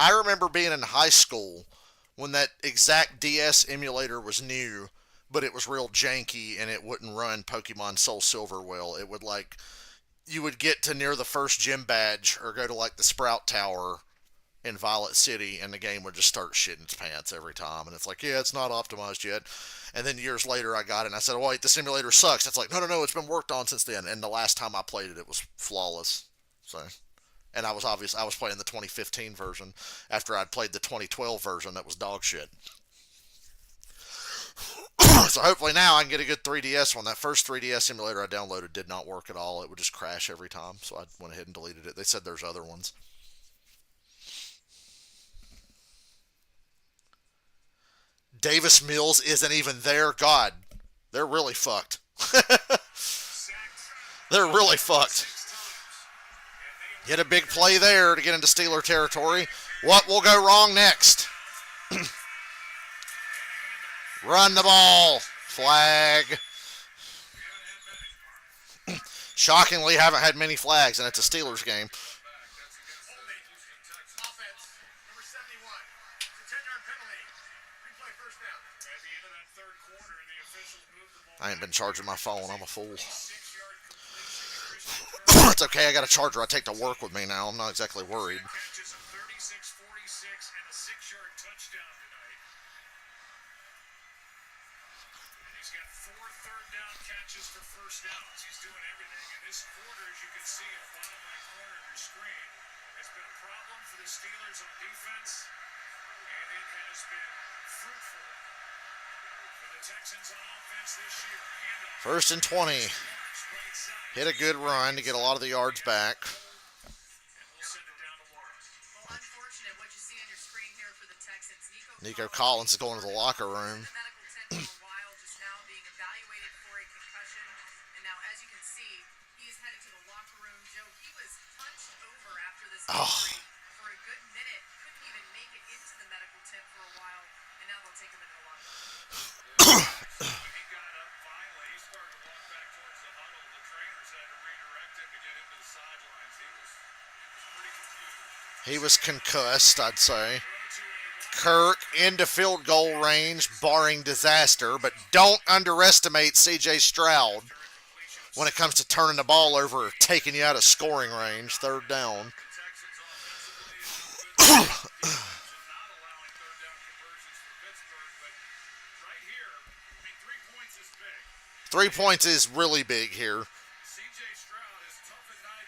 I remember being in high school when that exact DS emulator was new, but it was real janky and it wouldn't run Pokemon Soul Silver well. It would you would get to near the first gym badge or go to the Sprout Tower in Violet City and the game would just start shitting its pants every time. And it's like, yeah, it's not optimized yet. And then years later I got it and I said, oh wait, the simulator sucks. It's like, no, it's been worked on since then. And the last time I played it, it was flawless. So... And I was playing the 2015 version after I'd played the 2012 version that was dog shit. So hopefully now I can get a good 3DS one. That first 3DS emulator I downloaded did not work at all. It would just crash every time. So I went ahead and deleted it. They said there's other ones. Davis Mills isn't even there. God, they're really fucked. They're really fucked. Get a big play there to get into Steeler territory. What will go wrong next? Run the ball. Flag. Shockingly, haven't had many flags, and it's a Steelers game. I ain't been charging my phone. I'm a fool. It's okay, I got a charger I take to work with me now. I'm not exactly worried. Catches of 36, 46, and a 6-yard touchdown tonight. And he's got 4 third-down catches for first downs. He's doing everything. And this quarter, as you can see in the bottom right corner of your screen, has been a problem for the Steelers on defense, and it has been fruitful for the Texans on offense this year. First and 20. Hit a good run to get a lot of the yards back. Nico Collins is going to the locker room. Oh. He was concussed, I'd say. Kirk into field goal range, barring disaster, but don't underestimate C.J. Stroud when it comes to turning the ball over or taking you out of scoring range. Third down. 3 points is really big here. C.J. Stroud, as tough a night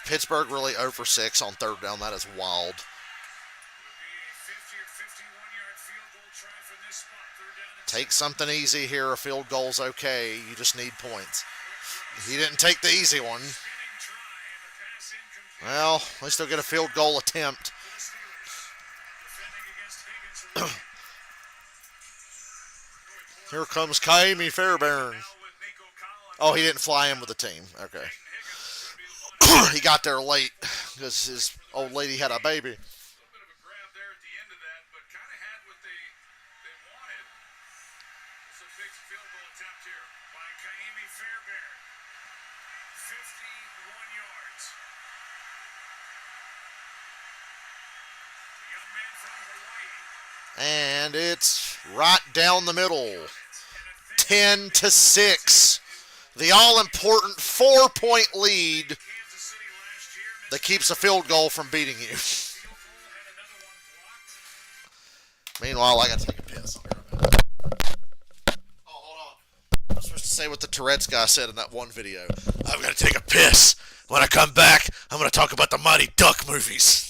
Pittsburgh really 0 for 6 on third down? That is wild. It'll be a 50 or 51-yard field goal try from this spot. Third down and Take something easy here. A field goal's okay. You just need points. He didn't take the easy one. spinning try, and the pass incomplete Well, they still get a field goal attempt. to the Steelers. Defending against Higgins. the rookie. Here comes Kaimi Fairbairn. Now with Nico Collins. Oh, he didn't fly in with the team. Okay. Higgins would be the one. He got there late because his old lady had a baby. A little bit of a grab there at the end of that, but kind of had what they wanted. It's a big field goal attempt here. By Kaimi Fairbairn. 51 yards. The young man from Hawaii. And it's right down the middle. 10-6. The all-important 4-point lead Kansas City last year. that keeps a field goal from beating you. Field goal had another one blocked. Meanwhile, I got to take a piss. Oh, hold on. I was supposed to say what the Tourette's guy said in that one video. I've got to take a piss. When I come back, I'm going to talk about the Mighty Duck movies.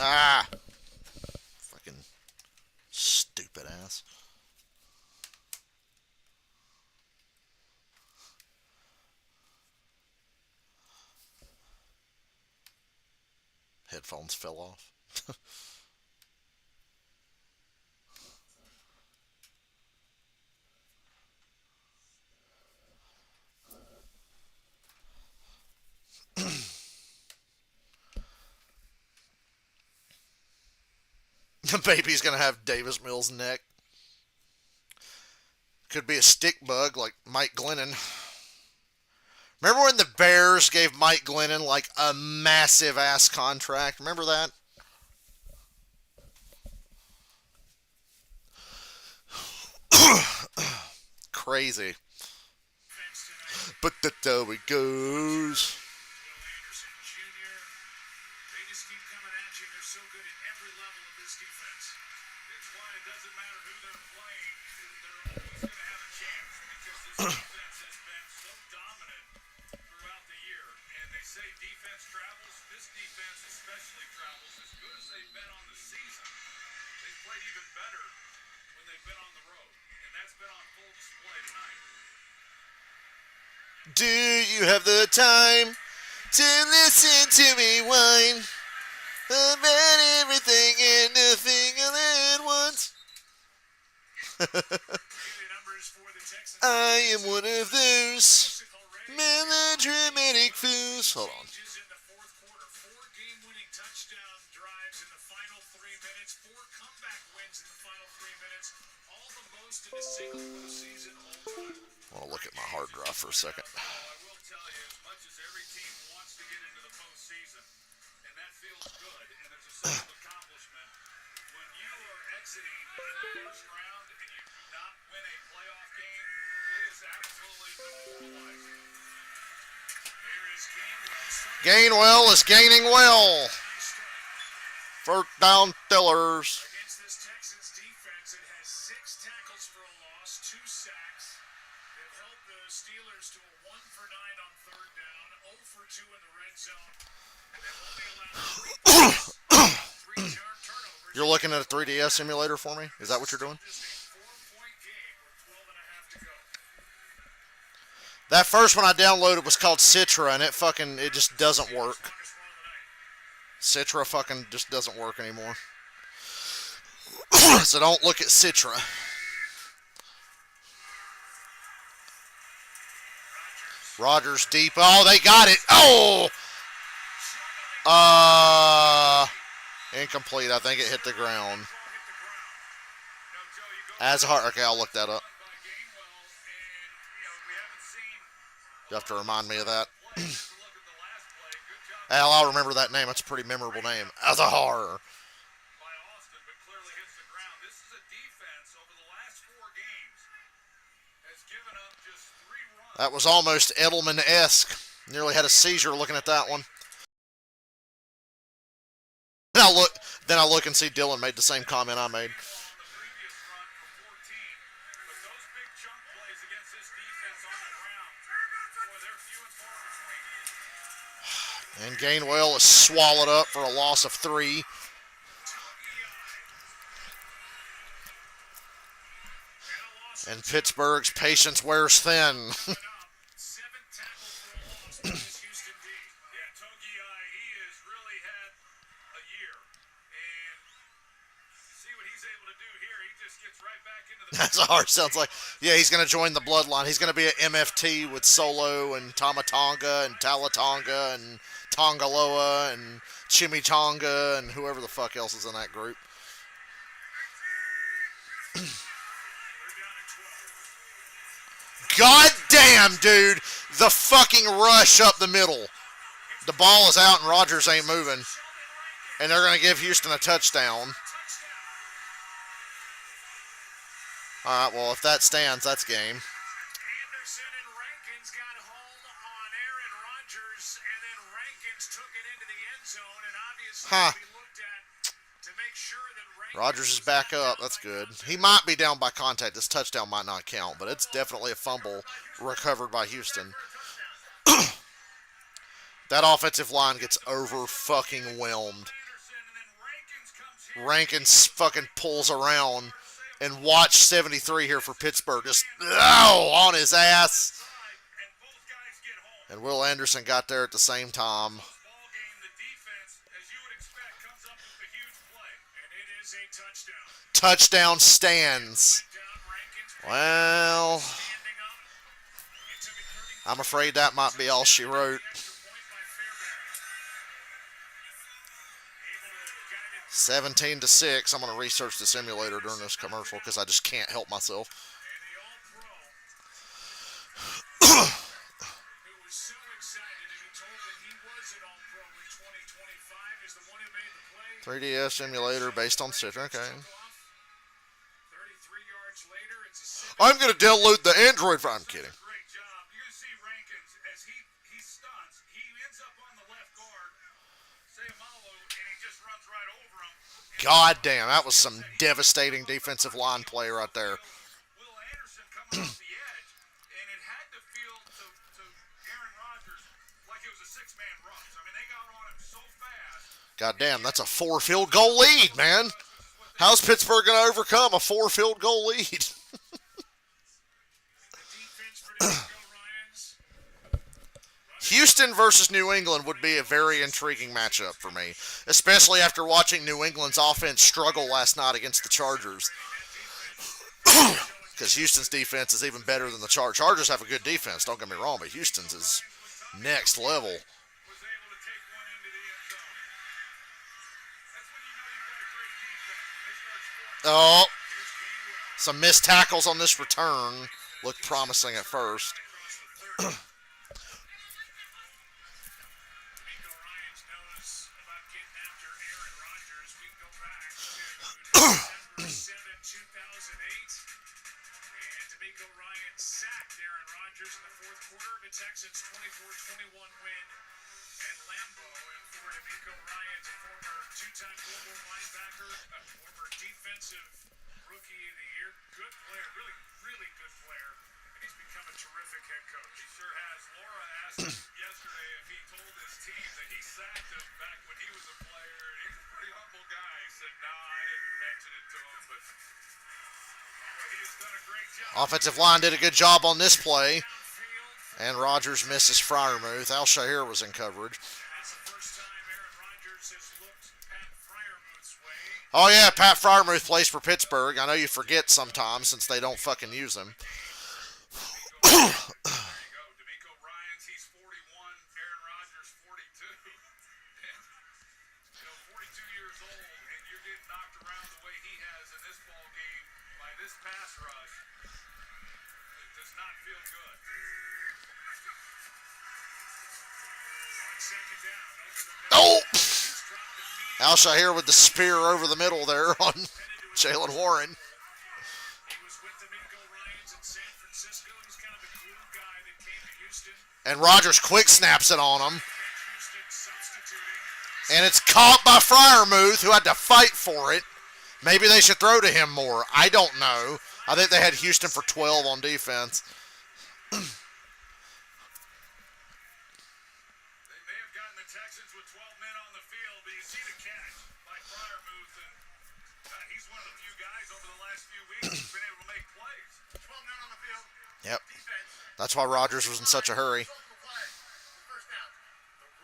Ah. Fucking stupid ass. Headphones fell off. The baby's gonna have Davis Mills' neck. Could be a stick bug like Mike Glennon. Remember when the Bears gave Mike Glennon like a massive ass contract? Remember that? Crazy. But that's how it goes. Will Anderson Jr. They just keep coming at you. They're so good at every level of this defense. It's why it doesn't matter who they're playing. They're always going to have a chance because this defense has been so dominant throughout the year. And they say defense travels. This defense especially travels. As good as they've been on the season, they've played even better when they've been on the road. And that's been on full display tonight. Do you have the time to listen to me whine about everything and nothing all at once? Daily numbers for the Texans. I am one of those melodramatic fools. Hold on. Changes in the fourth quarter. 4 game-winning touchdown drives in the final 3 minutes. 4 comeback wins in the final 3 minutes. All the most in a single postseason all time. I want to look at my hard drive for a second. I will tell you, as much as every team wants to get into the postseason, and that feels good, and there's a sense of accomplishment, when you are exiting in the first round and you do not win a playoff game, it is absolutely demoralizing. Here is Gainwell. Gainwell is gaining well. Nice strike. First down Tillers. Against this Texans defense, it has 6 tackles for a loss, 2 sacks. They've held the Steelers to a 1 for 9 on third down, 0 for 2 in the red zone. They've only allowed 3 turnovers. You're looking at a 3DS emulator for me? Is that what you're doing? Just a 4-point game with 12 and a half to go. That first one I downloaded was called Citra, and it just doesn't work. Strongest one of the night. Citra fucking just doesn't work anymore. So don't look at Citra. Rogers deep. Oh, they got it. Oh! Incomplete. I think it hit the ground. As a heart. Okay, I'll look that up. You have to remind me of that. Hell, I'll remember that name. It's a pretty memorable name. As a horror. By Austin, but clearly hits the ground. This is a defense over the last 4 games has given up just 3 runs. That was almost Edelman-esque. Nearly had a seizure looking at that one. Then I look and see Dylan made the same comment I made. On the previous run for 14, but those big chunk plays against this defense on the ground, boy, they're few and far between. And Gainwell is swallowed up for a loss of 3. And Pittsburgh's patience wears thin. 7 tackles for a loss for this Houston D. Yeah, Togiai, he has really had a year. And you see what he's able to do here. He just gets right back into the... That's a hard sounds like. Yeah, he's going to join the bloodline. He's going to be an MFT with Solo and Tamatonga and Talatonga and Tongaloa and Chimichanga and whoever the fuck else is in that group. God damn, dude. The fucking rush up the middle. The ball is out and Rodgers ain't moving. And they're going to give Houston a touchdown. All right, well, if that stands, that's game. Anderson and Rankins got home on Aaron Rodgers, and then Rankins took it into the end zone, and obviously we looked at to make sure that Rodgers is back up. That's good. He might be down by contact. This touchdown might not count, but it's definitely a fumble recovered by Houston. That offensive line gets over-fucking-whelmed. Rankins fucking pulls around. And watch 73 here for Pittsburgh. Just, on his ass. And Will Anderson got there at the same time. Touchdown stands. Well, I'm afraid that might be all she wrote. 17-6. I'm going to research the simulator during this commercial because I just can't help myself. who was so excited and he told that he was an All-Pro in 2025 is the one who made the play. 3DS simulator based on Citra. Okay. 33 yards later, it's a I'm going to download the Android. I'm kidding. Great job. You're going to see Rankins as he stunts. He ends up on the left guard, Sayamalu, and he just runs right over him. God damn, that was some devastating defensive line play right there. Will Anderson coming off the edge, and it had to feel to Aaron Rodgers like it was a 6-man rush. I mean, they got on him so fast. God damn, that's a 4 field goal lead, man. How's Pittsburgh going to overcome a 4 field goal lead? defense for the Ryans. Houston versus New England would be a very intriguing matchup for me, especially after watching New England's offense struggle last night against the Chargers. Because Houston's defense is even better than the Chargers. Chargers have a good defense, don't get me wrong, but Houston's is next level. Was able to take one into the end zone. That's when you know you've got a great defense. When they start scoring. Oh, some missed tackles on this return. Looked promising at first. D'Amico Ryans knows about getting after Aaron Rodgers. We can go back to December 7, 2008. And D'Amico Ryans sacked Aaron Rodgers in the fourth quarter of a Texans 24-21 win at Lambeau. And for D'Amico Ryans, a former 2-time global linebacker, a former defensive rookie of the year, good player, really, really good player. And he's become a terrific head coach. He sure has. Laura asked him yesterday if he told his team that he sacked him back when he was a player. He's a pretty humble guy. He said, "No, I mention it to him, but he has done a great job. Offensive line did a good job on this play. And Rodgers misses Fryermuth. Al Shahir was in coverage. That's the first time Aaron Rodgers has looked Pat Fryermuth's way. Oh, yeah, Pat Fryermuth plays for Pittsburgh. I know you forget sometimes since they don't fucking use him. There you go. D'Amico Ryans, he's 41. Aaron Rodgers, 42. And, 42 years old, and you're getting knocked around the way he has in this ball game by this pass rush. It does not feel good. On second down, over the middle. Oh! He's dropped immediately. Al Shahir with the spear over the middle there on Jalen Warren. He was with D'Amico Ryans in San Francisco. He's kind of the glue guy that came to Houston. And Rodgers quick snaps it on him. Houston substituting. And it's caught by Fryermuth, who had to fight for it. Maybe they should throw to him more. I don't know. I think they had Houston for 12 on defense. They may have gotten the Texans with 12 men on the field, but you see the catch by Fryermuth, and he's one of the few guys over the last few weeks who's been able to make plays. 12 men on the field. Yep. Defense. That's why Rodgers was in such a hurry. The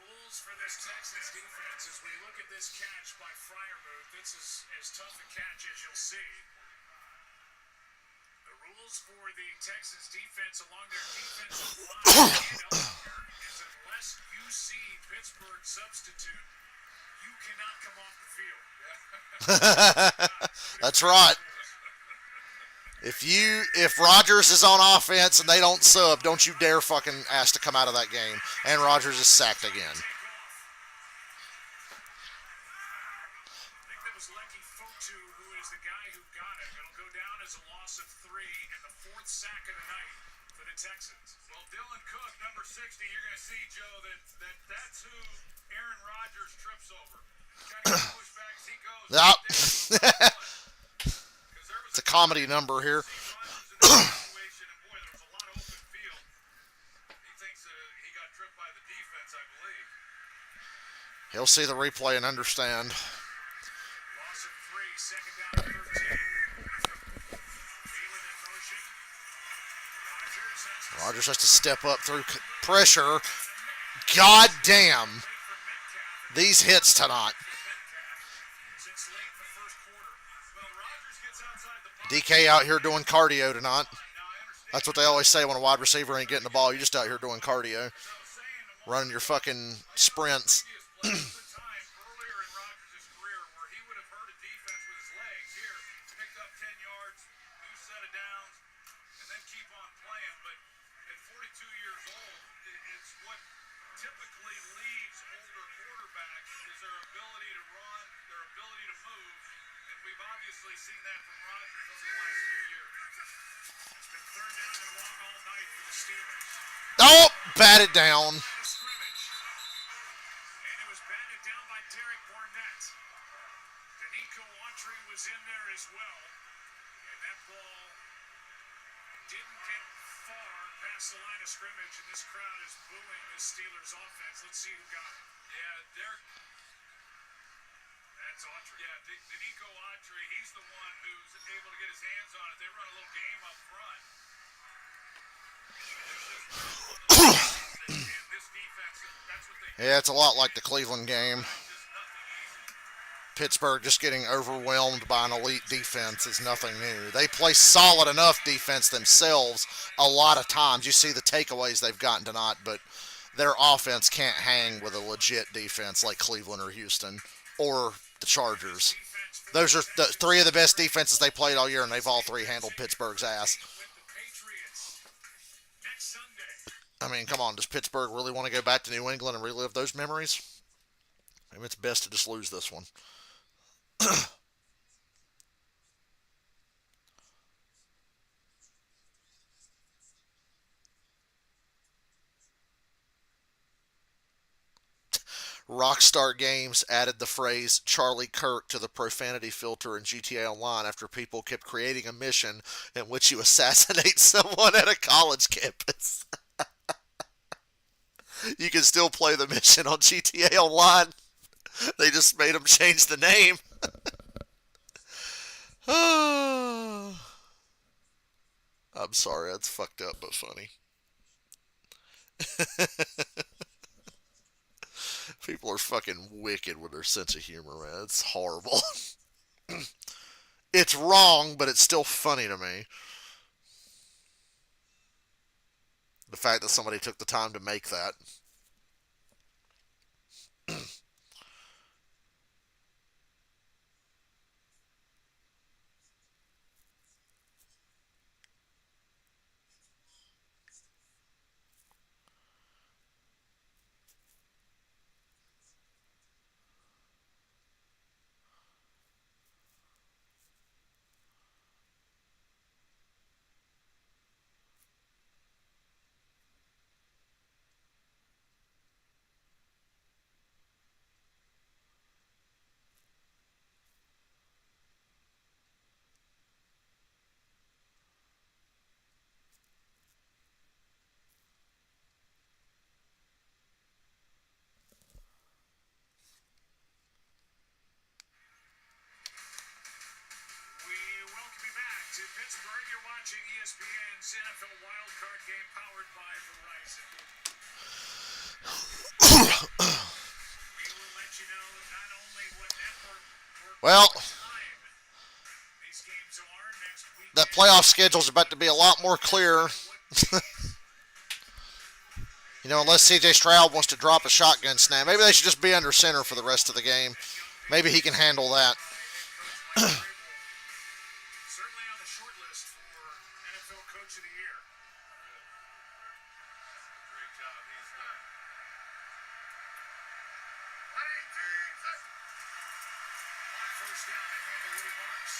rules for this Texans defense, as we look at this catch by Fryermuth, it's as tough a catch as you'll see. The rules for the Texans defense along their defensive line is unless you see Pittsburgh substitute, you cannot come off the field. That's right. If Rodgers is on offense and they don't sub, don't you dare fucking ask to come out of that game. And Rodgers is sacked again. I think that was Lecky Fotu who is the guy who got it. It'll go down as a loss of 3 and the 4th sack of the night for the Texans. Well, Dylan Cook, number 60, you're going to see, Joe, that's who Aaron Rodgers trips over. Kind of push back as he goes. Yep. It's a comedy number here. Situation, and boy, there was a lot of open field. He thinks he got tripped by the defense, I believe. He'll see the replay and understand. Loss of 3, second down and 13. Thielen in motion. Rodgers has to step up through pressure. God damn. These hits tonight. Since late in the first quarter. Well, Rodgers gets outside the pocket. DK out here doing cardio tonight. Now, I understand. That's what they always say when a wide receiver ain't getting the ball. You're just out here doing cardio. Running your fucking sprints. There was a time earlier in Rodgers' career where he would have hurt a defense with his legs. Here, picked up 10 yards, new set of downs, and then keep on playing. But at 42 years old, it's what typically leads older quarterbacks is their ability to run, their ability to move, and we've obviously seen that from Rodgers over the last few years. It's been third down and long all night for the Steelers. Oh, batted down. Line of scrimmage. And it was batted down by Derek Barnett. Danico Autry was in there as well. And that ball didn't get far past the line of scrimmage, and this crowd is booing the Steelers offense. Let's see who got it. Yeah, Derek. That's Autry. Yeah, Danico Autry, he's the one who's able to get his hands on it. They run a little game up front. And this defense, that's what they Yeah, it's a lot like the Cleveland game. just nothing easy. Pittsburgh just getting overwhelmed by an elite defense is nothing new. They play solid enough defense themselves a lot of times. You see the takeaways they've gotten tonight, but their offense can't hang with a legit defense like Cleveland or Houston or the Chargers. Those are the 3 of the best defenses they played all year, and they've all 3 handled Pittsburgh's ass. With the Patriots next Sunday. I mean, come on, does Pittsburgh really want to go back to New England and relive those memories? Maybe it's best to just lose this one. Rockstar Games added the phrase Charlie Kirk to the profanity filter in GTA Online after people kept creating a mission in which you assassinate someone at a college campus. You can still play the mission on GTA Online. They just made them change the name. I'm sorry, that's fucked up but funny. People are fucking wicked with their sense of humor, man. It's horrible. It's wrong, but it's still funny to me. The fact that somebody took the time to make that. We welcome you back to Pittsburgh. You're watching ESPN's NFL Wildcard Game powered by Verizon. We will let you know not only what network Well, time these games are next week. that playoff schedule's about to be a lot more clear. You know, unless CJ Stroud wants to drop a shotgun snap. Maybe they should just be under center for the rest of the game. Maybe he can handle that. Certainly on the short list for NFL Coach of the Year. Great job he's done. On first down, they hand to Woody Marks.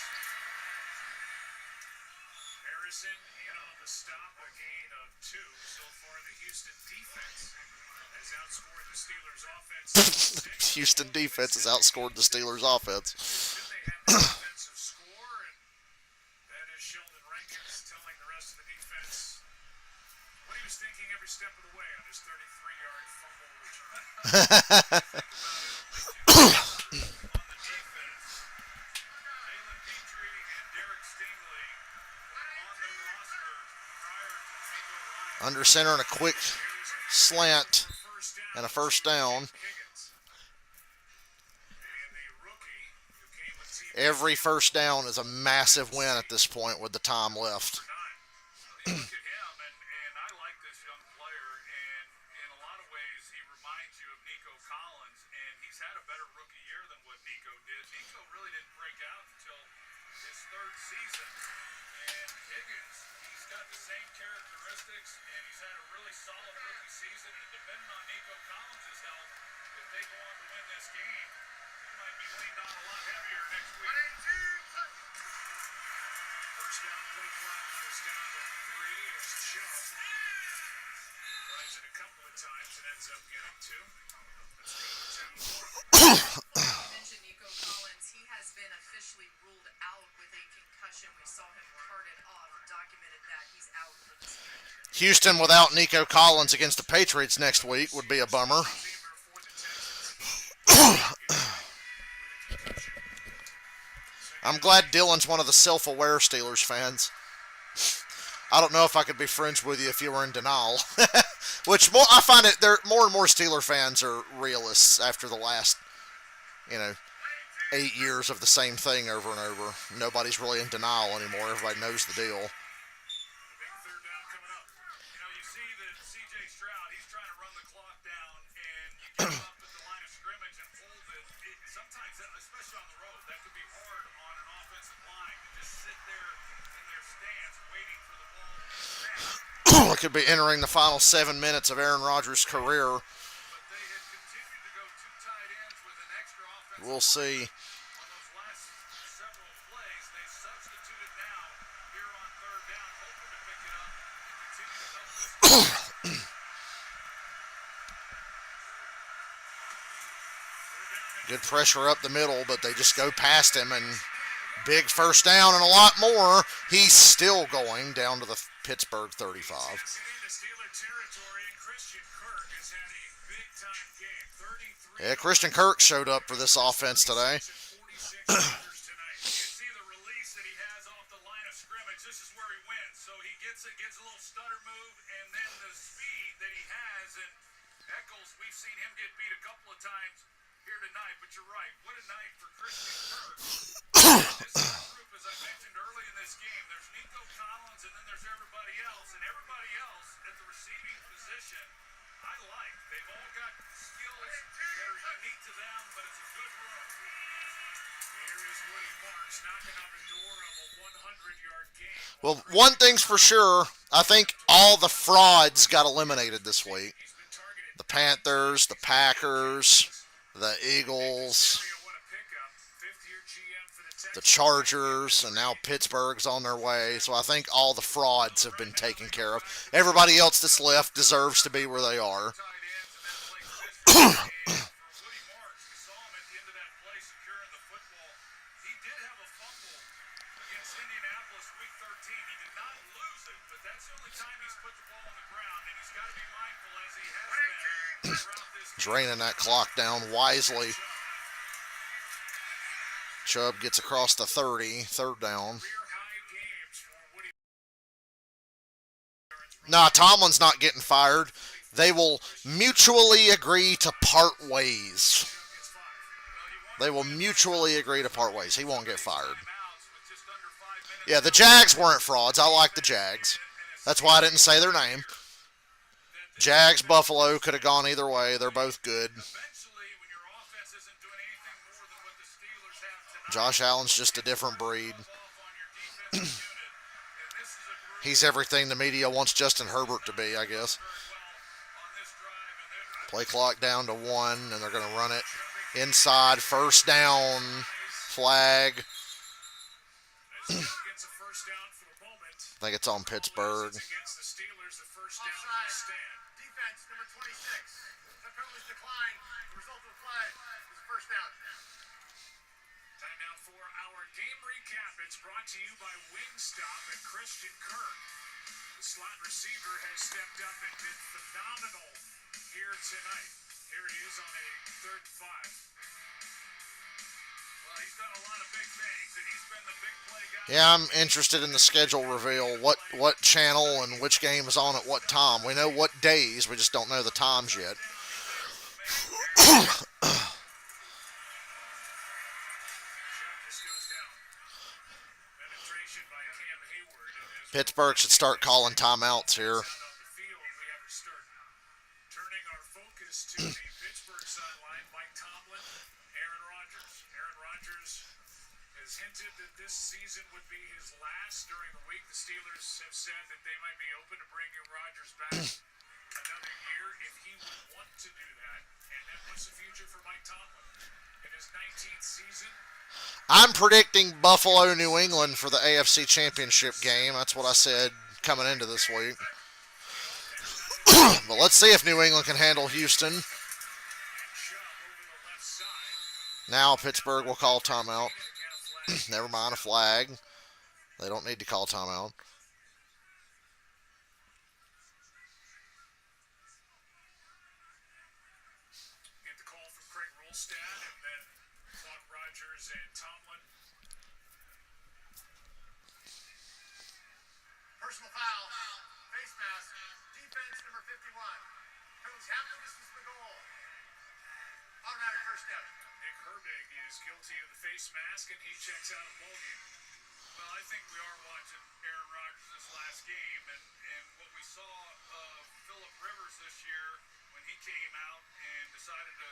Harrison in on the stop, a gain of 2. So far, the Houston defense has outscored the Steelers' offense. Houston defense has outscored the Steelers offense. They had the defensive score, and that is Sheldon Rankins telling the rest of the defense what he was thinking every step of the way on his 33-yard fumble return. On the defense, Jalen Petrie and Derek Stingley were on the roster prior to Nico Ryan. Under center and a quick slant and a first down. Every first down is a massive win at this point with the time left. You look at him, and I like this young player, and in a lot of ways he reminds you of Nico Collins, and he's had a better rookie year than what Nico did. Nico really didn't break out until his 3rd season, and Higgins, he's got the same characteristics, and he's had a really solid rookie season, and depending on Nico Collins' health, if they go on to win this game, he might be leaned on a lot heavier next week. First down, play clock goes down to 3 as Chubb tries it a couple of times and ends up getting 2. Let's go to You mentioned Nico Collins. He has been officially ruled out with a concussion. We saw him carted off, documented that he's out for the season. Houston without Nico Collins against the Patriots next week would be a bummer. I'm glad Dylan's one of the self-aware Steelers fans. I don't know if I could be friends with you if you were in denial. Which I find it there more and more Steeler fans are realists after the last, 8 years of the same thing over and over. Nobody's really in denial anymore. Everybody knows the deal. Big third down coming up. You see that C.J. Stroud, he's trying to run the clock down, and you get up at the line of scrimmage and hold it. Sometimes, especially on the road, that could be hard on an offensive line to just sit there in their stance waiting for the ball to be snapped. It could be entering the final 7 minutes of Aaron Rodgers' career. But they had continued to go 2 tight ends with an extra offensive We'll see. on those last several plays. They substituted now here on 3rd down, hoping to pick it up and continue to help this team. Good pressure up the middle, but they just go past him, and big first down and a lot more. He's still going down to the Pittsburgh 35. Into Steeler territory, and Christian Kirk has had a big-time game. 33 Yeah, Christian Kirk showed up for this offense today. 46 tonight. You can see the release that gets a little stutter move, and then the speed that he has, and Eccles, we've seen him get beat a couple of times here tonight, but you're right. What a night for Christian Kirk. This is a group, as I mentioned early in this game, there's Nico Collins, and then there's everybody else, and everybody else at the receiving position I like. They've all got skills that are unique to them, but it's a good room. Here is Woody Marks knocking on the door of a 100-yard game. Well, one thing's for sure. I think all the frauds got eliminated this week. He's been targeted. The Panthers, the Packers, the Eagles, What a pickup. Fifth-year GM for the Texans. the Chargers, and now Pittsburgh's on their way. So I think all the frauds have been taken care of. Everybody else that's left deserves to be where they are. Tight ends, and then plays this game for Woody Marks. We saw him at the end of that play securing the football. He did have a fumble against Indianapolis week 13. He did not lose it, but that's the only time he's put the ball on the ground, and he's got to be mindful as he has been throughout this game. Draining that clock down wisely. Chubb gets across the 30, third down. Career-high games for Woody. Nah, Tomlin's not getting fired. They will mutually agree to part ways. They will mutually agree to part ways. He won't get fired. Yeah, the Jags weren't frauds. I like the Jags. That's why I didn't say their name. Jags, Buffalo could have gone either way. They're both good. Eventually, when your offense isn't doing anything more than what the Steelers have tonight, Josh Allen's just a different breed. off on your defensive unit, and this is a group He's everything the media wants Justin Herbert to be, I guess. very well on this drive, and they're Play clock down to 1, and they're going to run it inside. First down, flag. As Chubb gets a first down for the moment. I think it's on Pittsburgh. It's against the Steelers, the first down will stand. Defense, number 26. The penalties decline. The result of the flag is a first down. Time now for our game recap. It's brought to you by Wingstop and Christian Kirk. The slot receiver has stepped up and been phenomenal here tonight. Here he is on a 3rd and 5. well, he's done a lot of big things, and he's been the big play guy. Yeah, I'm interested in the schedule reveal. What channel and which game is on at what time. We know what days, we just don't know the times yet. Chubb just goes down. Penetration by Cam Hayward. And as Pittsburgh should start calling timeouts here. on the field, we have a start. Turning our focus to the Pittsburgh sideline, Mike Tomlin, Aaron Rodgers. Aaron Rodgers has hinted that this season would be his last during the week. The Steelers have said that they might be open to bringing Rodgers back another year if he would want to do that. And then what's the future for Mike Tomlin? In his 19th season, I'm predicting Buffalo, New England for the AFC Championship game. That's what I said coming into this week. But let's see if New England can handle Houston. and Chubb over the left side. Now Pittsburgh will call timeout. Again, a flag. Never mind a flag. They don't need to call timeout. Get the call from Craig Rolstad, and then Clark Rodgers and Tomlin. Personal foul. Face mask. Defense, number 51. Penalties half the distance from the goal. Automatic first down. Nick Herbig is guilty of the face mask, and he checks out of the ballgame. Well, I think we are watching Aaron Rodgers' last game, and what we saw of Phillip Rivers this year when he came out and decided to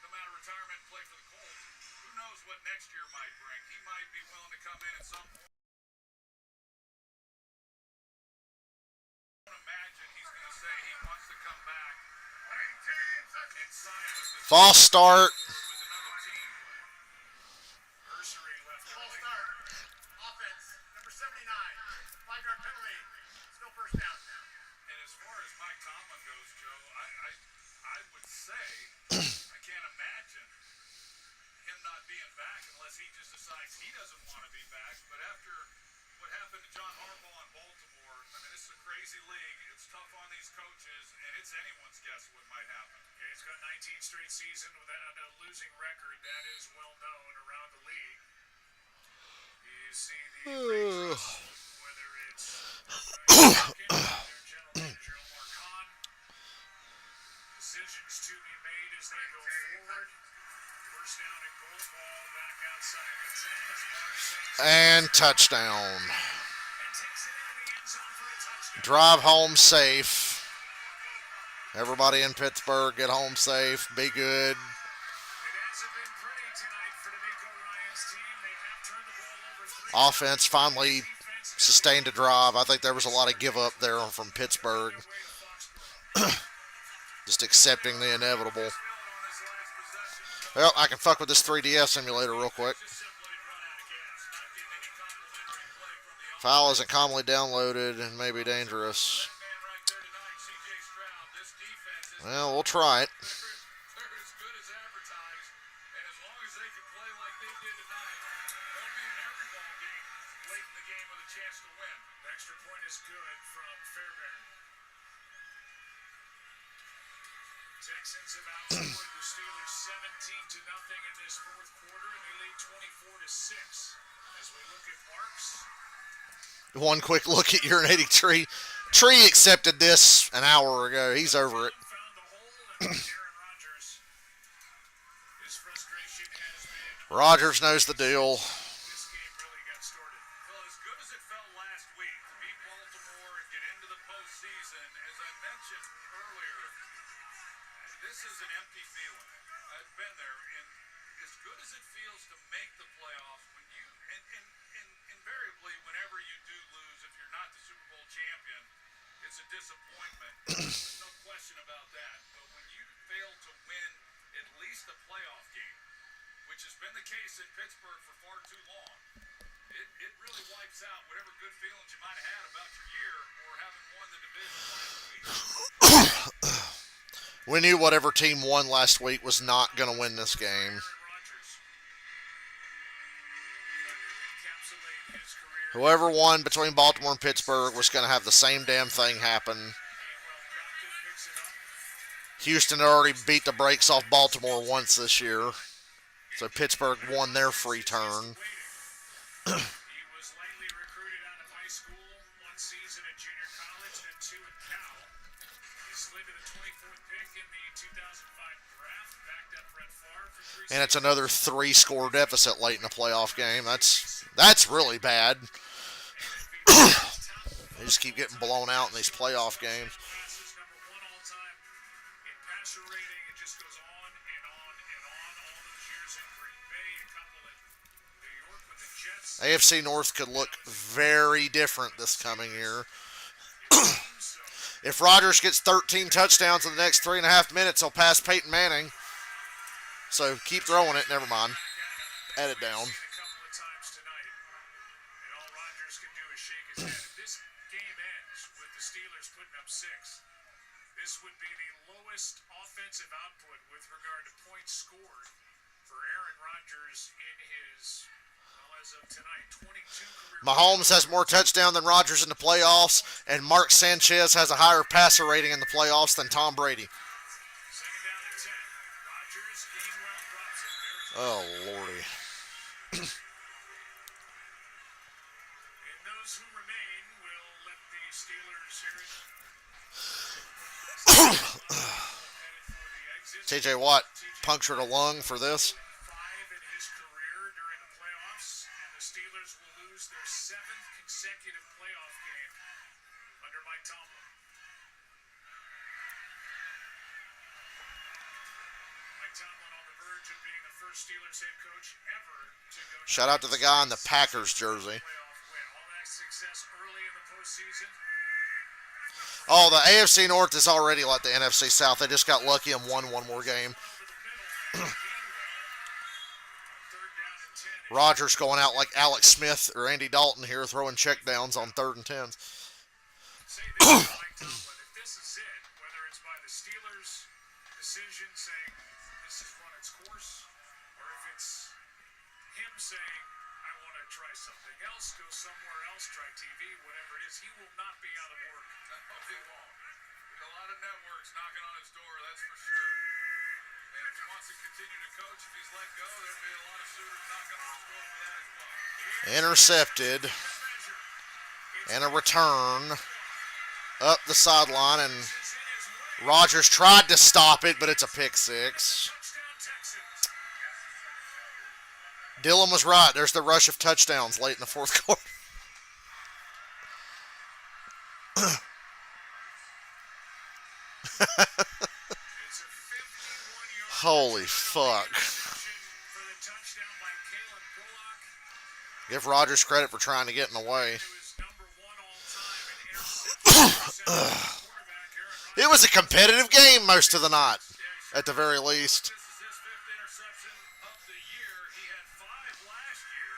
come out of retirement and play for the Colts. Who knows what next year might bring? He might be willing to come in at some point. I don't imagine he's going to say he wants to come back and sign with the False start. with another team. Nursery left False early. start. Offense, number 79. 5-yard penalty. Still first down. And as far as Mike Tomlin goes, Joe, I would say I can't imagine him not being back unless he just decides he doesn't want to be back. But after what happened to John Harbaugh in Baltimore, I mean, this is a crazy league. It's tough on these coaches, and it's anyone's guess what might happen. Yeah, he's got 19 straight season without a losing record. That is well known around the league. You see the Rangers, whether it's down and goal ball back outside the 10 as Mark Saints And touchdown. and takes it into the end zone for a touchdown. Drive home safe. Everybody in Pittsburgh, get home safe. Be good. It hasn't been pretty tonight for D'Amico Ryan's team. They have turned the ball over 3 Offense finally sustained a drive. I think there was a lot of give up there from Pittsburgh. Just accepting the inevitable. Well, I can fuck with this 3DS simulator real quick. File isn't commonly downloaded and may be dangerous. Well, we'll try it. They're as good as advertised, and as long as they can play like they did tonight, they'll be in every ball game late in the game with a chance to win. The extra point is good from Fairbairn. Texans have outscored the Steelers 17-0 in this fourth quarter, and they lead 24-6. As we look at Marks, One quick look at urinating Tree. Tree accepted this an hour ago. He's over it. found the hole, and Aaron Rodgers, his frustration has been Rodgers knows the deal. this game really got started. Well, as good as it felt last week to beat Baltimore and get into the postseason, as I mentioned earlier, this is an empty feeling. I've been there, and as good as it feels to make the playoffs, when you and invariably, whenever you do lose, if you're not the Super Bowl champion, it's a disappointment. There's no question about that. But when you fail to win at least a playoff game, which has been the case in Pittsburgh for far too long, it really wipes out whatever good feelings you might have had about your year or having won the division last week. We knew whatever team won last week was not going to win this game. Aaron Rodgers trying to encapsulate his career. Whoever won between Baltimore and Pittsburgh was going to have the same damn thing happen. Gainwell dropped it, picks it up. Houston had already beat the brakes off Baltimore once this year. So Pittsburgh won their free turn. He was lightly recruited out of high school, 1 season at junior college, then 2 at Cal. He slid to the 24th pick in the 2005 draft, backed up Brett Favre for 3 And it's another 3-score deficit late in the playoff game. That's really bad. They just keep getting blown out in these playoff games. passes, number 1 all time in passer rating. It just goes on and on and on. All those years in Green Bay, a couple in New York with the Jets. AFC North could look very different this coming year. If Rodgers gets 13 touchdowns in the next 3.5 minutes, he'll pass Peyton Manning. So keep throwing it. Never mind. Add it down. A couple of times tonight, and all Rodgers can do is shake his head. If this game ends with the Steelers putting up 6, this would be the lowest offensive output with regard to points scored for Aaron Rodgers in his, well, as of tonight, 22 career. Mahomes has more touchdowns than Rodgers in the playoffs, and Mark Sanchez has a higher passer rating in the playoffs than Tom Brady. Second down and 10. Rodgers, Gainwell drops it. There's Oh, Lordy. And those who remain will let the Steelers hear it. Headed for the exit. TJ Watt punctured a lung for this. 5 in his career during the playoffs, and the Steelers will lose their 7th consecutive playoff game under Mike Tomlin. Mike Tomlin on the verge of being the first Steelers head coach ever to go. Shout out to the guy in the Packers jersey. Playoff win. All that success early in the postseason. Oh, the AFC North is already like the NFC South. They just got lucky and won one more game. Over the middle, Gainwell. Third down and 10. Rodgers going out like Alex Smith or Andy Dalton here, throwing checkdowns on 3rd and 10s. Say this to Mike Tomlin, if this is it, whether it's by the Steelers' decision saying this has run its course, or if it's him saying, I want to try something else, go somewhere else, try TV, whatever it is, he will not be out of work. He won't. A lot of networks knocking on his door, that's for sure. And if he wants to continue to coach, if he's let go, there'll be a lot of suitors knocking on his door for that as well. Intercepted. And a return up the sideline, and Rodgers tried to stop it, but it's a pick 6. Touchdown Texans. Dylan was right. There's the rush of touchdowns late in the fourth quarter. It's a 51-yard Holy fuck. reception for the touchdown by Kalen Bullock. Give Rodgers credit for trying to get in the way. It was number one all-time in interception quarterback Aaron Rodgers. It was a competitive game most of the night, at the very least. This is his fifth interception of the year. He had 5 last year.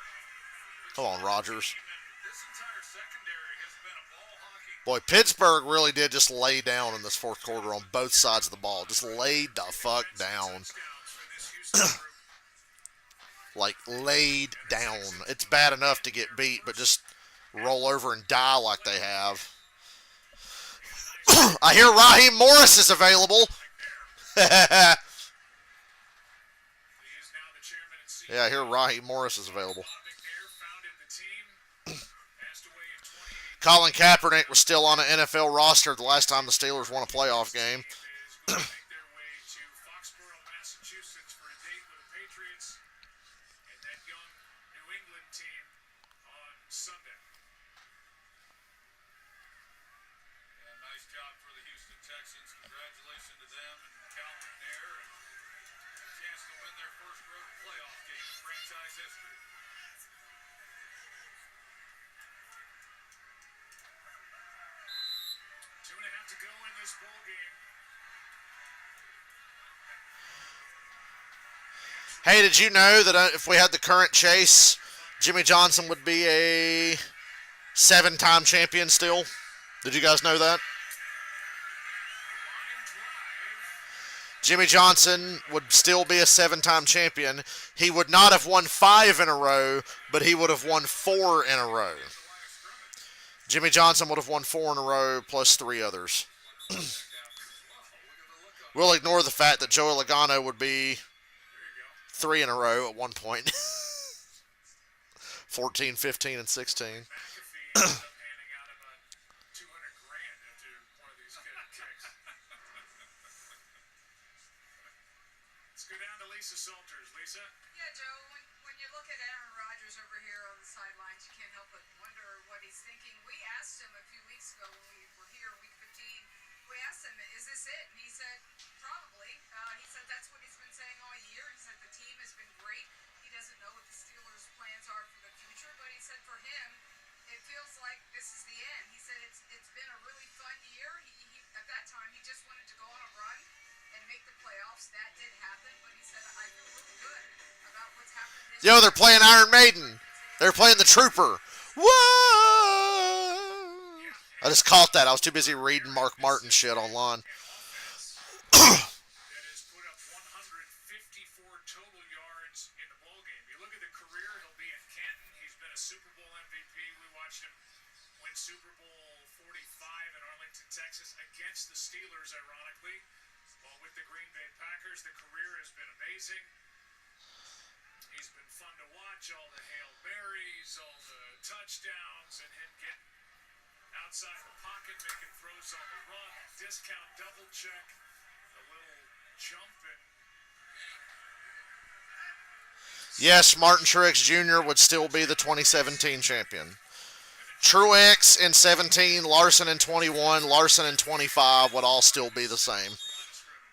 Come on, Rodgers. And this entire secondary has been a ball hawking. Boy, Pittsburgh really did just lay down in this fourth quarter on both sides of the ball. Just laid the fuck down. Touchdowns for this Houston group. Like, laid down. It's bad enough to get beat, but just roll over and die like they have. I hear Raheem Morris is available. He is now the chairman and CEO. Yeah, I hear Raheem Morris is available. Bob McNair founded the team. Passed away in 2018. Colin Kaepernick was still on an NFL roster the last time the Steelers won a playoff game. Is going to make their way to Foxborough, Massachusetts for a date with the Patriots and that young New England team on Sunday. Yeah, nice job for the Houston Texans. Congratulations to them and Cal McNair. And a chance to win their first road playoff game in franchise history. Two and a half to go in this ball game. Hey, did you know that if we had the current chase, Jimmy Johnson would be a 7-time champion still? Did you guys know that? Line drive. Jimmy Johnson would still be a 7-time champion. He would not have won 5 in a row, but he would have won 4 in a row. Jimmy Johnson would have won 4 in a row plus 3 others. We'll ignore the fact that Joey Logano would be 3 in a row at one point. 14, 15, and 16. McAfee ends up handing out about $200,000 after one of these kicks. Let's go down to Lisa Salters. Lisa? Yeah, Joe, when you look at Aaron Rodgers over here on the sidelines, you can't help but wonder what he's thinking. We asked him a few weeks ago when we were here, week 15, we asked him, is this it? And he said, probably. He said that's what he's been saying all year. He said the team has been great. He doesn't know what the Steelers' plans are for the future, but he said for him, it feels like this is the end. He said it's been a really fun year. He at that time, he just wanted to go on a run and make the playoffs. That did happen, but he said, I feel really good about what's happened this Yo, year. they're playing Iron Maiden. They're playing the Trooper. Whoa! I just caught that. I was too busy reading Mark Martin shit online. That has put up 154 total yards in the ball game. You look at the career, he'll be in Canton. He's been a Super Bowl MVP. We watched him win Super Bowl 45 in Arlington, Texas against the Steelers, ironically. While with the Green Bay Packers, the career has been amazing. He's been fun to watch, all the Hail Marys, all the touchdowns, and him getting outside the pocket, making throws on the run, discount, double check, a little jump, and Yes, Martin Truex Jr. would still be the 2017 champion. Truex in 17, Larson in 21, Larson in 25 would all still be the same. You know,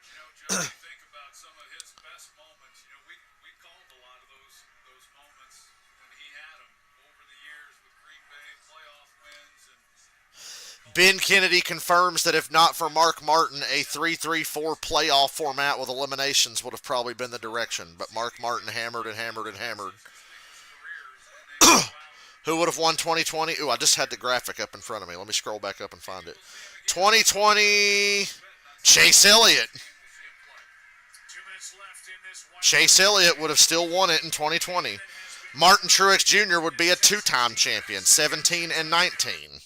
Joe, you think about some of his best moments. You know, we called a lot of those moments when he had them over the years with Green Bay playoff wins and Ben Kennedy confirms that if not for Mark Martin, a 3-3-4 playoff format with eliminations would have probably been the direction. But Mark Martin hammered and hammered and hammered. Who would have won 2020? Ooh, I just had the graphic up in front of me. Let me scroll back up and find it. 2020, Chase Elliott. 2 minutes left in this one. Chase Elliott would have still won it in 2020. Martin Truex Jr. would be a 2-time champion, 17 and 19.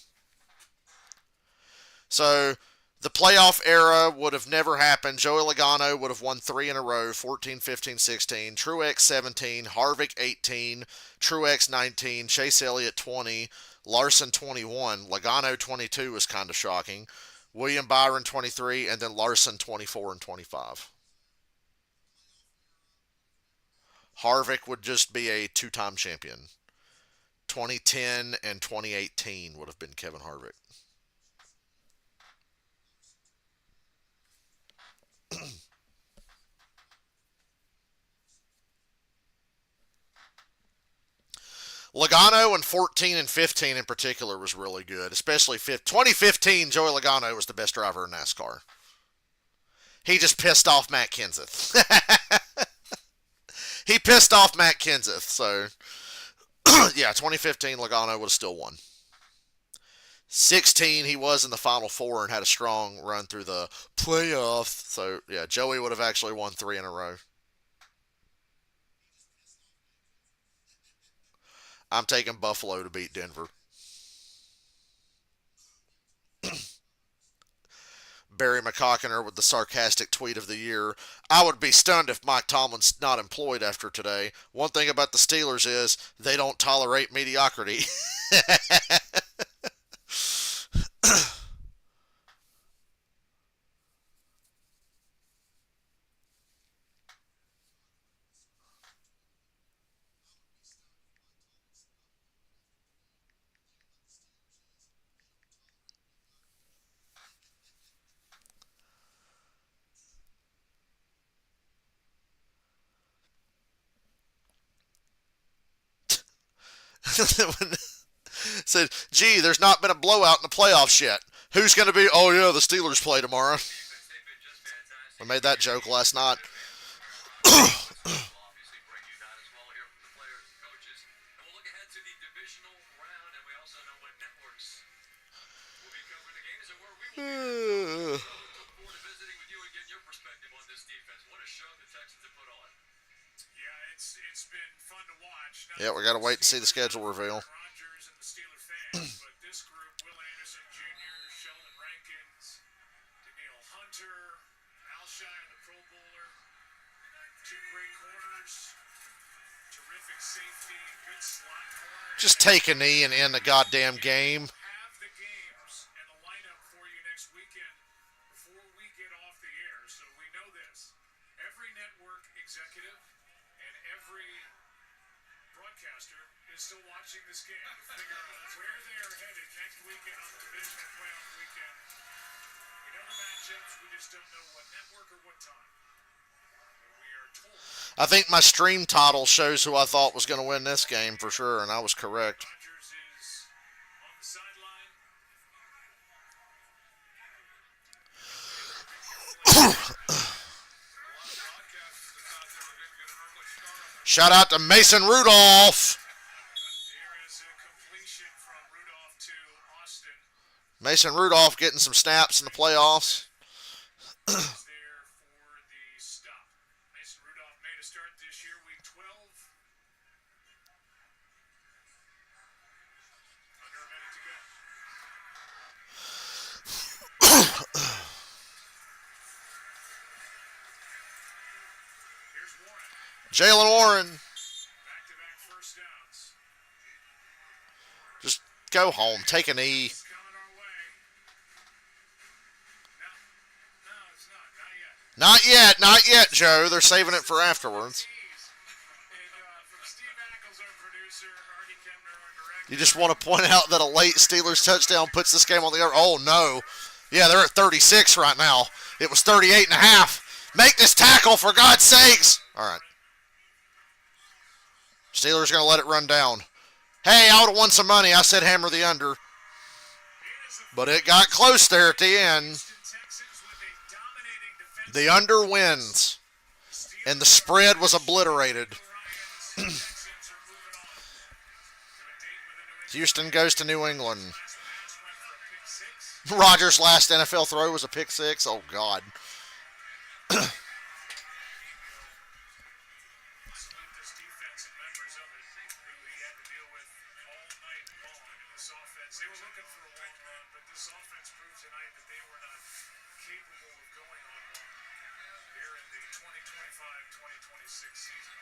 So the playoff era would have never happened. Joey Logano would have won 3 in a row, 14, 15, 16. Truex 17, Harvick 18, Truex 19, Chase Elliott 20, Larson 21, Logano 22 was kind of shocking, William Byron 23, and then Larson 24 and 25. Harvick would just be a two-time champion. 2010 and 2018 would have been Kevin Harvick. Logano in 14 and 15 in particular was really good, especially 2015. Joey Logano was the best driver in NASCAR. He just pissed off Matt Kenseth. He pissed off Matt Kenseth, so yeah, 2015 Logano would have still won. 16 he was in the Final Four and had a strong run through the playoffs, so yeah, Joey would have actually won 3 in a row. I'm taking Buffalo to beat Denver. Barry McCockiner with the sarcastic tweet of the year. I would be stunned if Mike Tomlin's not employed after today. One thing about the Steelers is they don't tolerate mediocrity. Said, gee, there's not been a blowout in the playoffs yet. Who's going to be? Oh, yeah, the Steelers play tomorrow. I made that joke last night. Yeah, we got to wait to see the schedule reveal. Just take a knee and end the goddamn game. Have the games and the lineup for you next weekend before we get off the air, so we know this. Every network executive and every broadcaster is still watching this game to figure out where they are headed next weekend on the divisional playoff weekend. We know the matchups, we just don't know what network or what time. We are told. I think my stream title shows who I thought was going to win this game for sure, and I was correct. Rodgers is on the sideline. Shout out to Mason Rudolph. Here is a completion from Rudolph to Austin. Mason Rudolph getting some snaps in the playoffs. Is there for the stop. Mason Rudolph made a start this year, week 12. Under a minute to go. Here's Warren. Jalen Warren. Back-to-back first downs. Just go home. Take a knee. It's coming our way. No, it's not. Not yet. Not yet, Joe. They're saving it for afterwards. From Steve Ackles, our producer, Artie Kemner, our director. You just want to point out that a late Steelers touchdown puts this game on the air. Oh, no. Yeah, they're at 36 right now. It was 38 and a half. Make this tackle, for God's sakes. All right. Steelers going to let it run down. Hey, I would have won some money. I said hammer the under. But it got close there at the end. Texans with a dominating defense. The under wins. And the spread was obliterated. Texans are moving on to a date with a New Houston goes to New England. England pass went for a pick six. Rodgers' last NFL throw was a pick six. Oh, God. Salute this defense and members of it who he had to deal with all night long in this offense. They were looking for a long run, but this offense proved tonight that they were not capable of going on one here in the 2025-2026 season.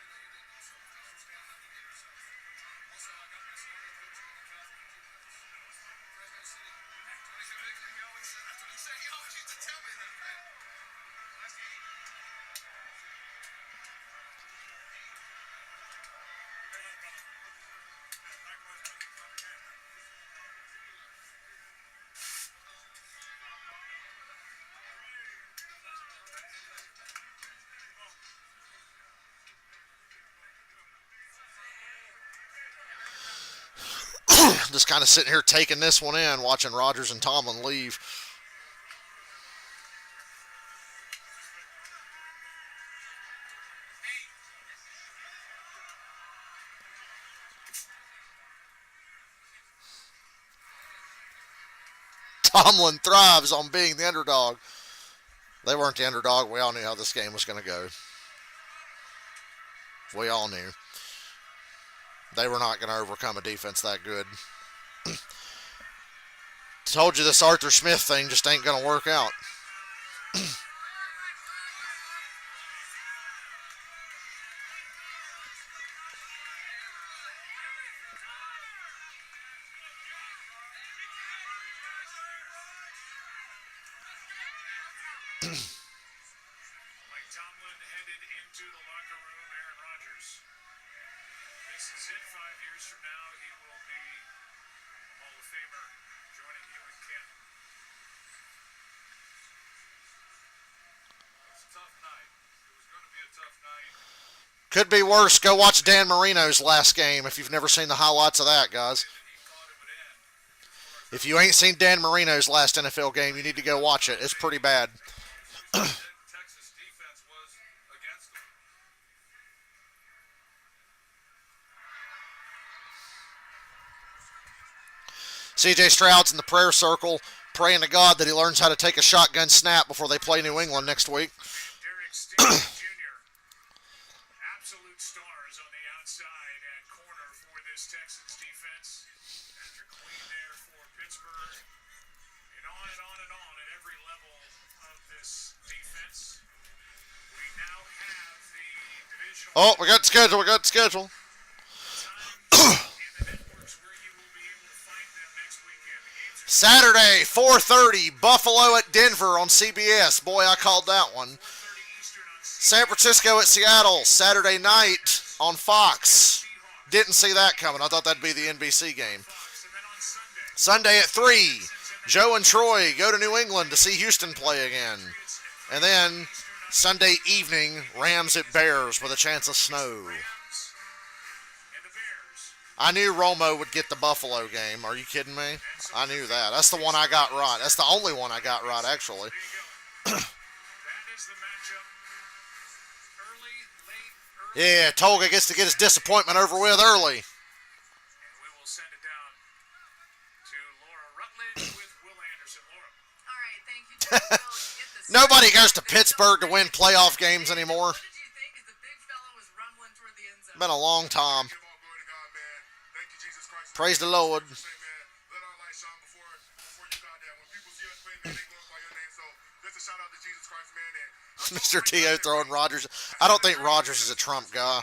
Just kind of sitting here taking this one in, watching Rodgers and Tomlin leave. Tomlin thrives on being the underdog. They weren't the underdog. We all knew how this game was going to go. We all knew. They were not going to overcome a defense that good. Told you this Arthur Smith thing just ain't going to work out. Mike Tomlin headed into the locker room. Aaron Rodgers. This is it. 5 years from now, he will be a Hall of Famer, joining you and Ken. It's a tough night. It was going to be a tough night. Could be worse. Go watch Dan Marino's last game if you've never seen the highlights of that, guys. He thought it would end. If you ain't seen Dan Marino's last NFL game, you need to go watch it. It's pretty bad. Texas defense was against him. C.J. Stroud's in the prayer circle, praying to God that he learns how to take a shotgun snap before they play New England next week. Derek Stingley Jr. Absolute stars on the outside at corner for this Texans defense. Patrick Queen there for Pittsburgh. And on and on and on at every level of this defense. We now have the divisional Oh, we got schedule. times and the networks where you will be able to find them next weekend. The games are Saturday, 4:30, Buffalo at Denver on CBS. Boy, I called that one. 4:30 Eastern on San Francisco at Seattle, Saturday night on Fox. Didn't see that coming. I thought that'd be the NBC game. Fox. And then on Sunday, Sunday at 3, Joe and Troy go to New England to see Houston play again. And then Sunday evening, Rams at Bears with a chance of snow. and the Bears. I knew Romo would get the Buffalo game. Are you kidding me? I knew that. That's the one I got right. That's the only one I got right, actually. That is the matchup. Late, Yeah, Tolga gets to get his disappointment over with early. and we will send it down to Laura Rutledge with Will Anderson. Laura. All right, thank you, Joe. Will, you get the Nobody goes to Pittsburgh to win playoff games anymore. What did you think as the big fella was rumbling toward the end zone? Been a long time. Give all glory to God, man. Thank you, Jesus Christ. Praise the Lord. Say, man, let our light shine before you got there. When people see us play, man, they glorify your name. So just a shout out to Jesus Christ, man. And Mr. T.O. throwing Rodgers. I don't think Rodgers is a Trump guy.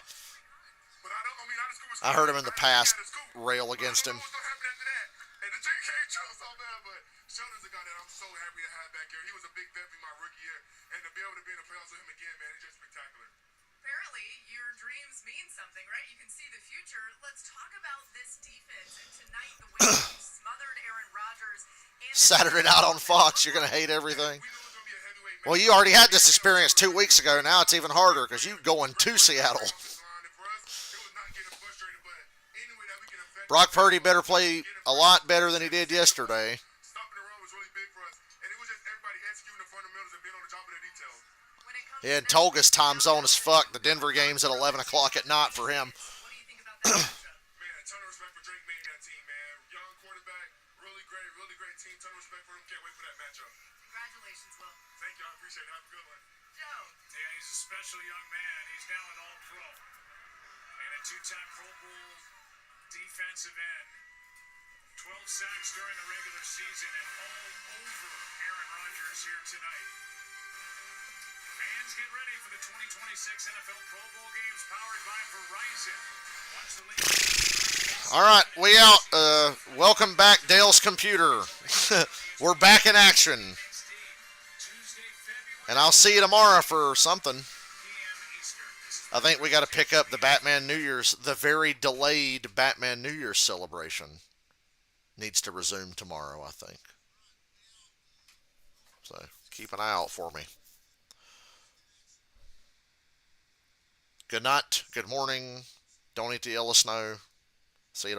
But I just go I heard him in the past rail against him. What's gonna happen after that? And the Jake came true so bad, but Sheldon's a guy that I'm so happy to have back here. He was a big vet in my rookie year, and to be able to be in the playoffs with him again, man, it's just spectacular. Apparently, your dreams mean something, right? You can see the future. Let's talk about this defense. And tonight, the way you smothered Aaron Rodgers. And Saturday night on Fox, you're going to hate everything. We knew it was gonna be a heavyweight Well, you already had this experience 2 weeks ago. Now it's even harder because you going to Seattle. match. And for us, it was not getting frustrated, but any way that we can affect Brock Purdy better play a lot better than he did yesterday. stopping the run was really big for us. And it was just everybody executing the fundamentals and being on the top of the details. when it comes Yeah, and Tolga's time zone is fucked. The Denver game's at 11 o'clock at night for him. what do you think about that matchup? Man, a ton of respect for Drake made that team, man. Young quarterback, really great team. Ton of respect for him. Can't wait for that matchup. Congratulations, Will. Thank you, I appreciate it. Have a good one. Joe. Yeah, he's a special young man. He's now an All-Pro and a two-time Pro Bowl defensive end. 12 sacks during the regular season and all over Aaron Rodgers here tonight. Fans, get ready for the 2026 NFL Pro Bowl games powered by Verizon. Watch the league. All right, we out. Welcome back, Dale's computer. We're back in action. Tuesday, February And I'll see you tomorrow for something. p.m. Eastern. This is I think we got to pick up the Batman New Year's, the very delayed Batman New Year's celebration. Needs to resume tomorrow, I think. So keep an eye out for me. Good night. Good morning. Don't eat the yellow snow. See you tomorrow.